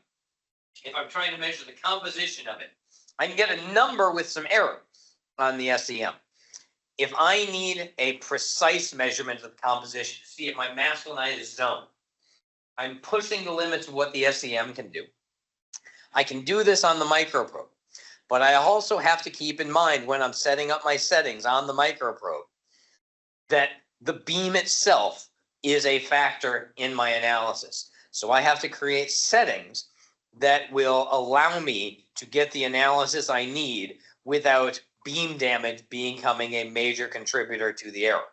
If I'm trying to measure the composition of it, I can get a number with some error on the SEM. If I need a precise measurement of the composition to see if my masculinite is zoned, I'm pushing the limits of what the SEM can do. I can do this on the microprobe, but I also have to keep in mind when I'm setting up my settings on the microprobe that the beam itself is a factor in my analysis. So I have to create settings that will allow me to get the analysis I need without beam damage becoming a major contributor to the error.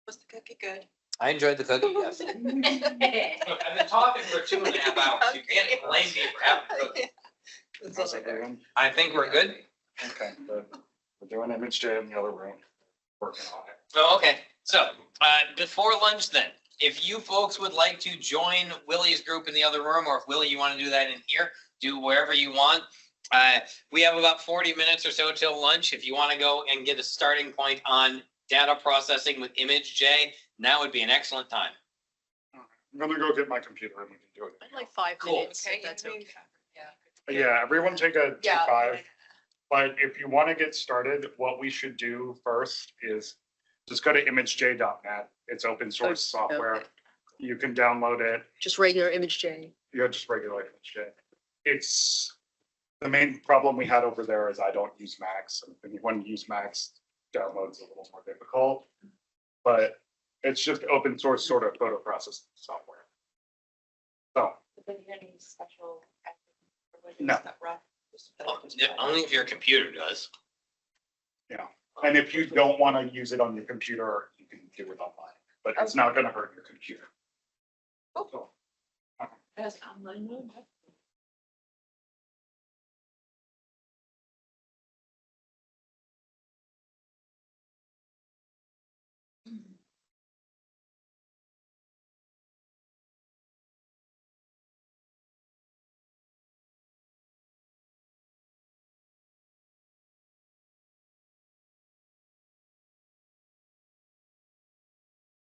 Was the cookie good? I enjoyed the cookie, yes. Look, I've been talking for 2.5 hours. You can't blame me for having cookies. How's everyone? I think we're good. Okay, but we're doing image data in the other room, working on it. Oh, okay. So before lunch then, if you folks would like to join Willie's group in the other room, or if Willie, you want to do that in here, do wherever you want. We have about 40 minutes or so till lunch. If you want to go and get a starting point on data processing with ImageJ, now would be an excellent time. I'm gonna go get my computer and we can do it. I'd like 5 Cool. minutes, if that's okay. Yeah, everyone take a Yeah. 5. But if you want to get started, what we should do first is just go to imagej.net. It's open source software. okay. You can download it. Just regular ImageJ. Yeah, just regular imagej. It's the main problem we had over there is I don't use Macs. And when you want to use Macs, download's a little more difficult. But it's just open source sort of photo processing software. So Special. No. Only if your computer does. and if you don't want to use it on your computer, you can do it online, but it's not going to hurt your computer. So, That's online mode.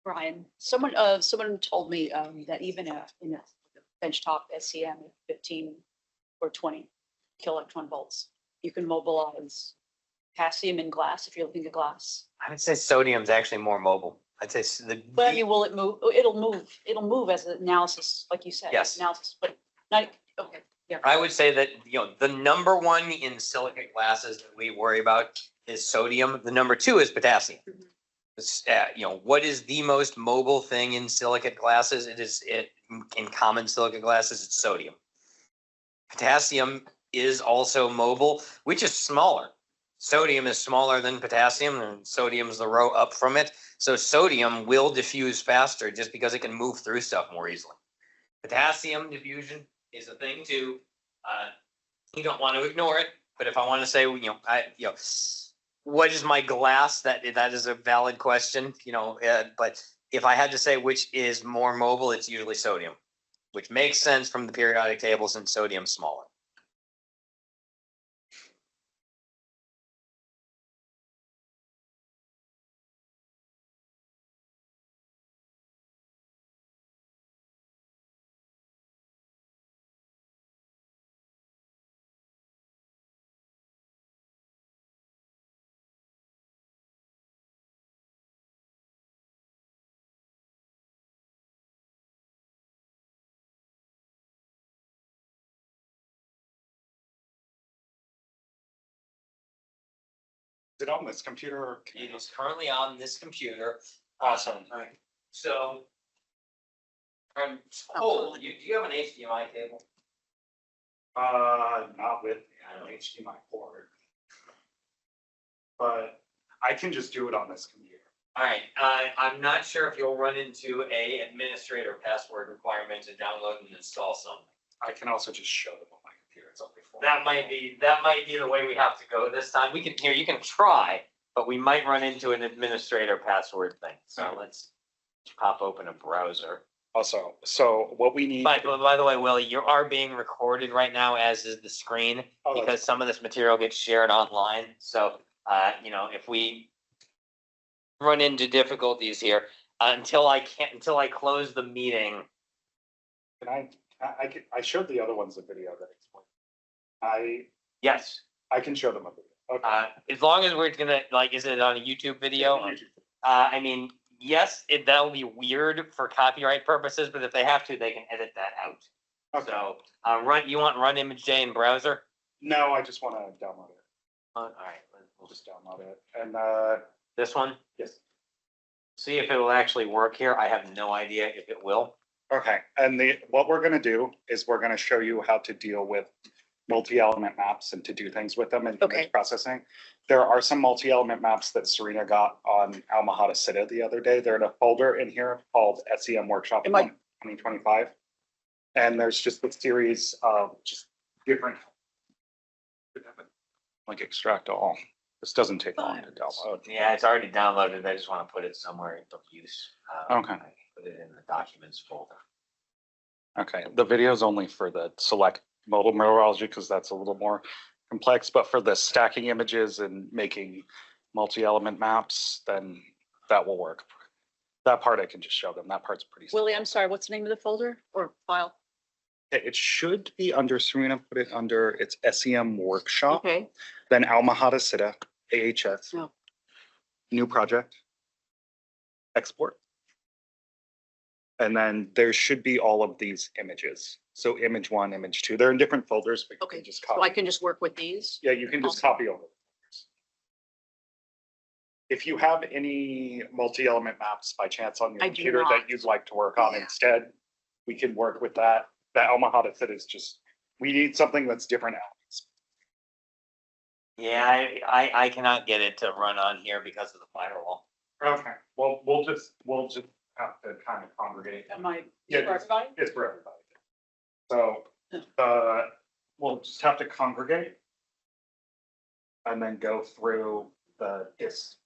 Brian, someone told me that even in a benchtop SEM, 15 or 20 kiloelectron volts, you can mobilize potassium in glass if you're looking at glass. I would say sodium's actually more mobile. I'd say But will it move? It'll move as an analysis, like you said. Yes. Analysis, but not, okay, yeah. I would say that, the number one in silicate glasses that we worry about is sodium. The number two is potassium. What is the most mobile thing in silicate glasses? In common silicate glasses, it's sodium. Potassium is also mobile, which is smaller. Sodium is smaller than potassium, and sodium is the row up from it. So sodium will diffuse faster just because it can move through stuff more easily. Potassium diffusion is a thing too. You don't want to ignore it, but if I want to say, what is my glass? That is a valid question, but if I had to say which is more mobile, it's usually sodium, which makes sense from the periodic table since sodium's smaller. is it on this computer? Or It is currently on this computer. Awesome. Alright, so I'm told, do you have an HDMI cable? Not with me. I have an HDMI port. But I can just do it on this computer. Alright, I'm not sure if you'll run into a administrator password requirement to download and install something. I can also just show them on my computer. It's only 4. That might be the way we have to go this time. You can try, but we might run into an administrator password thing. So let's pop open a browser. Also, so what we need. By the way, Willie, you are being recorded right now, as is the screen, Oh, that's because some of this material gets shared online. So, if we run into difficulties here, until I close the meeting. Can I showed the other ones a video that explained. Yes, I can show them a video. Okay. as long as we're gonna, is it on a YouTube video? Yes, that'll be weird for copyright purposes, but if they have to, they can edit that out. Okay. So, you want run ImageJ in browser? No, I just want to download it. All right, We'll just download it. And this one, yes. see if it will actually work here. I have no idea if it will. Okay. And what we're going to do is we're going to show you how to deal with multi-element maps and to do things with them in image processing. There are some multi-element maps that Serena got on Almahata Sitta the other day. They're in a folder in here called SEM Workshop 2025. And there's just a series of just different, like extract all. This doesn't take long to download. Yeah, it's already downloaded. I just want to put it somewhere of use. Okay. I put it in the documents folder. Okay, the video is only for the select modal meteorology because that's a little more complex, but for the stacking images and making multi-element maps, then that will work. That part I can just show them. That part's pretty. simple. Willie, I'm sorry, what's the name of the folder or file? It should be under, Serena put it under its SEM workshop, Okay, then Almahata Sitta, AHS. No. New project. Export. And then there should be all of these images. So image 1, image 2, they're in different folders, but you okay, can just so I copy. can just work with these? Yeah, you can just copy over. If you have any multi-element maps by chance on your I do computer not. that you'd like to work on Yeah. instead, we can work with that. That Almahata Fit is just, we need something that's different elements. Yeah, I cannot get it to run on here because of the firewall. Okay, well, we'll just have to kind of congregate. Am I, Yeah, for everybody? It's for everybody. So, we'll just have to congregate. And then go through this